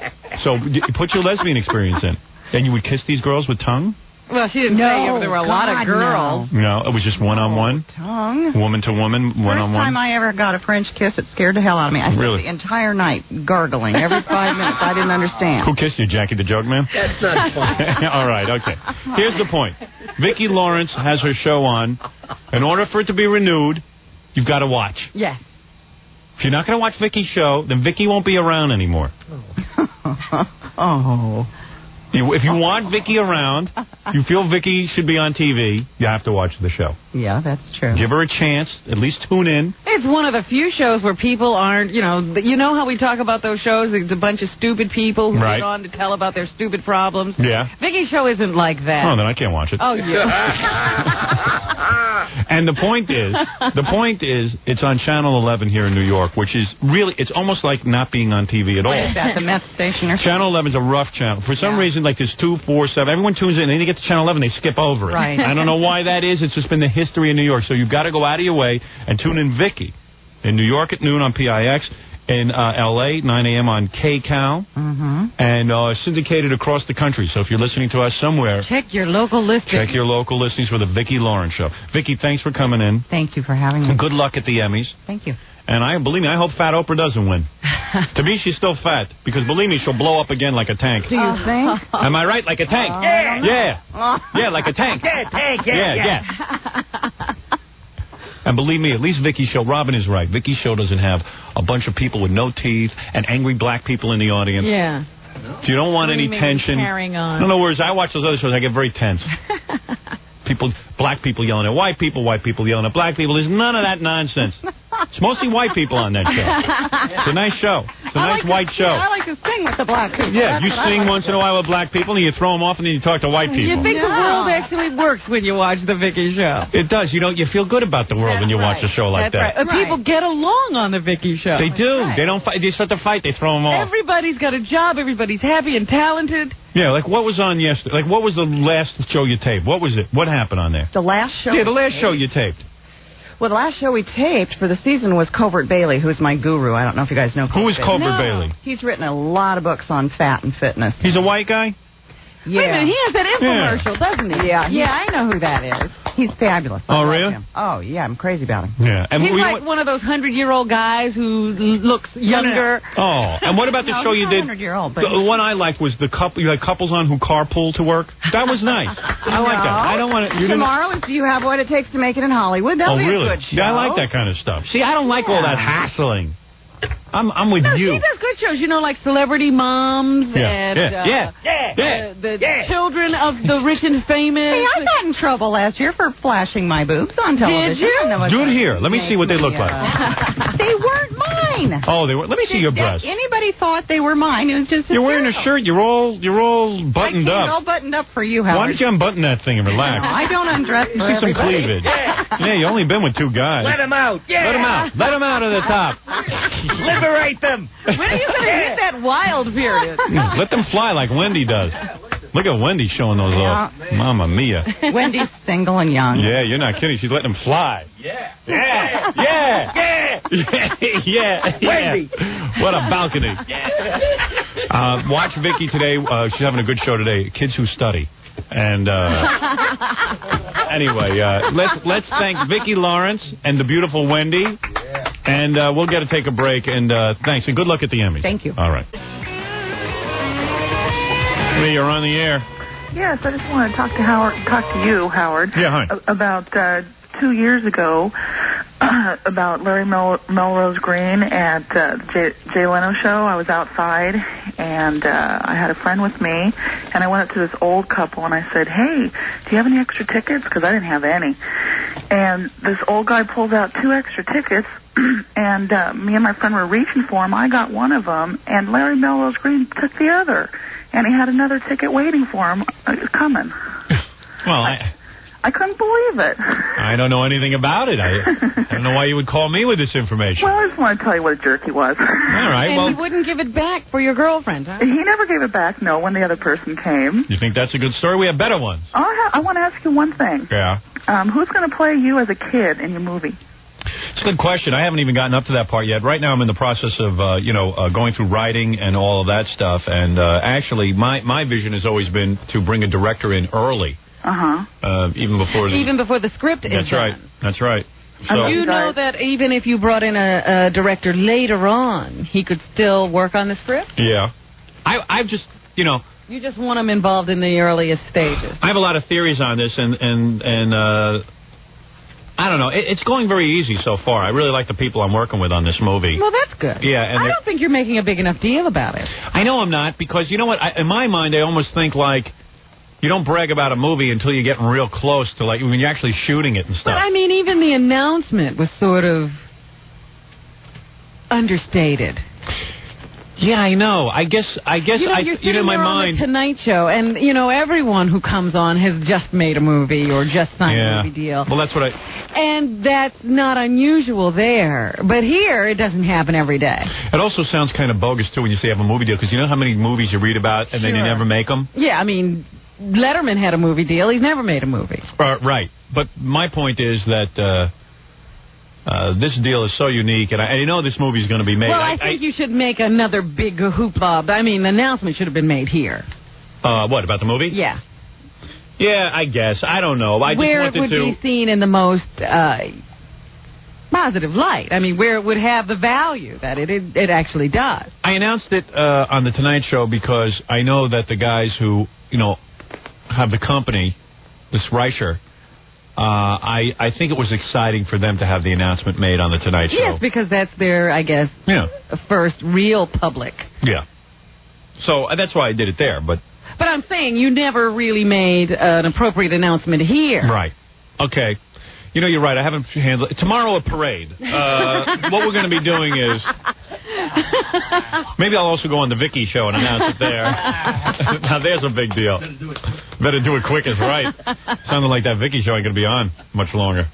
so you put your lesbian experience in. And you would kiss these girls with tongue? Well, she didn't say if there were a lot of girls. No, it was just one-on-one? Tongue. Woman to woman, one-on-one? First time I ever got a French kiss, it scared the hell out of me. I spent Really? the entire night gargling every 5 minutes. I didn't understand. Who kissed you, Jackie the Joke Man? That's not fun. All right, okay. Here's the point. Vicki Lawrence has her show on. In order for it to be renewed, you've got to watch. Yes. If you're not going to watch Vicky's show, then Vicki won't be around anymore. Oh. If you want Vicki around, you feel Vicki should be on TV, you have to watch the show. Yeah, that's true. Give her a chance. At least tune in. It's one of the few shows where people aren't, you know how we talk about those shows? It's a bunch of stupid people who get on to tell about their stupid problems. Yeah. Vicki's show isn't like that. Oh, then I can't watch it. Oh, yeah. And the point is, it's on Channel 11 here in New York, which is really, it's almost like not being on TV at all. What is that, the Met station or something? Channel 11's a rough channel. For some reason, like there's 2, 4, 7, everyone tunes in, and then you get to Channel 11, they skip over it. Right. I don't know why that is. It's just been the history in New York. So you've got to go out of your way and tune in Vicki. In New York at noon on PIX. In L.A., 9 a.m. on KCAL, and syndicated across the country. So if you're listening to us somewhere, check your local listings. Check your local listings for the Vicki Lawrence Show. Vicki, thanks for coming in. Thank you for having me. And good luck at the Emmys. Thank you. And believe me, I hope Fat Oprah doesn't win. To me, she's still fat, because believe me, she'll blow up again like a tank. Do you think? Am I right? Like a tank? Yeah, like a tank. Yeah. And believe me, at least Vicki's show, Robin is right. Vicki's show doesn't have a bunch of people with no teeth and angry black people in the audience. Yeah. If you don't want any tension. Carrying on. No, whereas I watch those other shows, I get very tense. Black people yelling at white people yelling at black people. There's none of that nonsense. It's mostly white people on that show. It's a nice show. It's a nice white show. I like to sing with the black people. Yeah, you sing once in a while with black people, and you throw them off, and then you talk to white people. You think the world actually works when you watch the Vicki show. It does. You feel good about the world when you watch a show like that. Right. People get along on the Vicki show. They do. Right. They don't fight. They start to fight. They throw them off. Everybody's got a job. Everybody's happy and talented. Yeah, like what was on yesterday? Like what was the last show you taped? What was it? What happened on there? The last show? Yeah, the last show you taped. Well, the last show we taped for the season was Covert Bailey, who's my guru. I don't know if you guys know Covert Who is Covert Bailey? He's written a lot of books on fat and fitness. He's a white guy? Yeah. Wait a minute, he has that infomercial, doesn't he? Yeah, I know who that is. He's fabulous. Oh, really? Oh, yeah, I'm crazy about him. Yeah. And he's like one of those 100-year-old guys who looks younger. Oh, and what about the show you did? 100-year-old, but the one I liked was the couple. You had couples on who carpool to work. That was nice. I like that. I don't want to. Tomorrow is Do You Have What It Takes to Make It in Hollywood? That'll be really? a good show. Yeah, I like that kind of stuff. See, I don't like all that hassling. I'm with you. She does good shows, like Celebrity Moms and the children of the rich and famous. Hey, I got in trouble last year for flashing my boobs on television. Did you? Do it here. Let me see what they look like. They weren't mine. Oh, they were. Let me see your breasts. Anybody thought they were mine? It was just. You're wearing a shirt. You're all buttoned up. All buttoned up for you, Howard. Why don't you unbutton that thing and relax? No, I don't undress for see some everybody. cleavage. Yeah, you only been with 2 guys. Let them out. Yeah. Let them out. Let them out of the top. Liberate them. When are you going to hit that wild period? Let them fly like Wendy does. Look at Wendy showing those off. Mamma mia. Wendy's single and young. Yeah, you're not kidding. She's letting them fly. Yeah. Wendy. What a balcony. Watch Vicki today. She's having a good show today. Kids Who Study. And anyway, let's thank Vicki Lawrence and the beautiful Wendy. And we'll get to take a break. And thanks. And good luck at the Emmys. Thank you. All right. Lee, you're on the air. Yes, I just want to talk to you, Howard. Yeah, hi. About 2 years ago, about Larry Melrose Green at Jay Leno show. I was outside, and I had a friend with me, and I went up to this old couple, and I said, "Hey, do you have any extra tickets?" Because I didn't have any. And this old guy pulls out 2 extra tickets, and me and my friend were reaching for him. I got one of them, and Larry Melrose Green took the other, and he had another ticket waiting for him coming. Well, I couldn't believe it. I don't know anything about it. I don't know why you would call me with this information. Well, I just want to tell you what a jerk he was. All right, and he wouldn't give it back for your girlfriend, huh? He never gave it back, no, when the other person came. You think that's a good story? We have better ones. I want to ask you one thing. Yeah. Who's going to play you as a kid in your movie? It's a good question. I haven't even gotten up to that part yet. Right now I'm in the process of, going through writing and all of that stuff. And actually, my vision has always been to bring a director in early. Even before the script is That's right. done. That's right. So, you know that even if you brought in a director later on, he could still work on the script? Yeah. I've just, You just want him involved in the earliest stages. I have a lot of theories on this, and I don't know. It's going very easy so far. I really like the people I'm working with on this movie. Well, that's good. Yeah, and I don't think you're making a big enough deal about it. I know I'm not, because you know what? In my mind, I almost think like you don't brag about a movie until you're getting real close to when you're actually shooting it and stuff. But I mean, even the announcement was sort of understated. Yeah, I know. I guess you're sitting in my there mind. On the Tonight Show, and everyone who comes on has just made a movie or just signed a movie deal. Well, that's what And that's not unusual there. But here, it doesn't happen every day. It also sounds kind of bogus too when you say you have a movie deal, because you know how many movies you read about and then you never make them. Yeah, I mean, Letterman had a movie deal. He's never made a movie. Right. But my point is that this deal is so unique, and I know this movie is going to be made. Well, I think you should make another big hoopla. I mean, the announcement should have been made here. What, about the movie? Yeah. Yeah, I guess. I don't know. Where it would be seen in the most positive light. I mean, where it would have the value that it actually does. I announced it on The Tonight Show because I know that the guys who, have the company, this Reicher, I think it was exciting for them to have the announcement made on The Tonight Show. Yes, because that's their, I guess, first real public. Yeah. So that's why I did it there, But I'm saying you never really made an appropriate announcement here. Right. Okay. You're right. I haven't handled it. Tomorrow, a parade. What we're going to be doing is... Maybe I'll also go on the Vicki show and announce it there. Now, there's a big deal. Better do it quick as right. Sounded like that Vicki show ain't going to be on much longer.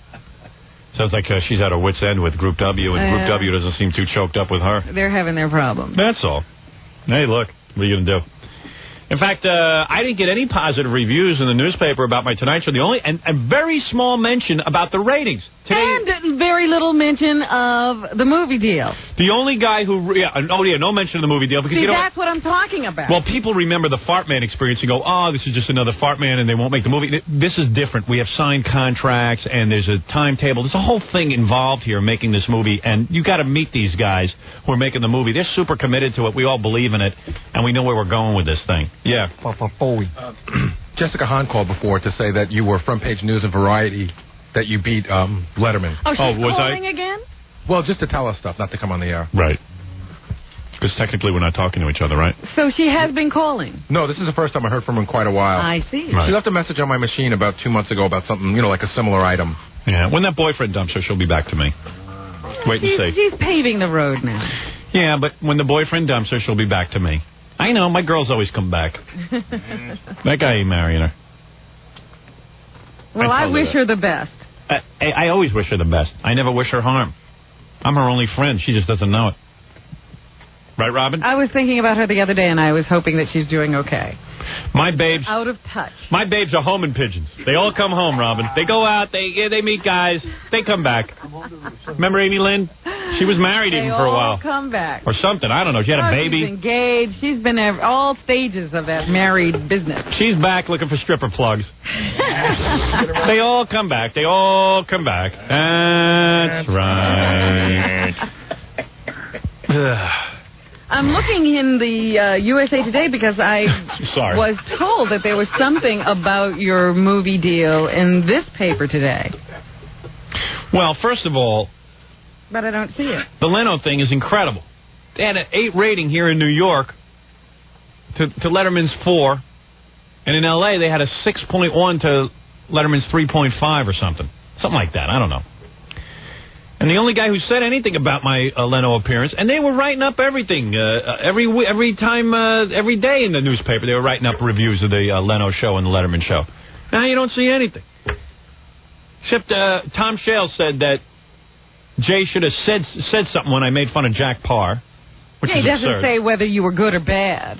Sounds like she's at her wit's end with Group W, and Group W doesn't seem too choked up with her. They're having their problems. That's all. Hey, look. What are you going to do? In fact, I didn't get any positive reviews in the newspaper about my Tonight Show. The only and a very small mention about the ratings. Today, and very little mention of the movie deal. The only guy who no mention of the movie deal because that's what I'm talking about. Well, people remember the Fart Man experience and go, oh, this is just another Fart Man, and they won't make the movie. This is different. We have signed contracts, and there's a timetable. There's a whole thing involved here making this movie, and you got to meet these guys who are making the movie. They're super committed to it. We all believe in it, and we know where we're going with this thing. Yeah. Jessica Hahn called before to say that you were front page news and Variety, that you beat Letterman. Oh, she's calling again? Well, just to tell us stuff, not to come on the air. Right. Because technically we're not talking to each other, right? So she has been calling? No, this is the first time I heard from her in quite a while. I see. Right. She left a message on my machine about 2 months ago about something, like a similar item. Yeah, when that boyfriend dumps her, she'll be back to me. Wait and see. She's paving the road now. Yeah, but when the boyfriend dumps her, she'll be back to me. I know, my girls always come back. That guy ain't marrying her. Well, I wish her the best. I always wish her the best. I never wish her harm. I'm her only friend. She just doesn't know it. Right, Robin? I was thinking about her the other day, and I was hoping that she's doing okay. My babes... Out of touch. My babes are homing pigeons. They all come home, Robin. They go out, they meet guys, they come back. Remember Amy Lynn? She was married even for a while. They all come back. Or something. I don't know. She had a baby. She's engaged. She's been at all stages of that married business. She's back looking for stripper plugs. They all come back. They all come back. That's right. I'm looking in the USA Today because I was told that there was something about your movie deal in this paper today. Well, first of all... But I don't see it. The Leno thing is incredible. They had an 8 rating here in New York to Letterman's 4. And in L.A., they had a 6.1 to Letterman's 3.5 or something. Something like that. I don't know. And the only guy who said anything about my Leno appearance, and they were writing up everything every time, every day in the newspaper. They were writing up reviews of the Leno show and the Letterman show. Now you don't see anything. Except Tom Shale said that Jay should have said something when I made fun of Jack Parr, which is he doesn't absurd. say whether you were good or bad.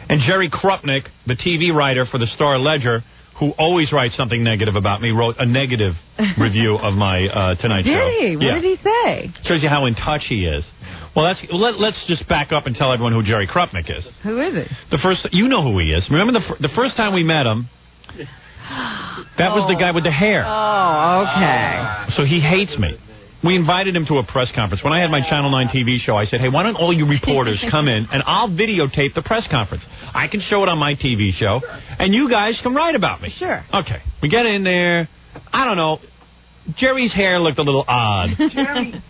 And Jerry Krupnick, the TV writer for the Star Ledger, who always writes something negative about me, wrote a negative review of my Tonight Show. Did he? What did he say? Shows you how in touch he is. Well, let's just back up and tell everyone who Jerry Krupnick is. Who is it? You know who he is. Remember the first time we met him? That was the guy with the hair. Oh, okay. So he hates me. We invited him to a press conference. When I had my Channel 9 TV show, I said, hey, why don't all you reporters come in and I'll videotape the press conference. I can show it on my TV show, and you guys can write about me. Sure. Okay. We get in there. I don't know. Jerry's hair looked a little odd. Jimmy.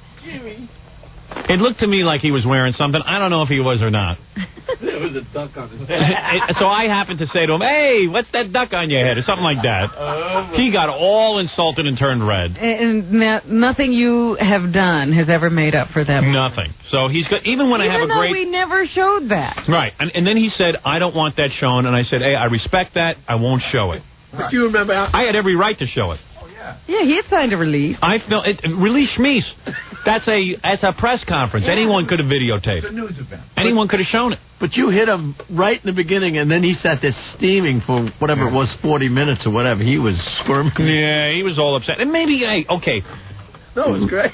It looked to me like he was wearing something. I don't know if he was or not. There was a duck on his head. So I happened to say to him, hey, what's that duck on your head? Or something like that. He got all insulted and turned red. And nothing you have done has ever made up for that. Nothing. So he's got, even when I have a great... we never showed that. Right. And then he said, I don't want that shown. And I said, hey, I respect that. I won't show it. But you remember how... I had every right to show it. Yeah, he had signed a release. I felt release Schmeese. That's a press conference. Yeah. Anyone could have videotaped. It's a news event. Anyone could have shown it. But you hit him right in the beginning, and then he sat there steaming for whatever it was, 40 minutes or whatever. He was squirming. Yeah, he was all upset. And maybe, hey, okay. No, it was great.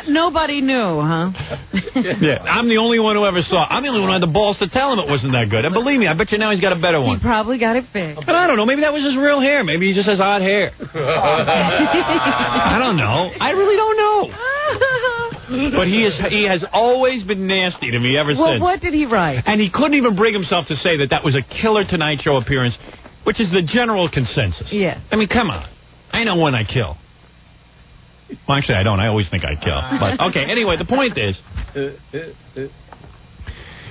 Nobody knew, huh? Yeah, I'm the only one who ever saw it. I'm the only one who had the balls to tell him it wasn't that good. And believe me, I bet you now he's got a better one. He probably got it fixed. And I don't know. Maybe that was his real hair. Maybe he just has odd hair. I don't know. I really don't know. But he has always been nasty to me ever since. Well, what did he write? And he couldn't even bring himself to say that was a killer Tonight Show appearance, which is the general consensus. Yeah. I mean, come on. I know when I kill. Well, actually, I don't. I always think I kill. But, okay, anyway, the point is,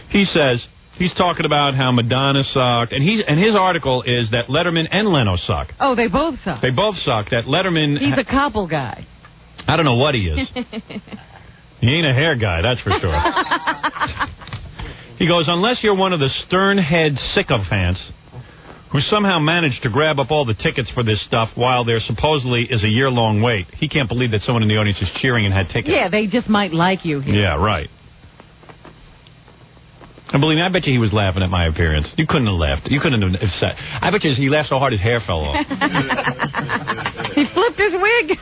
he says, he's talking about how Madonna sucked, and his article is that Letterman and Leno suck. Oh, they both suck. They both suck. That Letterman... He's a Koppel guy. I don't know what he is. He ain't a hair guy, that's for sure. He goes, unless you're one of the stern-head sycophants who somehow managed to grab up all the tickets for this stuff while there supposedly is a year-long wait. He can't believe that someone in the audience is cheering and had tickets. Yeah, they just might like you here. Yeah, right. And believe me, I bet you he was laughing at my appearance. You couldn't have laughed. You couldn't have said. I bet you he laughed so hard his hair fell off. He flipped his wig.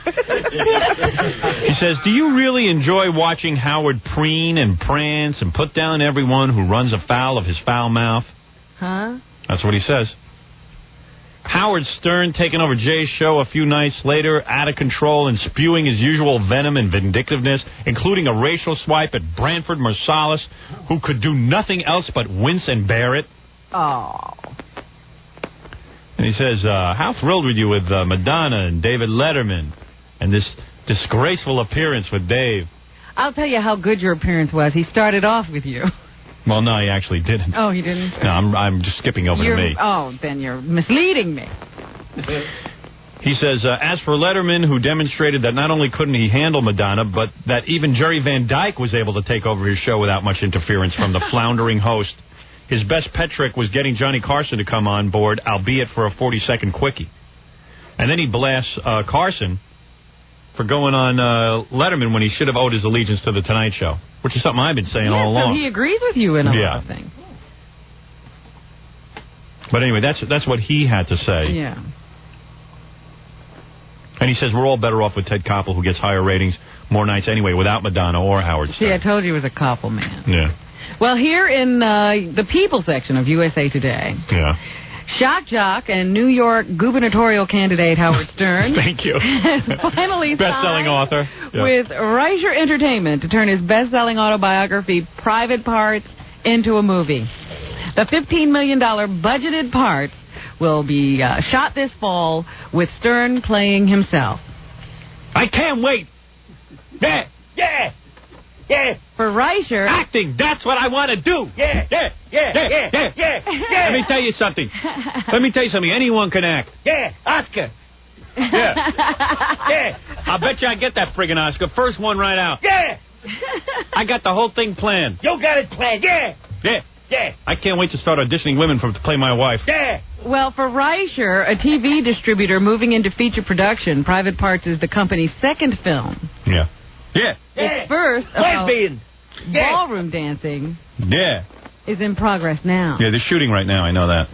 He says, do you really enjoy watching Howard preen and prance and put down everyone who runs afoul of his foul mouth? Huh? That's what he says. Howard Stern taking over Jay's show a few nights later, out of control and spewing his usual venom and vindictiveness, including a racial swipe at Branford Marsalis, who could do nothing else but wince and bear it. Oh. And he says, how thrilled were you with Madonna and David Letterman and this disgraceful appearance with Dave? I'll tell you how good your appearance was. He started off with you. Well, no, he actually didn't. Oh, he didn't? No, I'm just skipping over to me. Oh, then you're misleading me. He says, as for Letterman, who demonstrated that not only couldn't he handle Madonna, but that even Jerry Van Dyke was able to take over his show without much interference from the floundering host. His best pet trick was getting Johnny Carson to come on board, albeit for a 40-second quickie. And then he blasts Carson for going on Letterman when he should have owed his allegiance to the Tonight Show, which is something I've been saying all along. So he agrees with you in a lot of things. But anyway, that's what he had to say. Yeah. And he says we're all better off with Ted Koppel, who gets higher ratings more nights anyway, without Madonna or Howard Stern. See, I told you he was a Koppel man. Yeah. Well, here in the People section of USA Today... Yeah. Shock jock and New York gubernatorial candidate Howard Stern Thank you. has finally best-selling author with Reicher Entertainment to turn his best-selling autobiography, Private Parts, into a movie. The $15 million budgeted parts will be shot this fall with Stern playing himself. I can't wait. Yeah, yeah, yeah. For Reicher... Acting, that's what I want to do. Yeah, yeah, yeah, yeah, yeah, yeah, yeah. Let me tell you something. Anyone can act. Yeah, Oscar. Yeah. Yeah. I bet you I get that friggin' Oscar. First one right out. Yeah. I got the whole thing planned. You got it planned. Yeah. Yeah. Yeah. I can't wait to start auditioning women to play my wife. Yeah. Well, for Reicher, a TV distributor moving into feature production, Private Parts is the company's second film. Yeah. Yeah. Its first about lesbian. ballroom dancing Yeah. is in progress now. Yeah, they're shooting right now. I know that.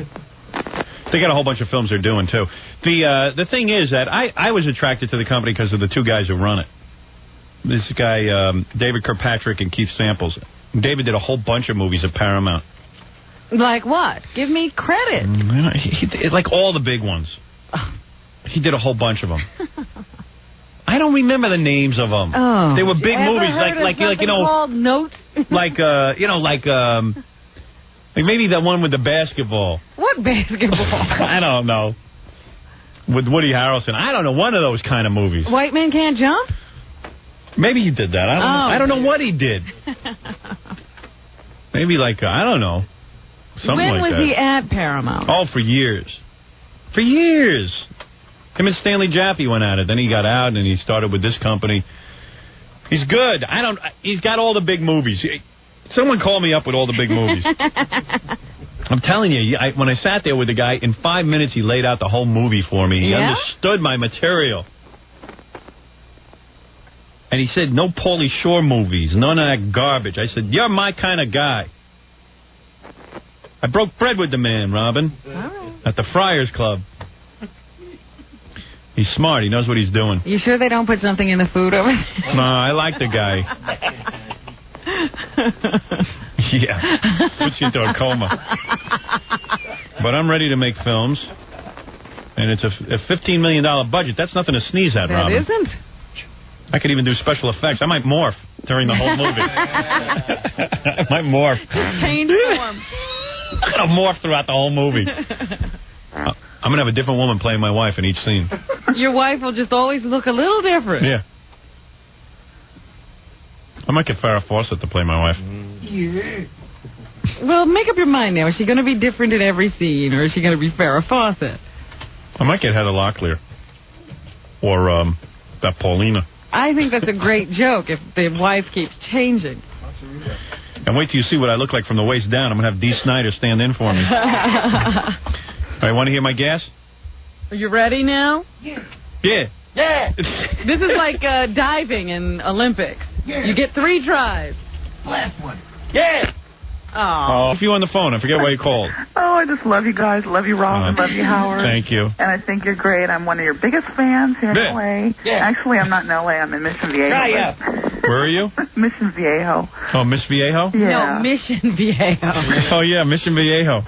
They got a whole bunch of films they're doing, too. The thing is that I was attracted to the company because of the two guys who run it. This guy, David Kirkpatrick and Keith Samples. David did a whole bunch of movies at Paramount. Like what? Give me credit. He like all the big ones. He did a whole bunch of them. I don't remember the names of them. Oh, they were big movies, like you know, called Notes. like maybe the one with the basketball. What basketball? I don't know. With Woody Harrelson. I don't know, one of those kind of movies. White Men Can't Jump? Maybe he did that. I don't know what he did. Maybe like, I don't know. Something when like was that. he at Paramount? Oh, for years. For years. Him and Stanley Jaffe went at it. Then he got out and he started with this company. He's good. He's got all the big movies. Someone call me up with all the big movies. I'm telling you, when I sat there with the guy, in 5 minutes he laid out the whole movie for me. He understood my material. And he said, no Pauly Shore movies, none of that garbage. I said, you're my kind of guy. I broke bread with the man, Robin, at the Friars Club. He's smart. He knows what he's doing. You sure they don't put something in the food over there? No, I like the guy. Yeah. Puts you into a coma. But I'm ready to make films. And it's a $15 million budget. That's nothing to sneeze at, Robin. That isn't. I could even do special effects. I might morph during the whole movie. I might morph. Change form. I'm going to morph throughout the whole movie. I'm going to have a different woman playing my wife in each scene. Your wife will just always look a little different. Yeah. I might get Farrah Fawcett to play my wife. Yeah. Well, make up your mind now. Is she going to be different in every scene, or is she going to be Farrah Fawcett? I might get Heather Locklear. Or that Paulina. I think that's a great joke if the wife keeps changing. And wait till you see what I look like from the waist down. I'm going to have Dee Snider stand in for me. All right, want to hear my guess? Are you ready now? Yeah. Yeah. This is like diving in Olympics. Yeah. You get 3 tries. Last one. Yeah. Oh, if you on the phone, I forget why you called. Oh, I just love you guys. Love you, Rob. Love you, Howard. Thank you. And I think you're great. I'm one of your biggest fans here in L.A. Yeah. Actually, I'm not in L.A. I'm in Mission Viejo. Where are you? Mission Viejo. Oh, Miss Viejo? Yeah. No, Mission Viejo. Oh, yeah, Mission Viejo.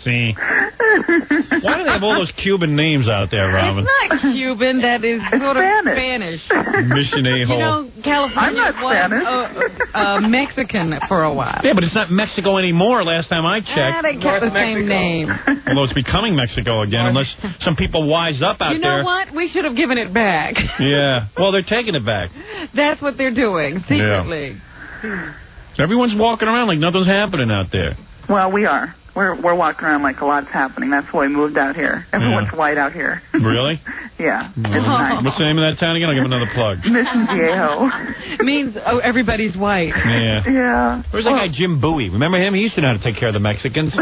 See. Why do they have all those Cuban names out there, Robin? It's not Cuban. That is sort of Spanish. Mission Ajo. You know, California was Mexican for a while. Yeah, but it's not Mexico anymore last time I checked. They kept the same name. Although it's becoming Mexico again, unless some people wise up out there. You know what? We should have given it back. Yeah. Well, they're taking it back. That's what they're doing, secretly. Yeah. Everyone's walking around like nothing's happening out there. Well, we are. We're walking around like a lot's happening. That's why we moved out here. Everyone's white out here. Really? Yeah. It's nice. What's the name of that town again? I'll give another plug. Mission Viejo. Means everybody's white. Yeah. Yeah. Where's that guy Jim Bowie? Remember him? He used to know how to take care of the Mexicans.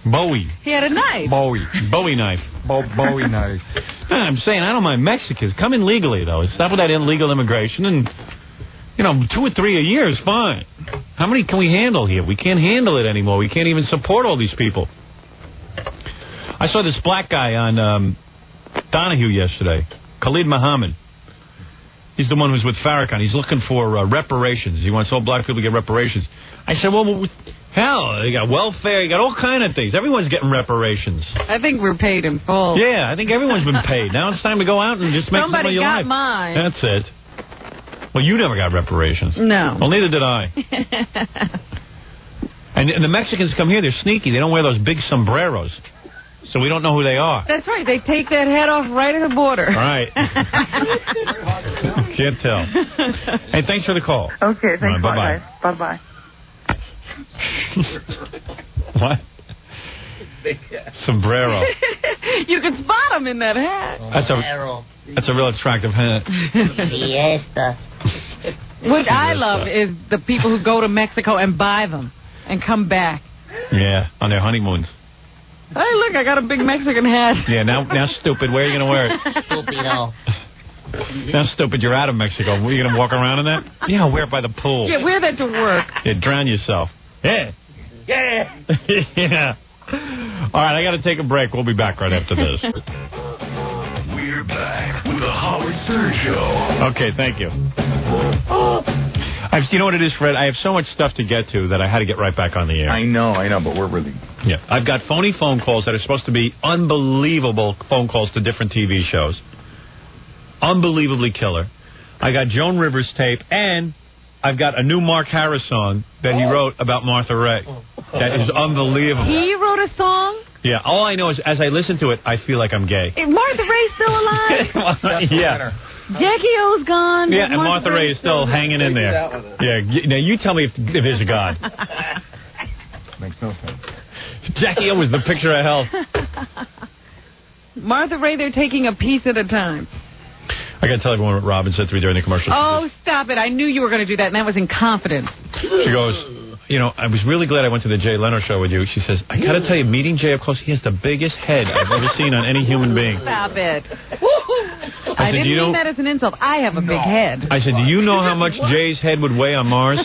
Bowie. He had a knife. Bowie knife. Bowie knife. I'm saying I don't mind Mexicans. Come in legally, though. Stop with that illegal immigration and... 2 or 3 a year is fine. How many can we handle here? We can't handle it anymore. We can't even support all these people. I saw this black guy on Donahue yesterday, Khalid Muhammad. He's the one who's with Farrakhan. He's looking for reparations. He wants all black people to get reparations. I said, well, hell, they got welfare, you got all kind of things. Everyone's getting reparations. I think we're paid in full. Yeah, I think everyone's been paid. Now it's time to go out and just make some of your life. Somebody got mine. That's it. Well, you never got reparations. No. Well, neither did I. And the Mexicans come here, they're sneaky. They don't wear those big sombreros. So we don't know who they are. That's right. They take that head off right at the border. Right. Can't tell. Hey, thanks for the call. Okay, thanks a lot, bye-bye. guys. Bye-bye. What? Sombrero. You can spot them in that hat. That's a real attractive hat. Fiesta. What I love is the people who go to Mexico and buy them and come back. Yeah, on their honeymoons. Hey, look, I got a big Mexican hat. Yeah, now stupid, where are you going to wear it? Stupido. Now, stupid, you're out of Mexico. Were you going to walk around in that? Yeah, wear it by the pool. Yeah, wear that to work. Yeah, drown yourself. Yeah. Yeah. Yeah. All right, I got to take a break. We'll be back right after this. We're back with the Howard Stern Show. Okay, thank you. You know what it is, Fred? I have so much stuff to get to that I had to get right back on the air. I know, but we're really... Yeah, I've got phony phone calls that are supposed to be unbelievable phone calls to different TV shows. Unbelievably killer. I got Joan Rivers tape, and I've got a new Mark Harris song that he wrote about Martha Raye. That is unbelievable. He wrote a song? Yeah, all I know is as I listen to it, I feel like I'm gay. Is Martha Raye still alive? Yeah. Jackie O's gone. Yeah, and Martha Raye is still hanging in there. Yeah, now you tell me if there's a God. Makes no sense. Jackie O was the picture of health. Martha Raye, they're taking a piece at a time. I got to tell everyone what Robin said to me during the commercial. Oh, stop it. I knew you were going to do that, and that was in confidence. She goes, you know, I was really glad I went to the Jay Leno show with you. She says, I got to tell you, meeting Jay up close, he has the biggest head I've ever seen on any human being. Stop it. I didn't mean that as an insult. I have a big head. I said, do you know how much Jay's head would weigh on Mars?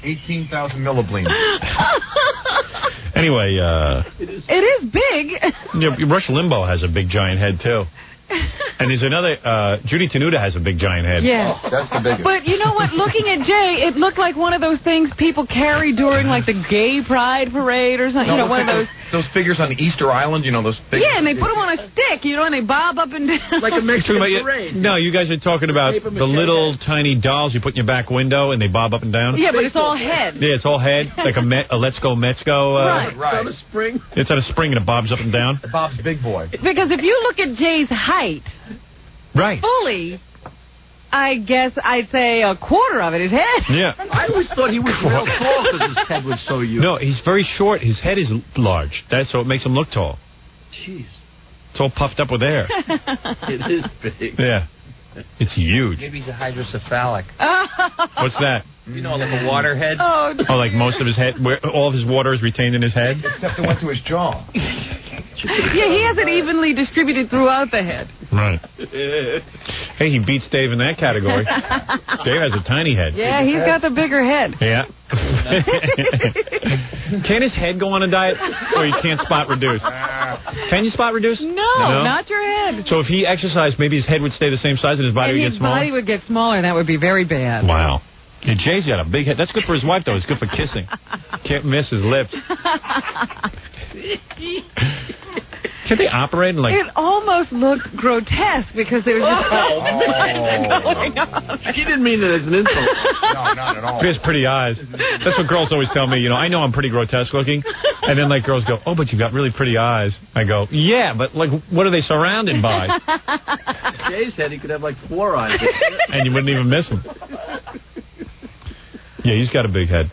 18,000 millibleens. Anyway, it is big. Rush Limbaugh has a big giant head, too. And there's another, Judy Tenuta has a big giant head. Yeah. Oh, that's the biggest. But you know what? Looking at Jay, it looked like one of those things people carry during, like, the gay pride parade or something. No, you know, one of those. Those figures on Easter Island, you know, those figures. Yeah, and they put them on a stick, you know, and they bob up and down. Like a Mexican parade. No, you guys are talking about the little tiny dolls you put in your back window and they bob up and down? Yeah, but it's all head. Yeah, it's all head, like a Let's Go Mets Go. Right. It's on a spring. It's on a spring and it bobs up and down. Bob's big boy. Because if you look at Jay's height, right, fully, I guess I'd say a quarter of it is head. Yeah. I always thought he was real tall because his head was so huge. No, he's very short. His head is large. That's so it makes him look tall. Jeez. It's all puffed up with air. It is big. Yeah. It's huge. Maybe he's a hydrocephalic. What's that? You know, like a water head. Oh, like most of his head, where all of his water is retained in his head? Except it went to his jaw. yeah, he has it evenly distributed throughout the head. Right. Hey, he beats Dave in that category. Dave has a tiny head. Yeah, he's got the bigger head. Yeah. Can his head go on a diet, or you can't spot reduce? Can you spot reduce? No, not your head. So if he exercised, maybe his head would stay the same size and his body would get smaller? His body would get smaller, and that would be very bad. Wow. And Jay's got a big head. That's good for his wife, though. It's good for kissing. Can't miss his lips. Can't they operate and, like... It almost looked grotesque because there was just going on. She didn't mean it as an insult. No, not at all. He has pretty eyes. That's what girls always tell me. You know, I know I'm pretty grotesque looking. And then, like, girls go, oh, but you got really pretty eyes. I go, yeah, but, like, what are they surrounded by? Jay's head, he could have, like, 4 eyes. And you wouldn't even miss him. Yeah, he's got a big head.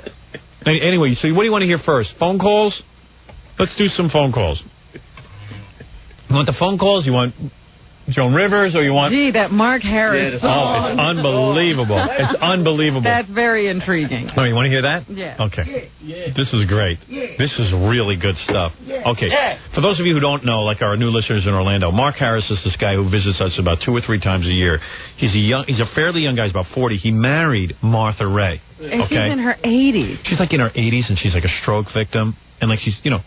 Anyway, so what do you want to hear first? Phone calls? Let's do some phone calls. You want the phone calls? You want Joan Rivers, or you want... Gee, that Mark Harris song. Oh, it's unbelievable. It's unbelievable. That's very intriguing. Oh, you want to hear that? Yeah. Okay. This is great. This is really good stuff. Okay. For those of you who don't know, like our new listeners in Orlando, Mark Harris is this guy who visits us about 2 or 3 times a year. He's a fairly young guy. He's about 40. He married Martha Raye. And she's in her 80s. She's like in her 80s, and she's like a stroke victim. And like she's, you know...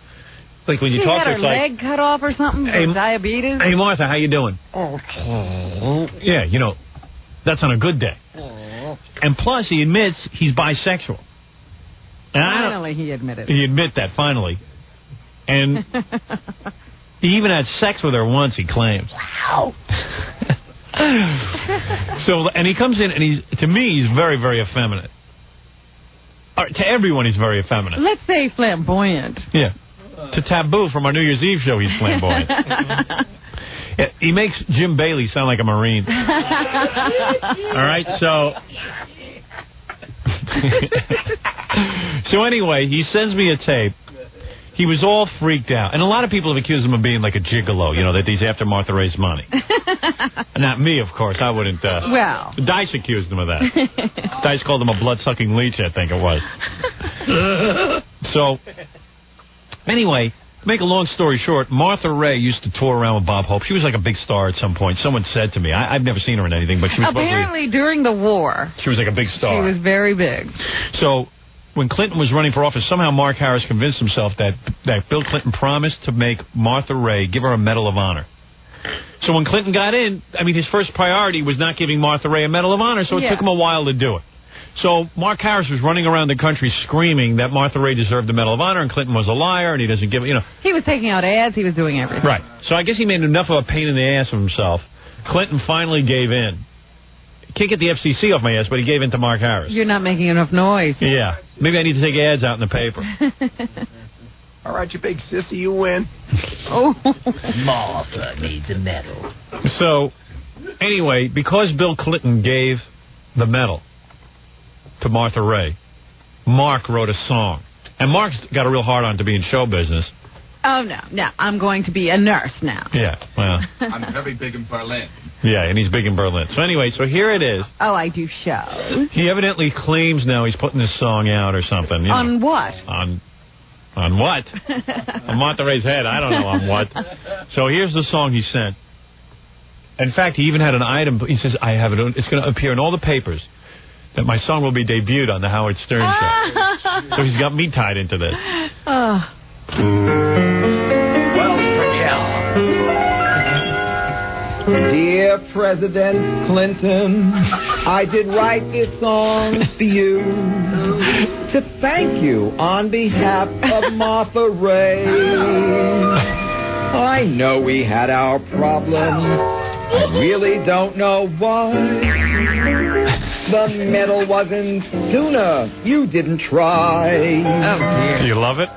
Like when you talk to her, it's like... leg cut off or something? Hey, diabetes? Hey, Martha, how you doing? Okay. Yeah, you know, that's on a good day. And plus, he admits he's bisexual. And finally, he admitted. He admit that, finally. And he even had sex with her once, he claims. Wow. So, and he comes in, and to me, he's very, very effeminate. To everyone, he's very effeminate. Let's say flamboyant. Yeah. To Taboo from our New Year's Eve show, he's flamboyant. Yeah, he makes Jim Bailey sound like a Marine. All right, so... So anyway, he sends me a tape. He was all freaked out. And a lot of people have accused him of being like a gigolo, that he's after Martha Ray's money. Not me, of course. I wouldn't... well... Dice accused him of that. Dice called him a blood-sucking leech, I think it was. So, anyway, to make a long story short, Martha Ray used to tour around with Bob Hope. She was like a big star at some point. Someone said to me, I've never seen her in anything, but she was apparently during the war. She was like a big star. She was very big. So... when Clinton was running for office, somehow Mark Harris convinced himself that Bill Clinton promised to make Martha Ray give her a Medal of Honor. So when Clinton got in, his first priority was not giving Martha Ray a Medal of Honor, so it took him a while to do it. So Mark Harris was running around the country screaming that Martha Ray deserved the Medal of Honor and Clinton was a liar and he doesn't give it, He was taking out ads, he was doing everything. Right. So I guess he made enough of a pain in the ass of himself. Clinton finally gave in. Can't get the FCC off my ass, but he gave in to Mark Harris. You're not making enough noise. Yeah. Maybe I need to take ads out in the paper. All right, you big sissy, you win. Oh. Martha needs a medal. So, anyway, because Bill Clinton gave the medal to Martha Ray, Mark wrote a song. And Mark's got a real hard on to be in show business. Oh, no. I'm going to be a nurse now. Yeah, well. I'm very big in Berlin. Yeah, and he's big in Berlin. So anyway, here it is. Oh, I do shows. He evidently claims now he's putting this song out or something. On what? On what? On Martha Ray's head. I don't know on what. So here's the song he sent. In fact, he even had an item. He says, I have it. It's going to appear in all the papers that my song will be debuted on the Howard Stern show. So he's got me tied into this. Oh. Well, Dear President Clinton, I did write this song for you to thank you on behalf of Martha Ray. I know we had our problems. I really don't know why. The medal wasn't sooner. You didn't try. Oh, dear. Do you love it?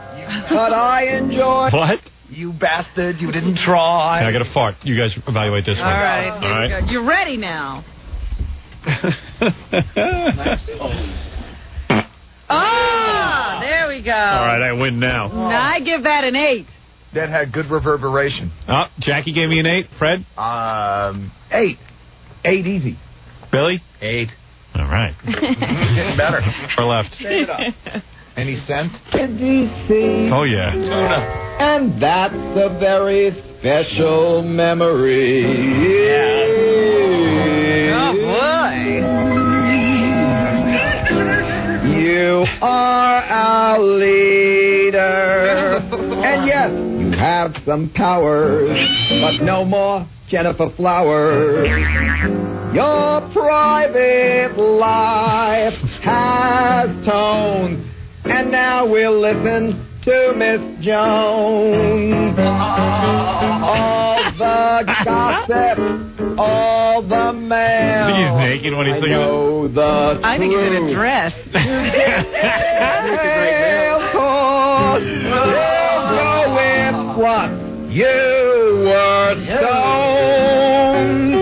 But I enjoy. What? You bastard, you didn't try. I got a fart. You guys evaluate this one. All right. All right. You're ready now. Oh, there we go. All right, I win now. Now I give that an 8. That had good reverberation. Oh, Jackie gave me an 8. Fred? 8. 8 easy. Billy? 8. All right. Getting better. Or left. Save it up. Any sense? DC. Oh, yeah. And that's a very special memory. Oh, boy. You are our leader. And yes, you have some powers, but no more Jennifer Flowers. Your private life has tones. And now we'll listen to Miss Jones. All the gossip, all the mail. I think he's naked when he's singing it. I think he's in a dress. Of course, we'll go with what you were stoned.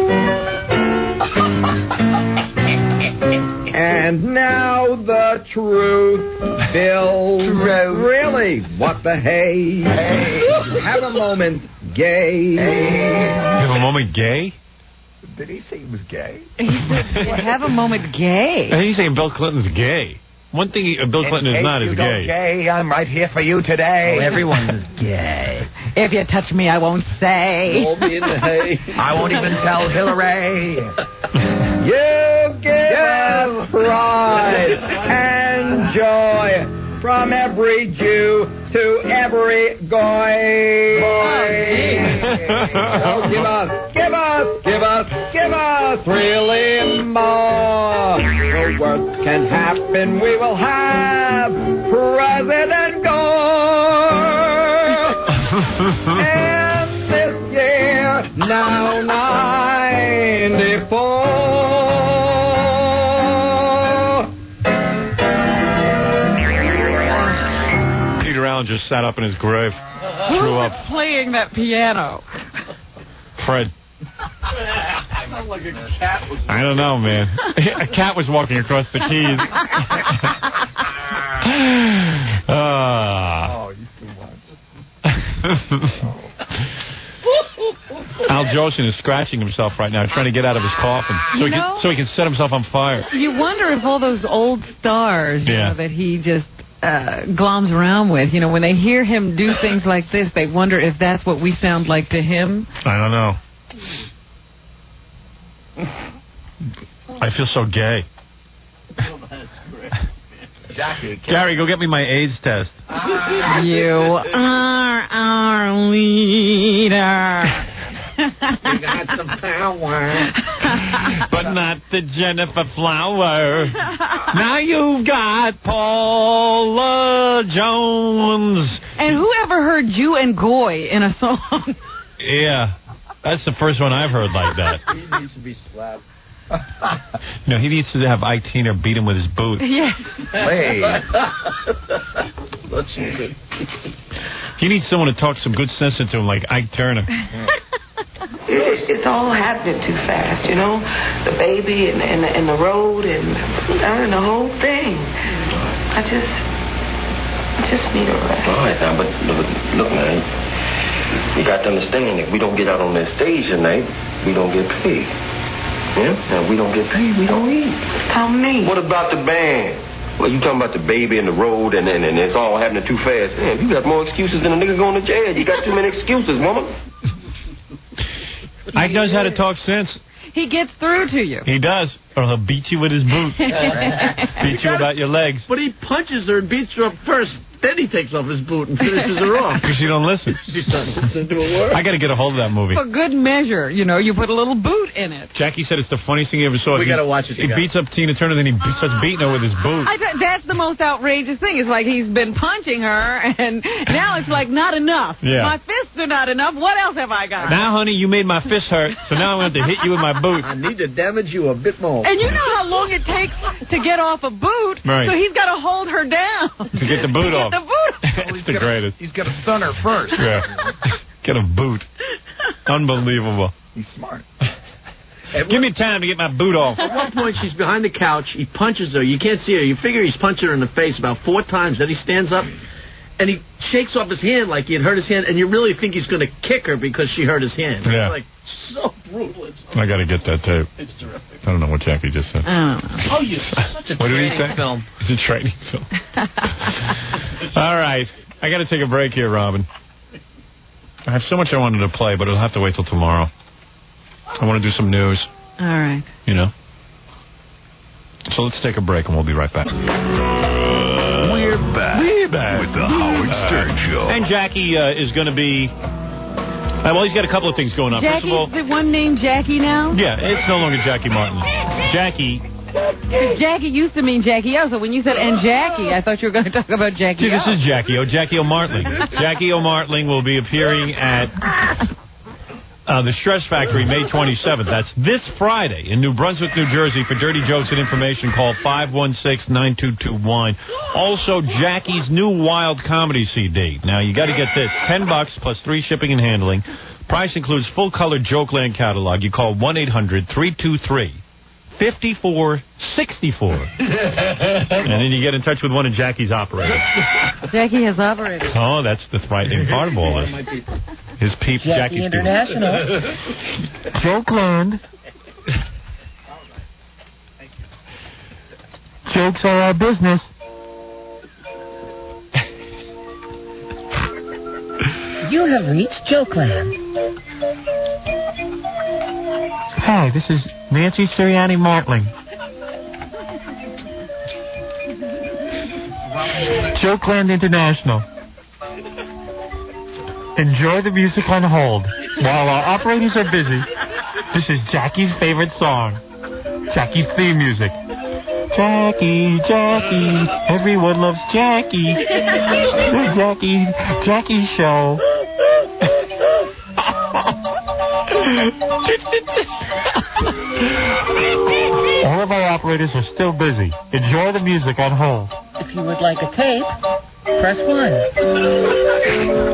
And now the truth, Bill. Really, what the hey? Have a moment, gay. Have a moment, gay? Did he say he was gay? He said, have a moment, gay. I think he's saying Bill Clinton's gay. One thing Bill Clinton is not is gay. Gay, I'm right here for you today. Oh, everyone's gay. If you touch me, I won't say. Roll me in the hay. I won't even tell Hillary. You give us pride and joy from every Jew to every goy. Oh, give us really more. The worst can happen, we will have President Gore. And this year, now 94. just sat up in his grave. Who Threw was up. playing that piano? Fred. Sounds like a cat was. I don't know, man. A cat was walking across the keys. Oh, you too much. Al Jolson is scratching himself right now, trying to get out of his coffin so he can set himself on fire. You wonder if all those old stars, you know, that he just gloms around with, you know, when they hear him do things like this, they wonder if that's what we sound like to him. I don't know. I feel so gay. Jackie, Gary, go get me my AIDS test. You are our leader. You got some power. But not the Jennifer Flower. Now you've got Paula Jones. And whoever heard you and Goy in a song? Yeah, that's the first one I've heard like that. He needs to be slapped. No, he needs to have Ike Tina beat him with his boot. Yes. Hey. That's good. He needs someone to talk some good sense into him, like Ike Turner. It's all happening too fast, you know. The baby and the road and the whole thing. I just need a rest. All right, now, but look, man, you got to understand that we don't get out on that stage tonight, we don't get paid. Yeah, and we don't get paid, we don't eat. How me? What about the band? Well, you talking about the baby and the road and it's all happening too fast. Man, you got more excuses than a nigga going to jail. You got too many excuses, woman. Ike knows how to talk sense. He gets through to you. He does, or he'll beat you with his boot. Beat you about your legs. But he punches her and beats her up first. Then he takes off his boot and finishes her off. Because she don't listen. She doesn't listen to a word. I got to get a hold of that movie. For good measure, you know, you put a little boot in it. Jackie said it's the funniest thing he ever saw. We got to watch it He together. beats up Tina Turner, then he starts beating her with his boot. That's the most outrageous thing. It's like he's been punching her, and now it's like not enough. Yeah. My fists are not enough. What else have I got? Now, honey, you made my fist hurt, so now I'm going to hit you with my boot. I need to damage you a bit more. And you know how long it takes to get off a boot, Right. so he's got to hold her down. To get the boot off. Get the boot off. It's the greatest. He's got to stun her first. Yeah. Get a boot. Unbelievable. He's smart. Give me time to get my boot off. At one point, she's behind the couch. He punches her. You can't see her. You figure he's punched her in the face about 4 times. Then he stands up, and he shakes off his hand like he had hurt his hand, and you really think he's going to kick her because she hurt his hand. Yeah. It's like so brutal. I got to get that tape. It's terrific. I don't know what Jackie just said. Oh, you're such a What did he training say? film. It's a training film. All right. I got to take a break here, Robin. I have so much I wanted to play, but it'll have to wait till tomorrow. I want to do some news, All right. you know. So let's take a break, and we'll be right back. We're back with the Howard Stern Show. And Jackie is going to be... well, he's got a couple of things going on. First of all, Jackie's the one named Jackie now? yeah, it's no longer Jackie Martin. Jackie... Jackie used to mean Jackie O, so when you said and Jackie, I thought you were going to talk about Jackie See, this O. is Jackie O. Jackie O'Martling. Jackie O'Martling will be appearing at the Stress Factory May 27th. That's this Friday in New Brunswick, New Jersey. For dirty jokes and information, call 516-9221. Also, Jackie's new Wild Comedy CD. Now, you got to get this. $10 plus free shipping and handling. Price includes full-color Jokeland catalog. You call 1-800-323. 5464. And then you get in touch with one of Jackie's operators. Jackie has operated. Oh, that's the frightening part of all this. His peeps, Jackie Jackie's International. Jokeland. Jokes are our business. You have reached Jokeland. Hi, this is Nancy Sirianni Martling. Jokeland International. Enjoy the music on hold. While our operators are busy, this is Jackie's favorite song. Jackie's theme music. Jackie, Jackie, everyone loves Jackie. The Jackie Show. All of our operators are still busy. Enjoy the music on hold. If you would like a tape, Press 1.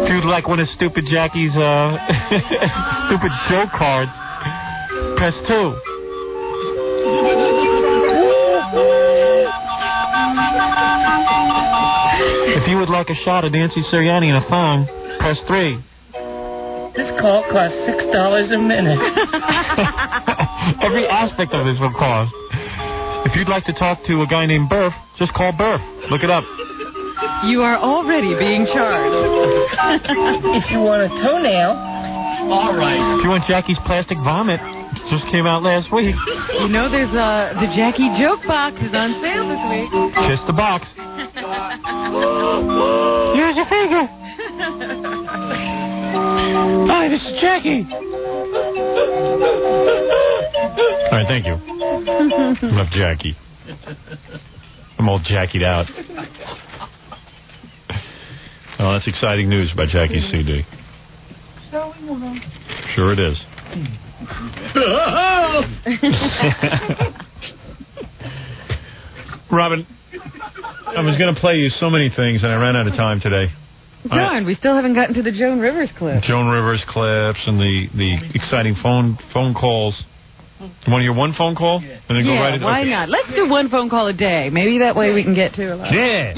If you'd like one of Stupid Jackie's stupid joke cards, press 2. If you would like a shot of Nancy Sirianni in a thong, press 3. This call costs $6 a minute. Every aspect of this will cost. If you'd like to talk to a guy named Burf, just call Burf. Look it up. You are already being charged. If you want a toenail. All right. If you want Jackie's plastic vomit, it just came out last week. You know, there's the Jackie joke box is on sale this week. Kiss the box. Here's your finger. Hi, this is Jackie. All right, thank you. Enough Jackie. I'm all Jackied out. Oh, that's exciting news about Jackie's CD. Sure it is. Robin, I was going to play you so many things, and I ran out of time today. Darn, we still haven't gotten to the Joan Rivers clip. Joan Rivers clips and the exciting phone calls. You want to hear one phone call? And then go right into why not? Let's do one phone call a day. Maybe that way we can get to a lot. Yeah.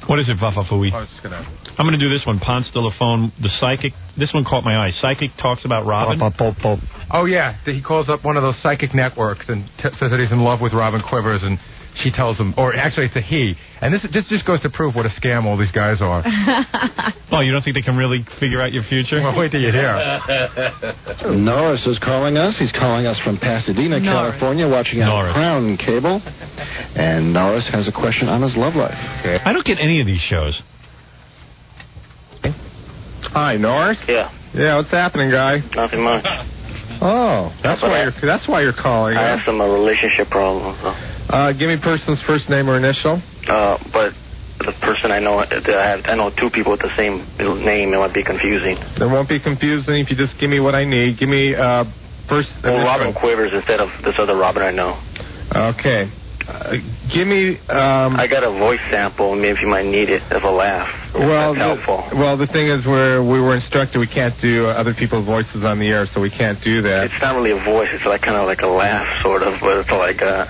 What is it, Vafafui? I'm going to do this one. Ponce de la Phone, the psychic. This one caught my eye. Psychic talks about Robin. Oh, yeah. He calls up one of those psychic networks and says that he's in love with Robin Quivers, and she tells him, or actually it's a he. And this just goes to prove what a scam all these guys are. Oh, you don't think they can really figure out your future? Well, wait till you hear. Norris is calling us. He's calling us from Pasadena, California, watching on Crown Cable. And Norris has a question on his love life. I don't get any of these shows. Hi, Norris. Yeah. Yeah, what's happening, guy? Nothing much. Oh, that's why you're calling. I have some relationship problems. Give me person's first name or initial. But the person I know, I know two people with the same name. It might be confusing. It won't be confusing if you just give me what I need. Give me first. Well, Robin Quivers instead of this other Robin I know. Okay. Give me. I got a voice sample. Maybe you might need it of a laugh. Well, that's helpful. The thing is, we were instructed we can't do other people's voices on the air, so we can't do that. It's not really a voice. It's like kind of like a laugh, sort of, but it's all I got.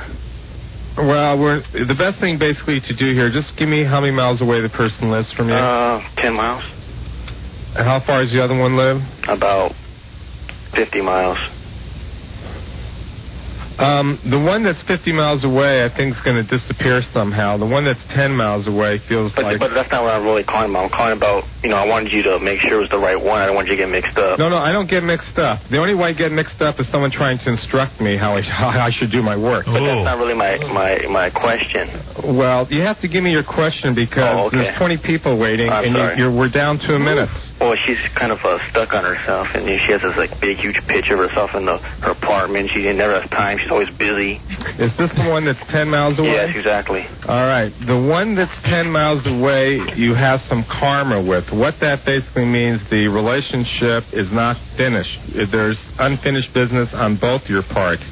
Well, the best thing basically to do here. Just give me how many miles away the person lives from you. 10 miles. And how far does the other one live? About 50 miles. The one that's 50 miles away, I think, is going to disappear somehow. The one that's 10 miles away feels like... But that's not what I'm really calling about. I'm calling about, I wanted you to make sure it was the right one. I don't want you to get mixed up. No, I don't get mixed up. The only way I get mixed up is someone trying to instruct me how I should do my work. But that's not really my question. Well, you have to give me your question because there's 20 people waiting, and we're down to a minute. Well, she's kind of stuck on herself, and she has this big, huge picture of herself in her apartment. She never has time. She's always busy. Is this the one that's 10 miles away? Yes, exactly. All right. The one that's 10 miles away, you have some karma with. What that basically means, the relationship is not finished. There's unfinished business on both your parts.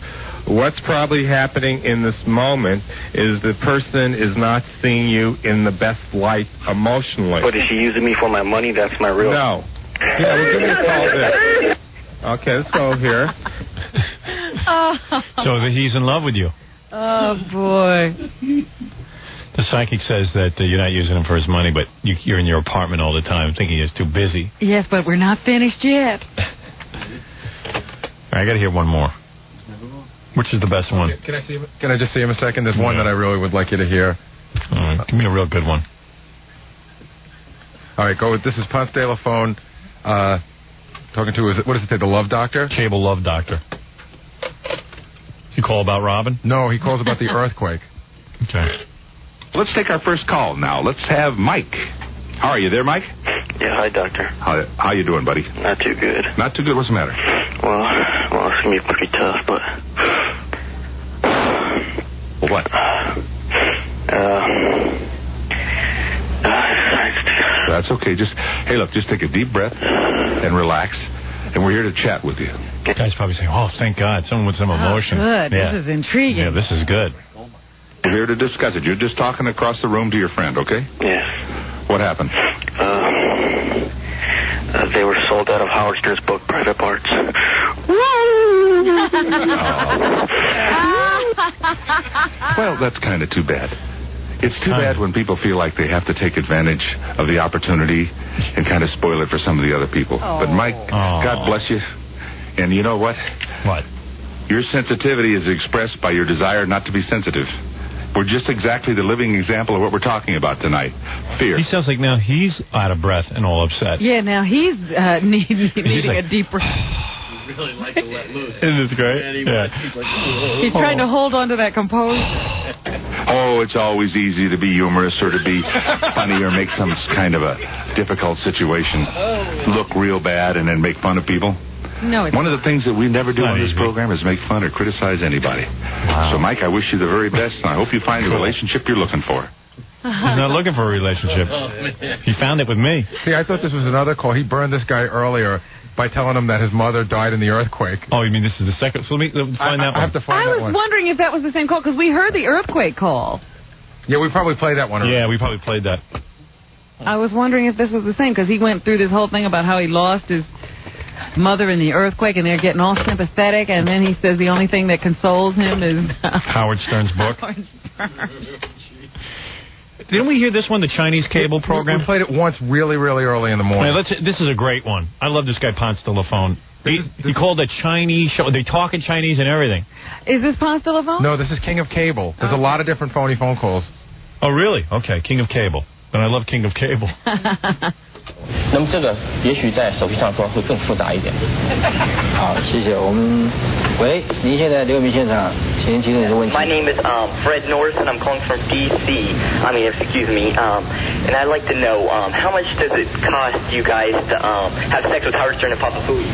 What's probably happening in this moment is the person is not seeing you in the best light emotionally. But is she using me for my money? That's my real... No. Yeah, well, give me a call there. Okay, let's go here. So he's in love with you. Oh, boy. The psychic says that you're not using him for his money, but you're in your apartment all the time thinking he's too busy. Yes, but we're not finished yet. I got to hear one more. Which is the best one? Can I just see him a second? There's one that I really would like you to hear. All right, give me a real good one. All right, go with this is Ponce de la Phone. Talking to, what does it say, the Love Doctor? Cable Love Doctor. Does he call about Robin? No, he calls about the earthquake. Okay. Let's take our first call now. Let's have Mike. How are you there, Mike? Yeah, hi, Doctor. How you doing, buddy? Not too good. Not too good? What's the matter? Well, it's going to be pretty tough, but... What? That's okay. Just take a deep breath and relax. and we're here to chat with you. Guys probably saying, "Oh, thank God, someone with some emotion." Good. Yeah. This is intriguing. Yeah, this is good. We're here to discuss it. You're just talking across the room to your friend, okay? Yes. What happened? They were sold out of Howard Stern's book, Private Parts. Well, that's kind of too bad. It's too bad when people feel like they have to take advantage of the opportunity and kind of spoil it for some of the other people. But, Mike, God bless you. And you know what? What? Your sensitivity is expressed by your desire not to be sensitive. We're just exactly the living example of what we're talking about tonight. Fear. He sounds like now he's out of breath and all upset. Yeah, now he's needing like, a deeper... Really like to let loose. Isn't this great? He's trying to hold on to that composure. Oh, it's always easy to be humorous or to be funny or make some kind of a difficult situation look real bad and then make fun of people. No, it's one of the things that we never do on this program is make fun or criticize anybody. Wow. So, Mike, I wish you the very best, and I hope you find the relationship you're looking for. He's not looking for a relationship. He found it with me. See, I thought this was another call. He burned this guy earlier by telling him that his mother died in the earthquake. Oh, you mean this is the second? So let me find that one. I have to find that one. I was wondering if that was the same call, because we heard the earthquake call. Yeah, we probably played that one earlier. Yeah, we probably played that. I was wondering if this was the same, because he went through this whole thing about how he lost his mother in the earthquake, and they're getting all sympathetic, and then he says the only thing that consoles him is... Howard Stern's book. Howard Stern. Didn't we hear this one, the Chinese cable program? We played it once really, really early in the morning. Yeah, this is a great one. I love this guy Ponce de la Phone. He called a Chinese show. They talk in Chinese and everything. Is this Ponce de la Phone? No, this is King of Cable. There's a lot of different phony phone calls. Oh, really? Okay, King of Cable. Then I love King of Cable. 那么这个也许在手机上说会更复杂一点。好，谢谢。我们，喂，您现在刘明现场，请您提出你的问题。 My name is Fred Norris, and I'm calling from D.C. Excuse me. And I'd like to know how much does it cost you guys to have sex with Howard Stern and Papa Booey?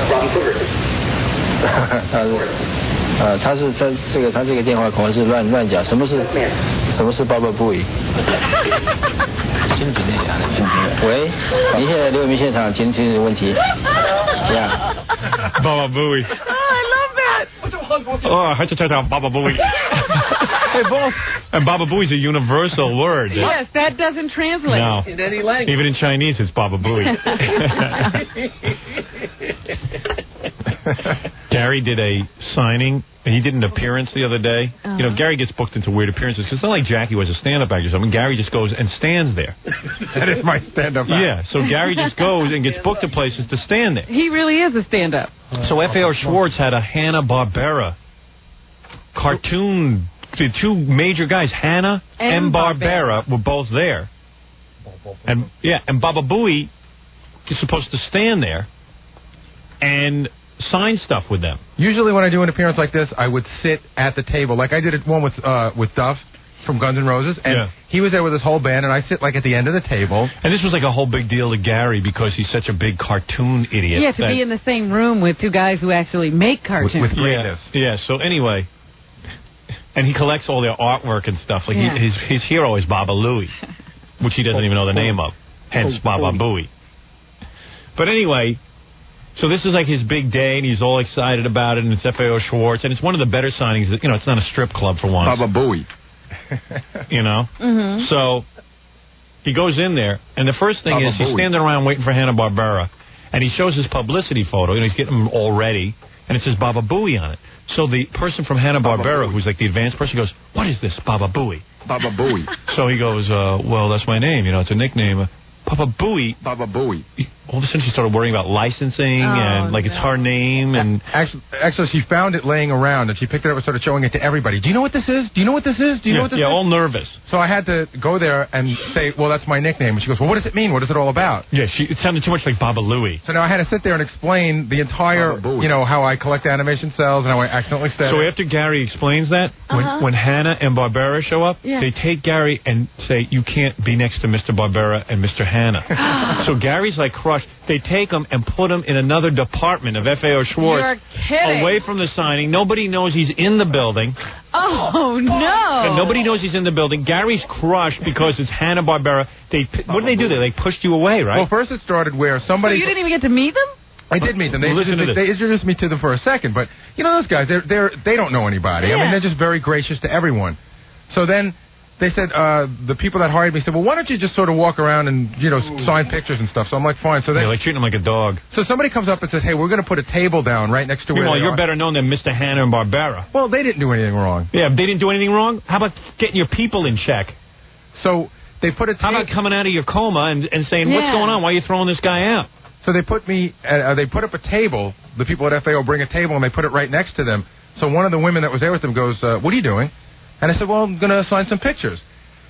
Robin Quiver. 他是在他这个电话可能是乱讲，什么是 Baba Booey？ 喂，您现在刘明现场，请提你的问题。Yeah. Baba Booey. Oh, I love that. Oh, I had to tell Baba Booey. Hey, both. And Baba Booey is a universal word. Yes, that doesn't translate. No. In any language. Even in Chinese, it's Baba Booey. Gary did a signing. He did an appearance the other day. You know, Gary gets booked into weird appearances because it's not like Jackie was a stand-up actor or something. Gary just goes and stands there. That is my stand-up act. Yeah, so Gary just goes and gets booked to places to stand there. He really is a stand-up. So FAO Schwartz had a Hanna-Barbera cartoon. The two major guys, Hanna and Barbera, were both there. And Baba Booey is supposed to stand there and sign stuff with them. Usually when I do an appearance like this, I would sit at the table. Like I did one with Duff from Guns N' Roses, and he was there with his whole band, and I sit like at the end of the table. And this was like a whole big deal to Gary because he's such a big cartoon idiot. Yeah, to be in the same room with two guys who actually make cartoons. With greatness. Yeah, so anyway, and he collects all their artwork and stuff. Like his hero is Baba Louie, which he doesn't even know the name of, hence Baba Booey. But anyway... So this is like his big day, and he's all excited about it, and it's FAO Schwartz, and it's one of the better signings. You know, it's not a strip club for once. Baba Booey. You know? Mm-hmm. So he goes in there, and the first thing is he's standing around waiting for Hanna-Barbera, and he shows his publicity photo. You know, he's getting them all ready, and it says Baba Booey on it. So the person from Hanna-Barbera, who's like the advanced person, goes, "What is this, Baba Booey?" Baba Booey. So he goes, well, that's my name. You know, it's a nickname. Baba Booey. Baba Booey. All of a sudden she started worrying about licensing and like it's her name and actually she found it laying around and she picked it up and started showing it to everybody. Do you know what this is? Do you know what this is? Do you know what this is? Yeah, all nervous. So I had to go there and say, well, that's my nickname. And she goes, well, what does it mean? What is it all about? Yeah, it sounded too much like Baba Louie. So now I had to sit there and explain the entire, you know, how I collect animation cells and how I accidentally said. So after Gary explains that, when Hanna and Barbera show up, they take Gary and say, you can't be next to Mr. Barbera and Mr. Hanna. So Gary's like crushed. crushed. They take him and put him in another department of FAO Schwartz. You're kidding. Away from the signing. Nobody knows he's in the building. Oh, no. And nobody knows he's in the building. Gary's crushed because it's Hanna-Barbera. What did they do? They pushed you away, right? Well, first it started where somebody... So you didn't even get to meet them? I did meet them. They introduced me to them for a second, but you know those guys, they don't know anybody. Yeah. I mean, they're just very gracious to everyone. So then they said, the people that hired me said, well, why don't you just sort of walk around and, sign pictures and stuff? So I'm like, fine. So then, like treating him like a dog. So somebody comes up and says, hey, we're going to put a table down right next to where Meanwhile, they you're are. better known than Mr. Hanna-Barbera. Well, they didn't do anything wrong. Yeah, they didn't do anything wrong? How about getting your people in check? So they put a How about coming out of your coma and saying, what's going on? Why are you throwing this guy out? So they put me, they put up a table. The people at FAO bring a table, and they put it right next to them. So one of the women that was there with them goes, what are you doing? And I said, well, I'm going to sign some pictures.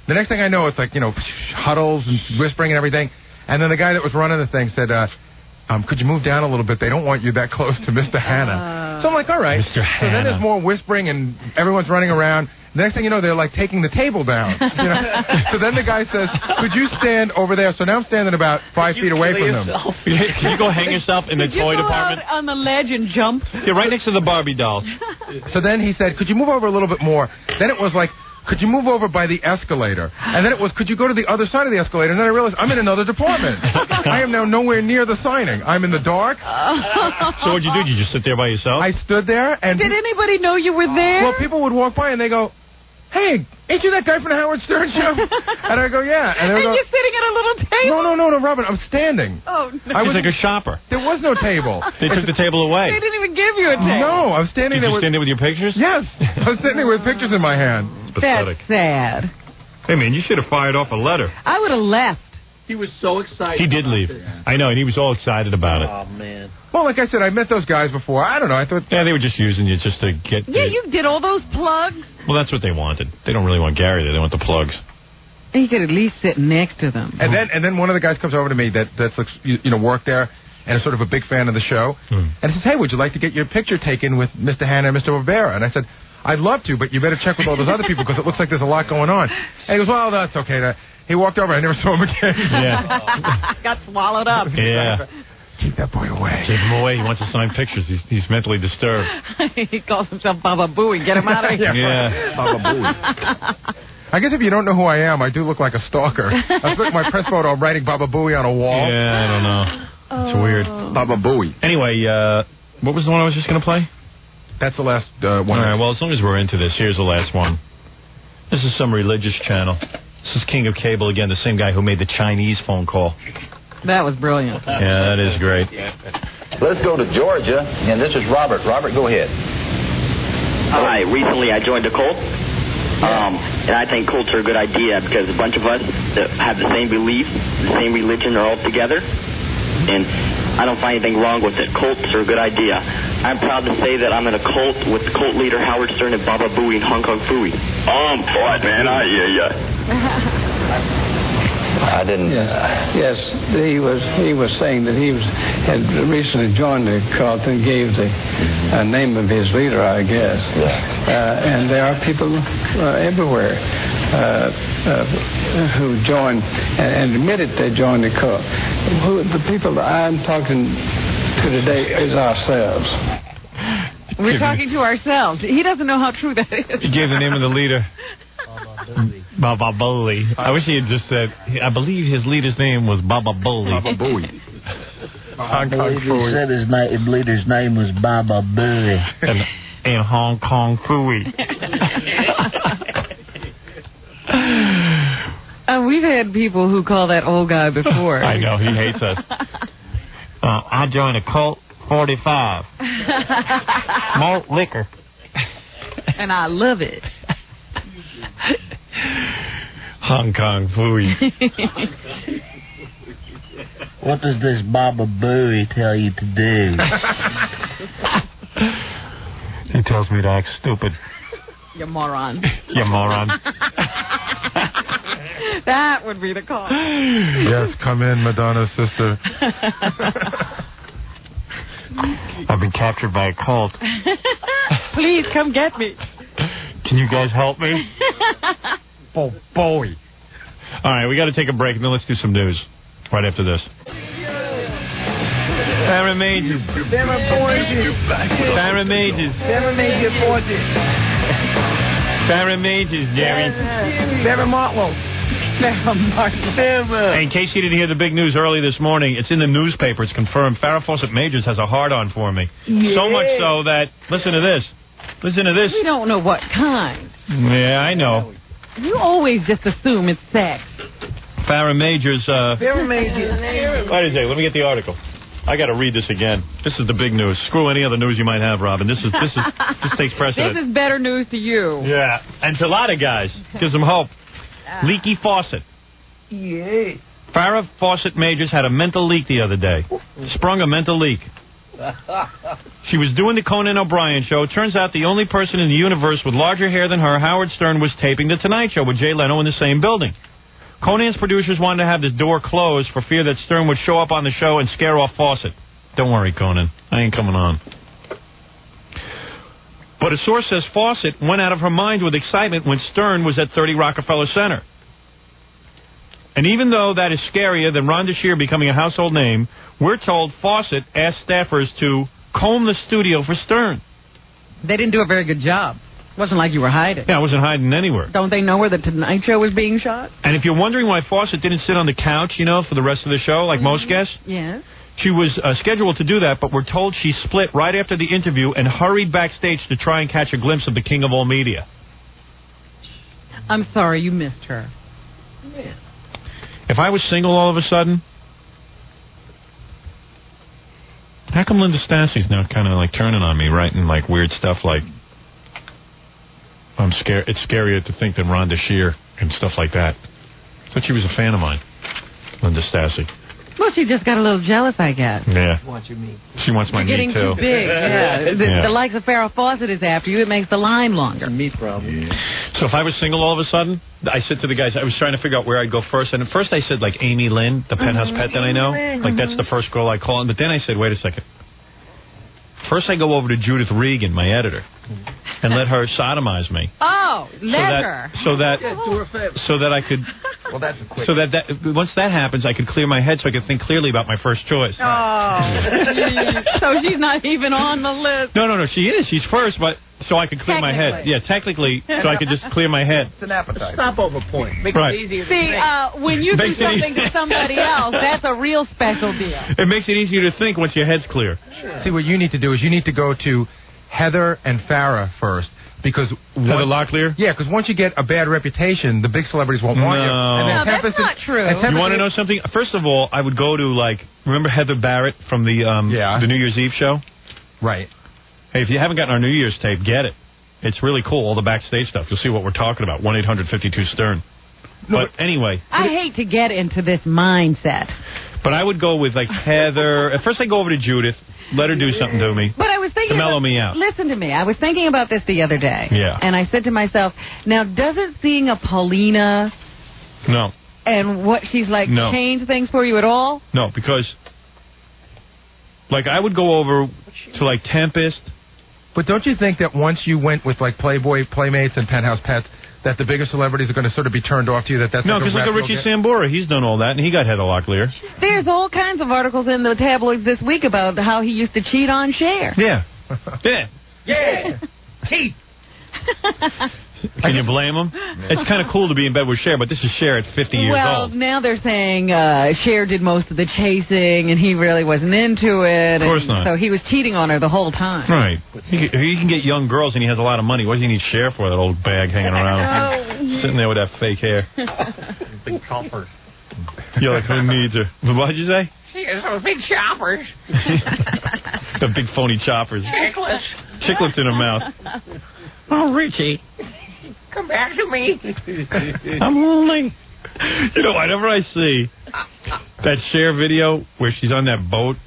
The next thing I know, it's like, huddles and whispering and everything. And then the guy that was running the thing said, could you move down a little bit? They don't want you that close to Mr. Hanna. So I'm like, all right. Mr. So then Hanna. there's more whispering, and everyone's running around. The next thing you know, they're like taking the table down. So then the guy says, could you stand over there? So now I'm standing about 5 feet away from them. Can you go hang yourself in the toy department? On the ledge and jump? Yeah, right next to the Barbie dolls. So then he said, could you move over a little bit more? Then it was like, could you move over by the escalator? And then it was, could you go to the other side of the escalator? And then I realized I'm in another department. I am now nowhere near the signing. I'm in the dark. So what'd you do? Did you just sit there by yourself? I stood there and... Did anybody know you were there? Well, people would walk by and they go, hey, ain't you that guy from the Howard Stern show? And I go, yeah. And you're sitting at a little table? No, Robin, I'm standing. Oh, no. I was like a shopper. There was no table. They took the table away. They didn't even give you a table. No, I was standing Did there you stand there with your pictures? Yes. I was standing there with pictures in my hand. It's pathetic. That's sad. Hey, man, you should have fired off a letter. I would have left. He was so excited. He did leave. I know, and he was all excited about it. Oh, man. Well, like I said, I met those guys before. I don't know. I thought... Yeah, they were just using you just to get... Yeah, you did all those plugs. Well, that's what they wanted. They don't really want Gary there. They want the plugs. You could at least sit next to them. And then one of the guys comes over to me that's worked there and is sort of a big fan of the show. And he says, hey, would you like to get your picture taken with Mr. Hanna and Mr. Barbera? And I said, I'd love to, but you better check with all those other people because it looks like there's a lot going on. And he goes, well, that's okay. He walked over. I never saw him again. Yeah. Got swallowed up. Yeah. Keep that boy away. Keep him away. He wants to sign pictures. He's mentally disturbed. He calls himself Baba Booey. Get him out of here. Yeah. Baba Booey. I guess if you don't know who I am, I do look like a stalker. I took my press photo writing Baba Booey on a wall. Yeah, I don't know. It's weird. Baba Booey. Anyway, what was the one I was just going to play? That's the last one. All right, well, as long as we're into this, here's the last one. This is some religious channel. This is King of Cable again, the same guy who made the Chinese phone call. That was brilliant. Yeah, that is great. Let's go to Georgia, and this is Robert. Robert, go ahead. Hi, recently I joined a cult, and I think cults are a good idea because a bunch of us that have the same belief, the same religion are all together, and I don't find anything wrong with it. Cults are a good idea. I'm proud to say that I'm in a cult with cult leader Howard Stern and Baba Booey and Hong Kong Phooey. What, man? I hear ya. I didn't. Yes, he was saying that he had recently joined the cult and gave the name of his leader, I guess. And there are people everywhere who join and admitted they joined the cult. The people that I'm talking to today is ourselves. We're talking to ourselves. He doesn't know how true that is. He gave the name of the leader. Baba Booey. I wish he had just said, I believe his leader's name was Baba Booey. Baba Booey. I believe he said his leader's name was Baba Booey. And Hong Kong Phooey. We've had people who call that old guy before. I know, he hates us. I joined a cult 45. Malt liquor. And I love it. Hong Kong Phooey. What does this Baba Booey tell you to do? He tells me to act stupid. You moron. You moron. That would be the call. Yes, come in, Madonna's sister. I've been captured by a cult. Please come get me. Can you guys help me? Oh, Bowie. All right, we got to take a break, and then let's do some news right after this. Farrah Majors. Farrah Majors. Farrah Majors, Jerry. Farrah Martlow. In case you didn't hear the big news early this morning, it's in the newspaper. It's confirmed. Farrah Fawcett Majors has a hard-on for me. Yeah. So much so that, listen to this. Listen to this. We don't know what kind. Yeah, I know. You always just assume it's sex. Farrah Majors. Farrah Majors. Wait a second. Let me get the article. I got to read this again. This is the big news. Screw any other news you might have, Robin. This takes precedent. This is better news to you. Yeah, and to a lot of guys. Gives them hope. Leaky faucet. Yeah. Farrah Fawcett Majors had a mental leak the other day. Sprung a mental leak. She was doing the Conan O'Brien show. Turns out the only person in the universe with larger hair than her, Howard Stern, was taping The Tonight Show with Jay Leno in the same building. Conan's producers wanted to have this door closed for fear that Stern would show up on the show and scare off Fawcett. Don't worry, Conan. I ain't coming on. But a source says Fawcett went out of her mind with excitement when Stern was at 30 Rockefeller Center. And even though that is scarier than Rhonda Shear becoming a household name, we're told Fawcett asked staffers to comb the studio for Stern. They didn't do a very good job. It wasn't like you were hiding. Yeah, I wasn't hiding anywhere. Don't they know where the Tonight Show was being shot? And if you're wondering why Fawcett didn't sit on the couch, you know, for the rest of the show, like most guests, Yes. she was scheduled to do that, but we're told she split right after the interview and hurried backstage to try and catch a glimpse of the king of all media. I'm sorry you missed her. Yeah. If I was single all of a sudden, how come Linda Stassi's now kind of like turning on me, writing like weird stuff like, I'm scared. It's scarier to think than Rhonda Shear and stuff like that. I thought she was a fan of mine, Linda Stassi. Well, she just got a little jealous, I guess. Yeah. She wants your meat. She wants my You're getting meat, too. too big. Yeah. The likes of Farrah Fawcett is after you. It makes the line longer. Meat problem. So if I was single all of a sudden, I said to the guys, I was trying to figure out where I'd go first. And at first I said, like, Amy Lynn, the penthouse pet that I know. Like, that's the first girl I call. But then I said, wait a second. First I go over to Judith Regan, my editor, and let her sodomize me. Oh, let her. So that I could... Well, that's a quick... So that once that happens, I could clear my head so I could think clearly about my first choice. Oh, so she's not even on the list. No, she is. She's first, but so I could clear my head. Yeah, technically, so I could just clear my head. It's an appetite. Stop over point. Make right. it easier to See, think. when you do something to somebody else, that's a real special deal. It makes it easier to think once your head's clear. Sure. See, what you need to do is you need to go to Heather and Farrah first. Because Heather Locklear? Yeah, because once you get a bad reputation, the big celebrities won't want you. And then that's not true. You want to know something? First of all, I would go to, like, remember Heather Barrett from the New Year's Eve show? Right. Hey, if you haven't gotten our New Year's tape, get it. It's really cool, all the backstage stuff. You'll see what we're talking about. 1-800-52-STERN. But anyway. I hate to get into this mindset. But I would go with, like, Heather. At first I go over to Judith, let her do something to me. But I was thinking to mellow me out. Listen to me. I was thinking about this the other day. Yeah. And I said to myself, now, doesn't seeing a Paulina and what she's like change things for you at all? No, because, like, I would go over to, like, Tempest. But don't you think that once you went with, like, Playboy, Playmates, and Penthouse Pets, that the bigger celebrities are going to sort of be turned off to you? That's no, because look at Richie Sambora. He's done all that, and he got Heather Locklear. There's all kinds of articles in the tabloids this week about how he used to cheat on Cher. Yeah. Yeah. Cheat. Can you blame him? It's kind of cool to be in bed with Cher, but this is Cher at 50 years well, old. now they're saying Cher did most of the chasing, and he really wasn't into it. Of course not. So he was cheating on her the whole time. Right. He can get young girls, and he has a lot of money. What does he need Cher for, that old bag hanging around? Sitting there with that fake hair. Big choppers. You're like, who needs her? What'd you say? She has those big choppers. The big phony choppers. Chicklets. Chicklets in her mouth. Oh, Richie. Come back to me. I'm lonely. You know, whenever I see that Cher video where she's on that boat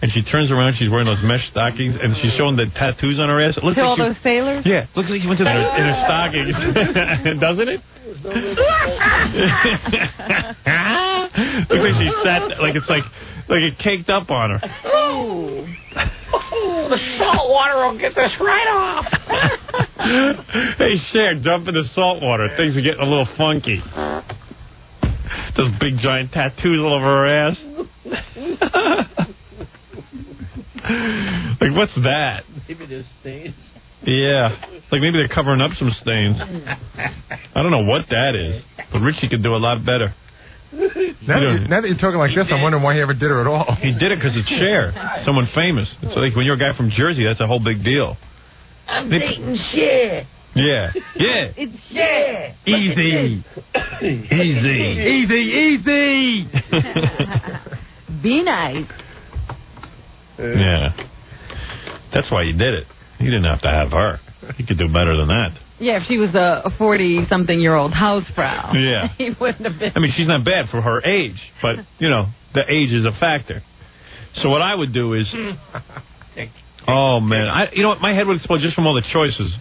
and she turns around, she's wearing those mesh stockings and she's showing the tattoos on her ass. It looks to like all those sailors? Yeah, looks like she went to in her stockings. Doesn't it? Looks like she sat, like it's like it caked up on her. Oh, the salt water will get this right off. Hey, Cher, jump in the salt water. Things are getting a little funky. Those big giant tattoos all over her ass. Like, what's that? Maybe there's stains. Yeah. Like, maybe they're covering up some stains. I don't know what that is. But Richie could do a lot better. Now that you're talking like this, I'm wondering why he ever did her at all. He did it because it's Cher. Someone famous. It's like when you're a guy from Jersey, that's a whole big deal. I'm dating Cher. Yeah. Yeah. It's Cher. Easy. Easy. Be nice. Yeah. That's why he did it. He didn't have to have her. He could do better than that. Yeah, if she was a 40-something-year-old Hausfrau. Yeah. He wouldn't have been. I mean, she's not bad for her age, but, you know, the age is a factor. So what I would do is... Oh, man. You know what? My head would explode just from all the choices.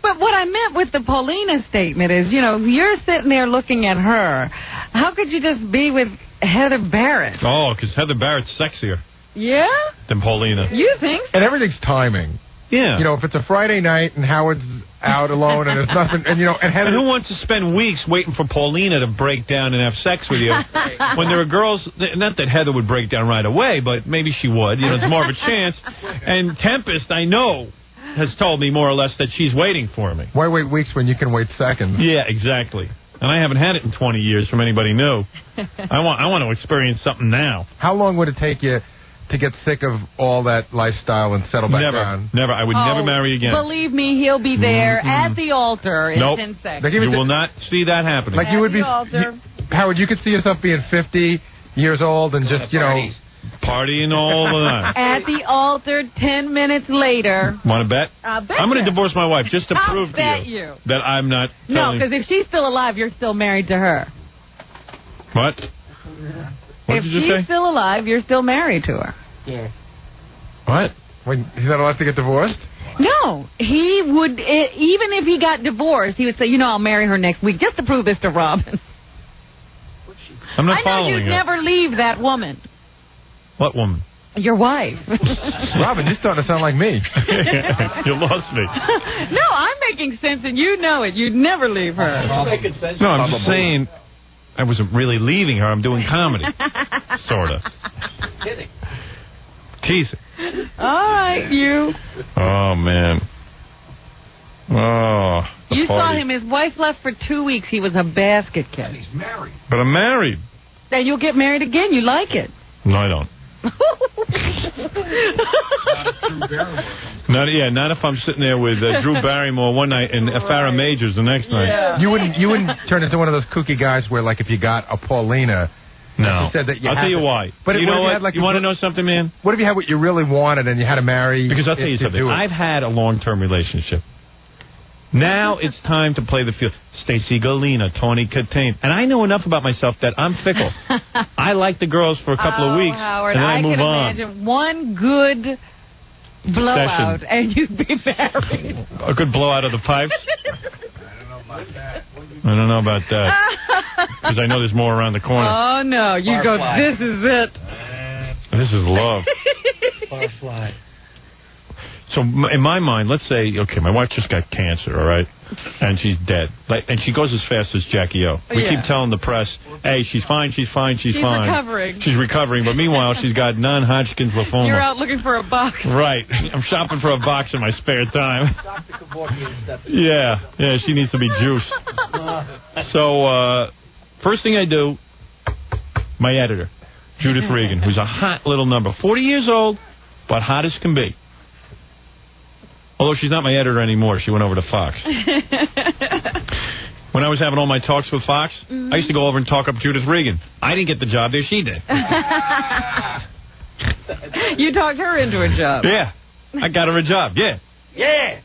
But what I meant with the Paulina statement is, you know, you're sitting there looking at her. How could you just be with Heather Barrett? Oh, because Heather Barrett's sexier Yeah? than Paulina. You think so? And everything's timing. Yeah. You know, if it's a Friday night and Howard's out alone and there's nothing, and, you know, and Heather... And who wants to spend weeks waiting for Paulina to break down and have sex with you? When there are girls, not that Heather would break down right away, but maybe she would. You know, it's more of a chance. And Tempest, I know, has told me more or less that she's waiting for me. Why wait weeks when you can wait seconds? Yeah, exactly. And I haven't had it in 20 years from anybody new. I want to experience something now. How long would it take you to get sick of all that lifestyle and settle back down? Never. I would never marry again. Believe me, he'll be there at the altar in Nope. 10 seconds. You will not see that happening. Like you would be, Howard, you could see yourself being 50 years old and just, you know... Partying all the time. At the altar 10 minutes later. Want to bet? Bet I'm going to you. divorce my wife just to I'll prove to bet you, you that I'm not No, telling... because if she's still alive, you're still married to her. What? What If did you she's say? still alive, you're still married to her. Yeah. What? Wait, he's not allowed to get divorced? No, he would, even if he got divorced, he would say, you know, I'll marry her next week just to prove this to Robin. I'm not I know following you'd her. never leave that woman. What woman? Your wife. Robin, you're starting to sound like me. You lost me. No, I'm making sense, and you know it. You'd never leave her. No, I'm just saying I wasn't really leaving her. I'm doing comedy. Sort of. Kidding. Teasing. All right, you. Oh, man. Oh, the You saw party. him. His wife left for 2 weeks. He was a basket case. He's married. But I'm married. Then you'll get married again. You like it. No, I don't. Not if I'm sitting there with Drew Barrymore one night and Farrah Majors the next night. You wouldn't turn into one of those kooky guys where, like, if you got a Paulina... No. She said that I'll tell you why. But you what know if what? had, like, you want to know something, man? What if you had what you really wanted and you had to marry... Because I'll tell you to something. do it? I've had a long-term relationship. Now it's time to play the field. Stacy Galena, Tony Katane. And I know enough about myself that I'm fickle. I like the girls for a couple of weeks, Howard, and then I move can on. imagine one good blowout, Session. and you'd be married. A good blowout of the pipes? I don't know about that. Because I know there's more around the corner. Oh, no. You go, this is it. This is love. Butterfly. So in my mind, let's say, okay, my wife just got cancer, all right? And she's dead. And she goes as fast as Jackie O. We keep telling the press, hey, she's fine, she's fine, she's fine. Recovering. She's recovering. But meanwhile, she's got non-Hodgkin's lymphoma. You're out looking for a box. Right. I'm shopping for a box in my spare time. Yeah, she needs to be juiced. So, first thing I do, my editor, Judith Regan, who's a hot little number, 40 years old, but hot as can be. Although she's not my editor anymore. She went over to Fox. When I was having all my talks with Fox, I used to go over and talk up Judith Regan. I didn't get the job there. She did. You talked her into a job. Yeah. I got her a job. Yeah. Yeah.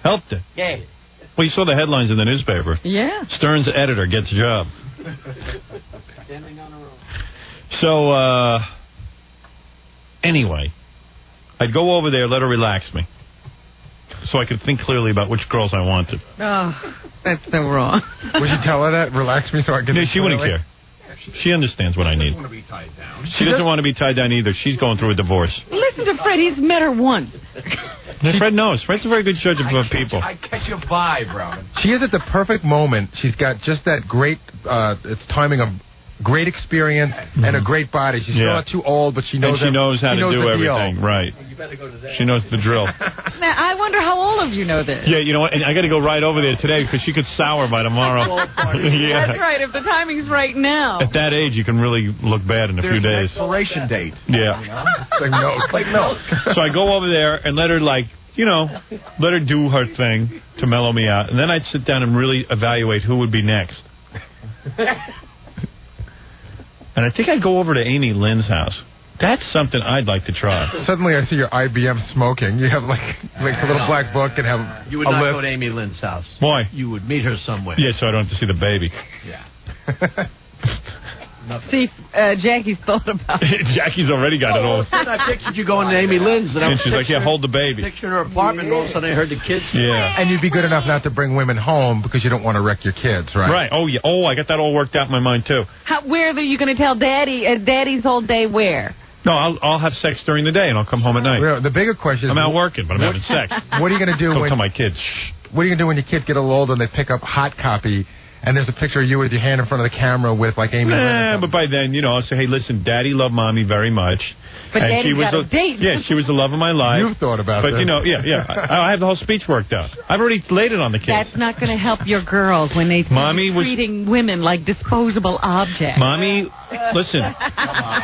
Helped her. Yeah. Well, you saw the headlines in the newspaper. Yeah. Stern's editor gets a job. Standing on a rope. So, anyway, I'd go over there, let her relax me, so I could think clearly about which girls I wanted. Oh, that's so wrong. Would you tell her that? Relax me so I can... Yeah, she wouldn't care. She understands what I need. She doesn't want to be tied down either. She's going through a divorce. Listen to Fred. He's met her once. Fred knows. Fred's a very good judge of people. I catch a vibe, Robin. She is at the perfect moment. She's got just that great it's timing of great experience, and a great body. She's still not too old, but she knows how to do the everything. deal. Right. You better go to that. She knows the drill. Now, I wonder how all of you know this. Yeah, you know what? And I got to go right over there today because she could sour by tomorrow. That's right. If the timing's right now. At that age, you can really look bad in a few days. Expiration date. Yeah. Like milk. So I go over there and let her, let her do her thing to mellow me out. And then I'd sit down and really evaluate who would be next. And I think I'd go over to Amy Lynn's house. That's something I'd like to try. Suddenly I see your IBM smoking. You have like a little black book and have You would a not list. go to Amy Lynn's house. Why? You would meet her somewhere. Yeah, so I don't have to see the baby. Yeah. See, Jackie's thought about it. Jackie's already got it all. All of a sudden I pictured you going to Amy Lynn's. And she's like, yeah, hold the baby. Picturing her apartment, and all of a sudden I heard the kids. Yeah. And you'd be good enough not to bring women home because you don't want to wreck your kids, right? Right. Oh, yeah. Oh, I got that all worked out in my mind, too. Where are you going to tell Daddy? Daddy's whole day where? No, I'll have sex during the day, and I'll come home at night. The bigger question is... I'm out working, but I'm having sex. What are you going to do Don't when... tell my kids. Shh. What are you going to do when your kids get a little older and they pick up Hot Copy and there's a picture of you with your hand in front of the camera with, like, Amy Lynn? But by then, I'll say, hey, listen, Daddy loved Mommy very much. But and Daddy's she was got a date. Yeah, she was the love of my life. You've thought about But, this. I have the whole speech worked out. I've already laid it on the kids. That's not going to help your girls when they treating women like disposable objects. Mommy, listen,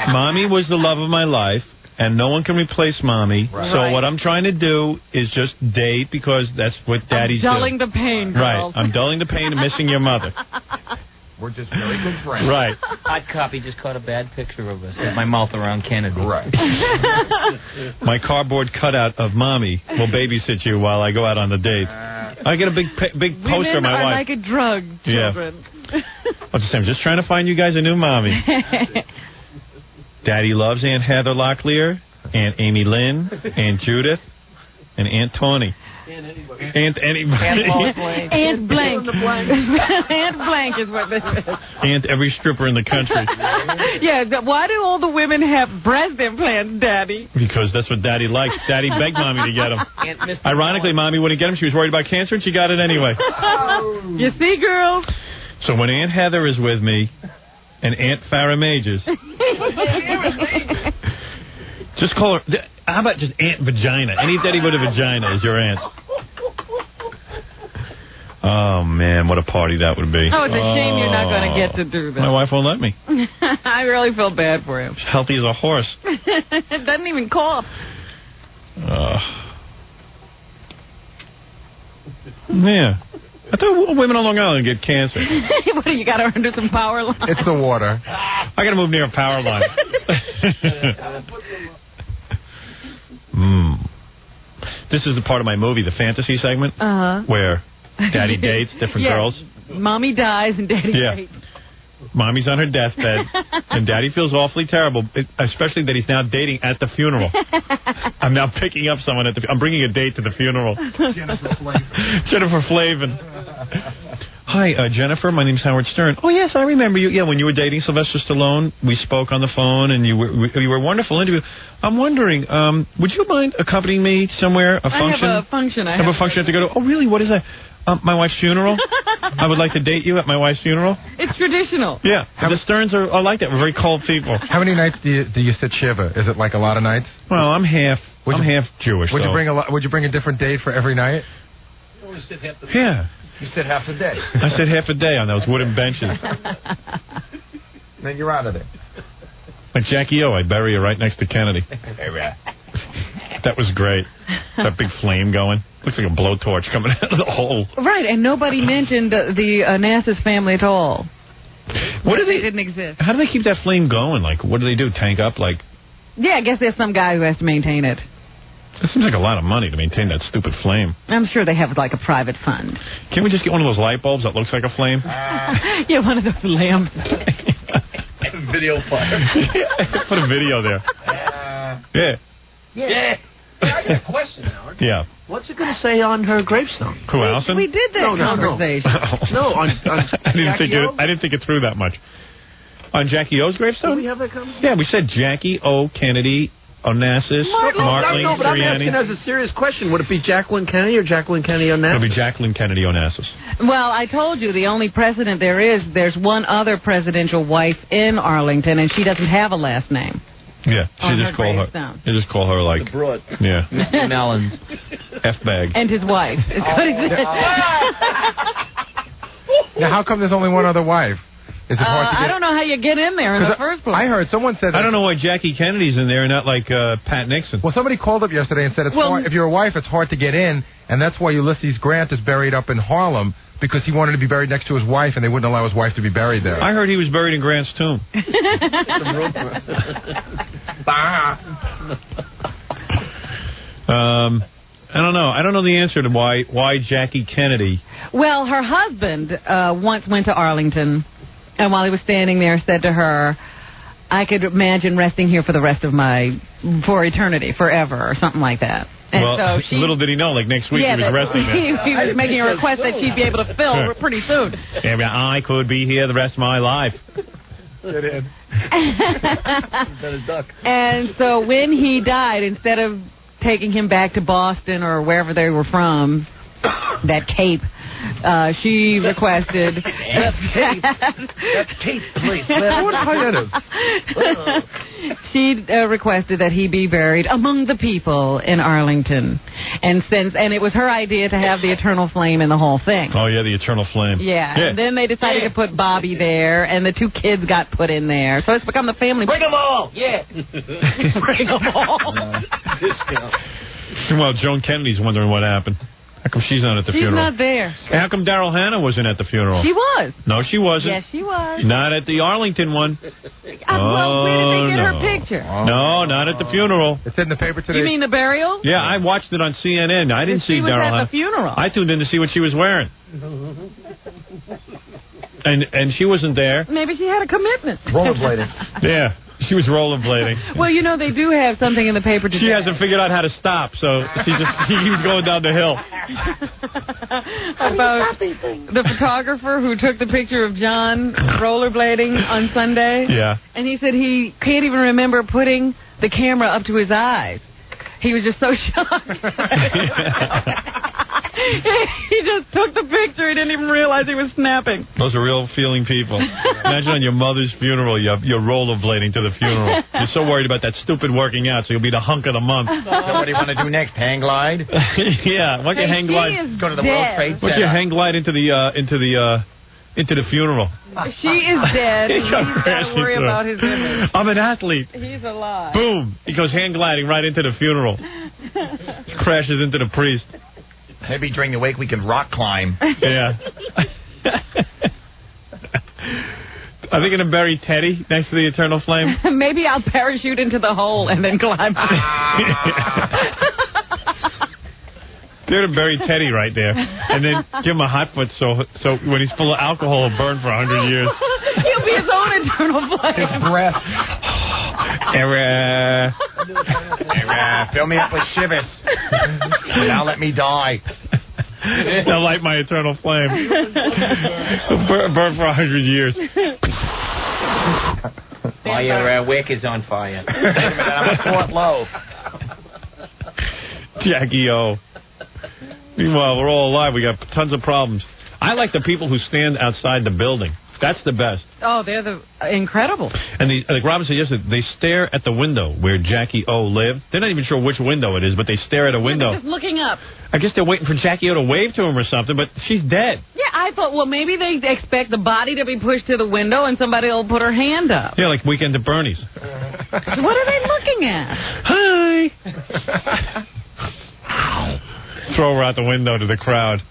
Mommy was the love of my life. And no one can replace Mommy. Right. So what I'm trying to do is just date because that's what daddies do. Dulling the pain, girls. Right. I'm dulling the pain of missing your mother. We're just very good friends. Right. Hot Copy just caught a bad picture of us with my mouth around Kennedy. Right. My cardboard cutout of Mommy will babysit you while I go out on the date. I get a big poster of my Women are wife. like a drug, children. Yeah. I'm just trying to find you guys a new Mommy. Daddy loves Aunt Heather Locklear, Aunt Amy Lynn, Aunt Judith, and Aunt Tawny. Aunt anybody. Aunt Blank. Aunt Blank is what this is. Aunt every stripper in the country. Yeah, why do all the women have breast implants, Daddy? Because that's what Daddy likes. Daddy begged Mommy to get them. Ironically, Mommy wouldn't get them. She was worried about cancer, and she got it anyway. You see, girls? So when Aunt Heather is with me, and Aunt Farrah Majors, just call her. How about just Aunt Vagina? Any daddy with a vagina is your aunt. Oh, man, what a party that would be. Oh, it's a shame you're not going to get to do this. My wife won't let me. I really feel bad for him. She's healthy as a horse. It doesn't even cough. Yeah. I thought women on Long Island get cancer. What, you got her under some power line? It's the water. I got to move near a power line. This is the part of my movie, the fantasy segment, where Daddy dates different girls. Mommy dies and Daddy dates. Mommy's on her deathbed, and Daddy feels awfully terrible, especially that he's now dating at the funeral. I'm now picking up someone at the... I'm bringing a date to the funeral. Jennifer Flavin. Hi, Jennifer. My name's Howard Stern. Oh, yes, I remember you. Yeah, when you were dating Sylvester Stallone, we spoke on the phone, and you were a wonderful interview. I'm wondering, would you mind accompanying me somewhere, a function? I have a function. I have a function I have to go to. Oh, really? What is that? My wife's funeral. I would like to date you at my wife's funeral. It's traditional. Yeah, the Sterns are like that. We're very cold people. How many nights do you sit shiva? Is it like a lot of nights? Well, I'm half Jewish. Would you bring a different date for every night? Yeah. You sit half a day. I sit half a day on those wooden benches. Then you're out of there. Like Jackie O, I bury her right next to Kennedy. That was great. That big flame going. Looks like a blowtorch coming out of the hole. Right, and nobody mentioned the Onassis family at all. What do they didn't exist. How do they keep that flame going? Like, what do they do? Tank up? Like? Yeah, I guess there's some guy who has to maintain it. That seems like a lot of money to maintain that stupid flame. I'm sure they have like a private fund. Can't we just get one of those light bulbs that looks like a flame? Yeah, one of those lamps. Video fire. Put a video there. Yeah. I got a question, Howard. Yeah. What's it going to say on her gravestone? Who, Allison? We did that conversation. No, on I didn't think it through that much. On Jackie O's gravestone? Did we have that conversation? Yeah, we said Jackie O. Kennedy, Onassis, Martling, No, but I'm asking Sirianni. as a serious question. Would it be Jacqueline Kennedy or Jacqueline Kennedy Onassis? It'll be Jacqueline Kennedy Onassis. Well, I told you the only precedent there's one other presidential wife in Arlington, and she doesn't have a last name. Yeah, On you her just call her. gravestone. You just call her like. The broad. Yeah. Mr. Mellons. F-bag. And his wife. It's what he said. Now, how come there's only one other wife? Is it hard to get? I don't know how you get in there in the first place. I heard someone said. I don't know why Jackie Kennedy's in there and not like Pat Nixon. Well, somebody called up yesterday and said it's hard, if you're a wife, it's hard to get in, and that's why Ulysses Grant is buried up in Harlem, because he wanted to be buried next to his wife, and they wouldn't allow his wife to be buried there. I heard he was buried in Grant's tomb. I don't know. I don't know the answer to why Jackie Kennedy. Well, her husband once went to Arlington, and while he was standing there, said to her, "I could imagine resting here for the rest of for eternity, forever," or something like that. And well, so little did he know, like next week he was resting there. He was making a request that she'd be able to fill pretty soon. Yeah, I could be here the rest of my life. Get in. And so when he died, instead of taking him back to Boston or wherever they were from, that Cape, she requested that Cape place. She requested that he be buried among the people in Arlington, and it was her idea to have the eternal flame in the whole thing. Oh yeah, the eternal flame. Yeah. And then they decided to put Bobby there, and the two kids got put in there, so it's become the family. Bring them all. Yeah. Bring them all. Discount. Well, Joan Kennedy's wondering what happened. How come she's not at the funeral? She's not there. And how come Daryl Hannah wasn't at the funeral? She was. No, she wasn't. Yes, she was. Not at the Arlington one. Well, where did they get her picture? No, not at the funeral. It said in the paper today. You mean the burial? Yeah, I watched it on CNN. I didn't see She was Daryl at Hannah. the funeral. I tuned in to see what she was wearing. And she wasn't there. Maybe she had a commitment. Rollerblading. Yeah. She was rollerblading. Well, you know, they do have something in the paper today. She hasn't figured out how to stop, so he was going down the hill. About the photographer who took the picture of John rollerblading on Sunday. Yeah. And he said he can't even remember putting the camera up to his eyes. He was just so shocked. He just took the picture. He didn't even realize he was snapping. Those are real feeling people. Imagine on your mother's funeral, you're rollerblading to the funeral. You're so worried about that stupid working out, so you'll be the hunk of the month. So what do you want to do next? Hang glide? Yeah. Why don't you hang glide? Go to the World Trade Center. Why don't you hang glide into the funeral? She is dead. He's got to worry through. about his image. I'm an athlete. He's alive. Boom. He goes hang gliding right into the funeral. Crashes into the priest. Maybe during the wake we can rock climb. Yeah. Are they going to bury Teddy next to the eternal flame? Maybe I'll parachute into the hole and then climb out. They're going to bury Teddy right there, and then give him a hot foot so when he's full of alcohol, he'll burn for 100 years. He'll be his own eternal flame. His breath. Error. Fill me up with shivers. Now let me die. They'll light my eternal flame. Burn for 100 years. While your wick is on fire. Wait a minute, I'm a fourth low. Jackie O. Meanwhile, we're all alive. We got tons of problems. I like the people who stand outside the building. That's the best. Oh, they're incredible. And like Robin said yesterday, they stare at the window where Jackie O lived. They're not even sure which window it is, but they stare at a window. Just looking up. I guess they're waiting for Jackie O to wave to him or something, but she's dead. Yeah, I thought, well, maybe they expect the body to be pushed to the window and somebody will put her hand up. Yeah, like Weekend at Bernie's. What are they looking at? Hi. Throw her out the window to the crowd.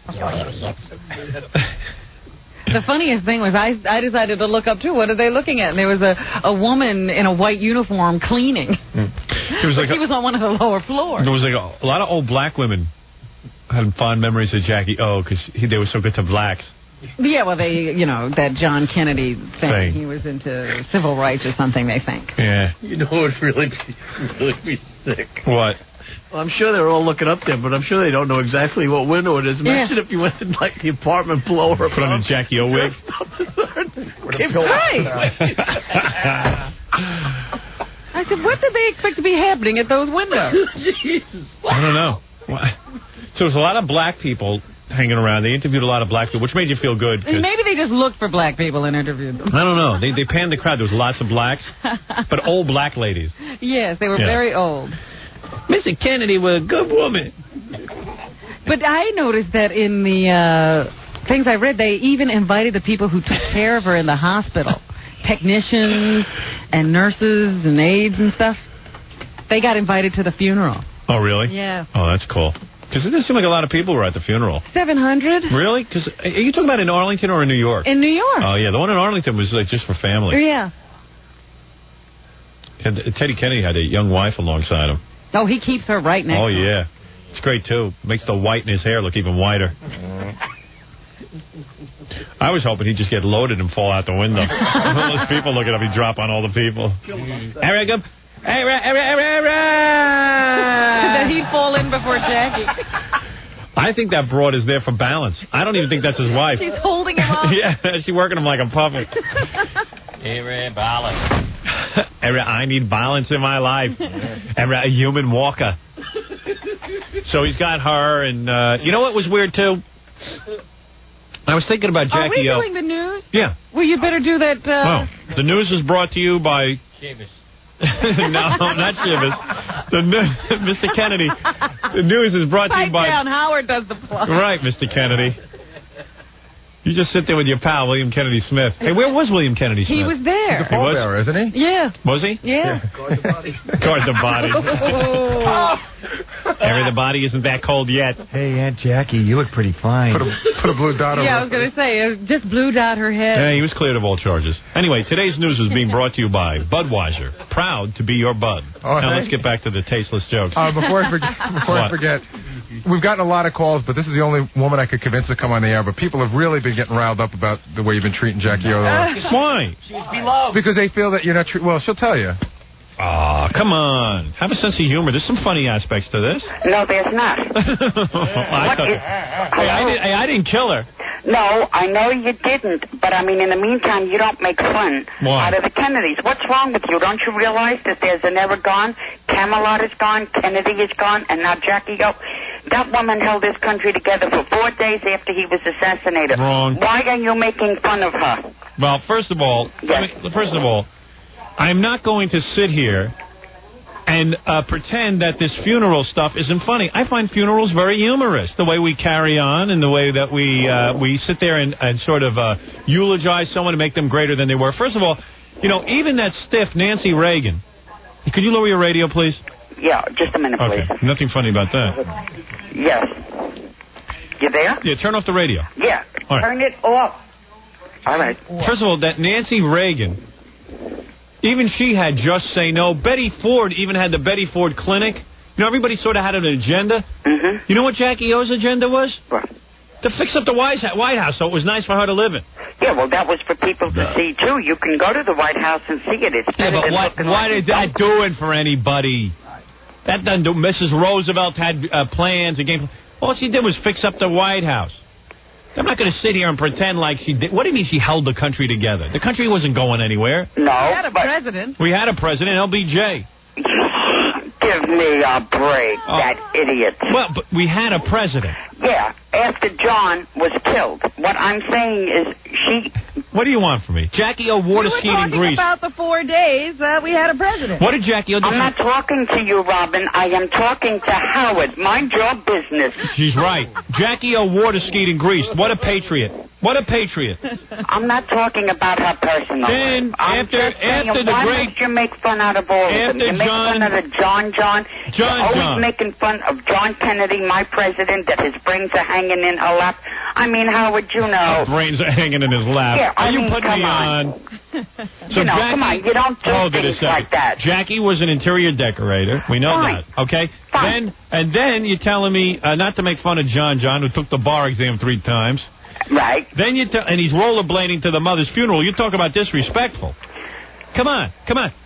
The funniest thing was I decided to look up, too. What are they looking at? And there was a woman in a white uniform cleaning. It was like she was on one of the lower floors. There was like a lot of old black women had fond memories of Jackie O because they were so good to blacks. Yeah, well, that John Kennedy thing. He was into civil rights or something, they think. Yeah. You know what would really be sick? What? Well, I'm sure they're all looking up there, but I'm sure they don't know exactly what window it is. Imagine if you went in, like, the apartment blower. Put on a Jackie O wig. Right. I I said, what did they expect to be happening at those windows? Jesus. I don't know. So there's a lot of black people hanging around. They interviewed a lot of black people, which made you feel good. Maybe they just looked for black people and interviewed them. I don't know. They panned the crowd. There was lots of blacks, but old black ladies. Yes, they were very old. Mr. Kennedy was a good woman. But I noticed that in the things I read, they even invited the people who took care of her in the hospital. Technicians and nurses and aides and stuff. They got invited to the funeral. Oh, really? Yeah. Oh, that's cool. Because it didn't seem like a lot of people were at the funeral. 700. Really? Because are you talking about in Arlington or in New York? In New York. Oh, yeah. The one in Arlington was like just for family. Yeah. Teddy Kennedy had a young wife alongside him. Oh, he keeps her right next to him. Oh, yeah. It's great, too. Makes the white in his hair look even whiter. I was hoping he'd just get loaded and fall out the window. All those people looking up, he'd drop on all the people. That he'd fall in before Jackie. I think that broad is there for balance. I don't even think that's his wife. She's holding him up. Yeah, she's working him like a puppet. Balance. I need balance in my life. A human walker. So he's got her, and you know what was weird, too? I was thinking about Jackie O. Are we doing the news? Yeah. Well, you better do that. The news is brought to you by... Shivers. No, not Shivers. Mr. Kennedy. The news is brought to you by... down. Howard does the plug. Right, Mr. Kennedy. You just sit there with your pal, William Kennedy Smith. Hey, where was William Kennedy Smith? He was there. He's a pallbearer, isn't he? Yeah. Was he? Yeah. Guard the body. The body isn't that cold yet. Hey, Aunt Jackie, you look pretty fine. Put a blue dot over. Yeah, I was going to say, just blue dot her head. Yeah, he was cleared of all charges. Anyway, today's news is being brought to you by Budweiser. Proud to be your bud. Now let's get back to the tasteless jokes. Before I forget, we've gotten a lot of calls, but this is the only woman I could convince to come on the air. But people have really been getting riled up about the way you've been treating Jackie O. Why? She's beloved. Because they feel that you're not well, she'll tell you. Aw, come on. Have a sense of humor. There's some funny aspects to this. No, there's not. I didn't kill her. No, I know you didn't, but I mean, in the meantime, you don't make fun out of the Kennedys. What's wrong with you? Don't you realize that there's an era gone, Camelot is gone, Kennedy is gone, and now Jackie O? That woman held this country together for 4 days after he was assassinated. Wrong. Why are you making fun of her? Well, first of all, I'm not going to sit here and pretend that this funeral stuff isn't funny. I find funerals very humorous, the way we carry on and the way that we sit there and sort of eulogize someone and make them greater than they were. First of all, even that stiff Nancy Reagan. Could you lower your radio, please? Yeah, just a minute, please. Okay, nothing funny about that. Yes. You there? Yeah, turn off the radio. Yeah, right. Turn it off. All right. First of all, that Nancy Reagan, even she had Just Say No. Betty Ford even had the Betty Ford Clinic. Everybody sort of had an agenda. Mm-hmm. You know what Jackie O's agenda was? What? To fix up the White House so it was nice for her to live in. Yeah, well, that was for people to see, too. You can go to the White House and see it. It's better but than what is that doing for anybody? That doesn't do. Mrs. Roosevelt had plans and game. All she did was fix up the White House. I'm not going to sit here and pretend like she did. What do you mean she held the country together? The country wasn't going anywhere. No, we had a president. We had a president, LBJ. Give me a break, that idiot. Well, but we had a president. Yeah, after John was killed. What I'm saying is she... What do you want from me? Jackie O water skied in Greece. We were talking about the 4 days we had a president. What did Jackie O do? I'm not talking to you, Robin. I am talking to Howard. Mind your business. She's right. Jackie O water skied in Greece. What a patriot. What a patriot. I'm not talking about her personally. Then, after the why great... must you make fun out of all of them? You make fun of the John. You're always making fun of John Kennedy, my president, that his brains are hanging in her lap. I mean, how would you know? His brains are hanging in his lap. Yeah, are you putting me on? So Jackie, come on. You don't do things like that. Jackie was an interior decorator. We know that. Okay? Fine. Then you're telling me not to make fun of John, who took the bar exam 3 times. Right. Then and he's rollerblading to the mother's funeral. You talk about disrespectful. Come on.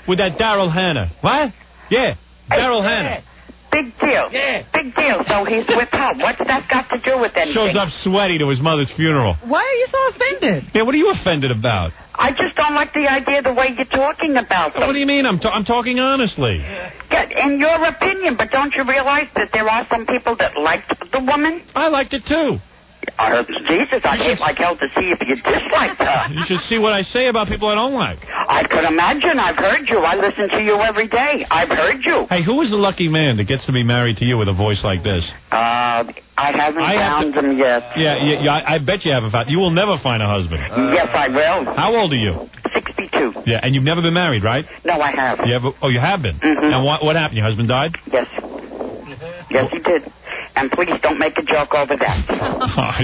With that Daryl Hannah. What? Yeah, Daryl Hannah. Big deal. Yeah. Big deal. So he's with her. What's that got to do with anything? Shows up sweaty to his mother's funeral. Why are you so offended? Yeah, what are you offended about? I just don't like the idea of the way you're talking about them. What do you mean? I'm talking honestly. In your opinion, but don't you realize that there are some people that liked the woman? I liked it too. Jesus, I'd hate like hell to see if you disliked her. You should see what I say about people I don't like. I could imagine. I've heard you. I listen to you every day. I've heard you. Hey, who is the lucky man that gets to be married to you with a voice like this? I haven't found them yet. Yeah, I bet you haven't found. You will never find a husband. Yes, I will. How old are you? 62. Yeah, and you've never been married, right? No, I have. You have been? Mm-hmm. And what happened? Your husband died? Yes. Yes, he did. And please don't make a joke over that.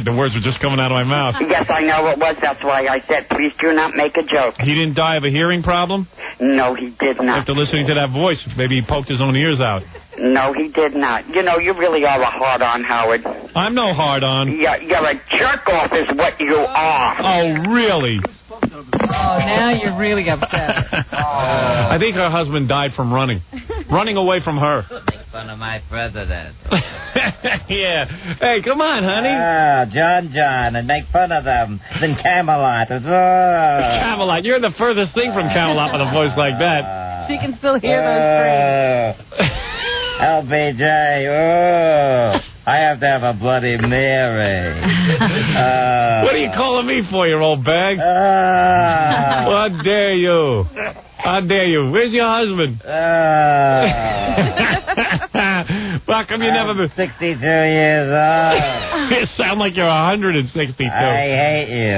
The words were just coming out of my mouth. Yes, I know it was. That's why I said, please do not make a joke. He didn't die of a hearing problem? No, he did not. After listening to that voice, maybe he poked his own ears out. No, he did not. You know, you really are a hard-on, Howard. I'm no hard-on. You're a jerk-off is what you are. Oh, really? Oh, now you're really upset. I think her husband died from running away from her. Make fun of my president. Yeah. Hey, come on, honey. John, and make fun of them. Then Camelot. Camelot. You're the furthest thing from Camelot with a voice like that. She can still hear those screams. LBJ, I have to have a Bloody Mary. What are you calling me for, you old bag? How dare you? How dare you? Where's your husband? How come you never been... 62 years old. You sound like you're 162. I hate you.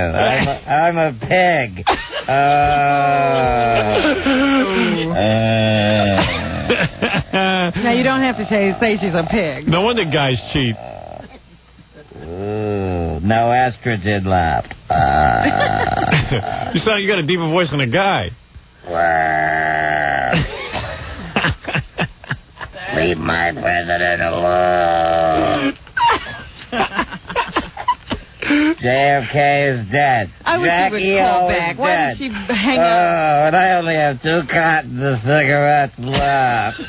I'm a pig. Now, you don't have to say she's a pig. No wonder guys cheat. No estrogen left. You sound like you got a deeper voice than a guy. Leave my president alone. JFK is dead. I wish Jackie you would call O back. is Why dead. did she hang up? Oh, and I only have 2 cottons of cigarettes left. She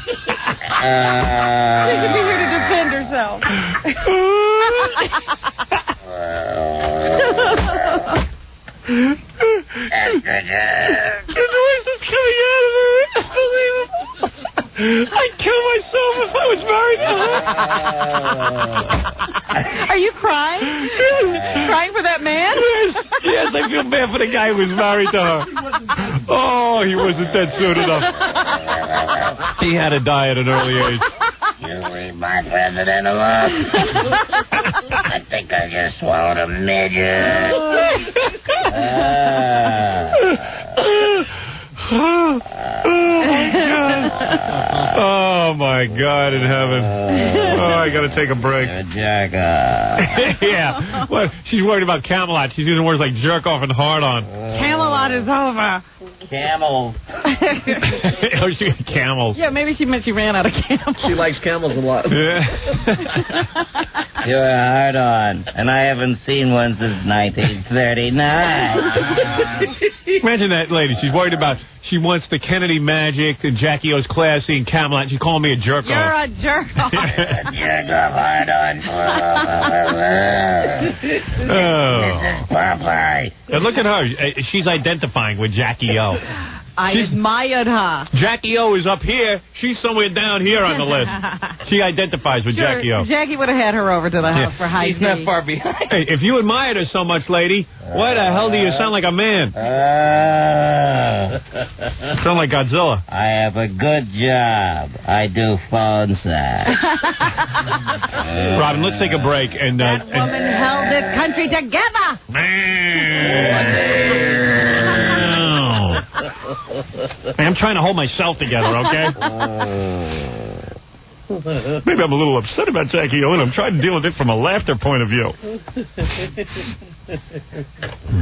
should be here to defend herself. Estrogen. The noise is coming out of her. Unbelievable. I'd kill myself if I was married to her. Are you crying? Crying for that man? Yes, I feel bad for the guy who was married to her. Oh, he wasn't dead soon enough. He had to die at an early age. You leave my president alone. I think I just swallowed a midget. Oh, my God in heaven. Oh, I got to take a break. Yeah. Well, she's worried about Camelot. She's using words like jerk off and hard on. Camelot is over. Camels. Oh, she got camels. Yeah, maybe she meant she ran out of camels. She likes camels a lot. Yeah. You're a hard-on, and I haven't seen one since 1939. Imagine that lady. She's worried about, she wants the Kennedy magic, and Jackie O's classy, and Camelot. She's calling me a jerk-off. You're a jerk-off. Jerk-off hard-on. Oh. Popeye. And look at her. She's identifying with Jackie O. I admired her. Jackie O is up here. She's somewhere down here on the list. She identifies with Jackie O. Jackie would have had her over to the house for high tea. He's not far behind. Hey, if you admired her so much, lady, why the hell do you sound like a man? Sound like Godzilla. I have a good job. I do phone sex. Robin, let's take a break. And that woman held this country together. I'm trying to hold myself together, okay? Maybe I'm a little upset about Jackie O, and I'm trying to deal with it from a laughter point of view.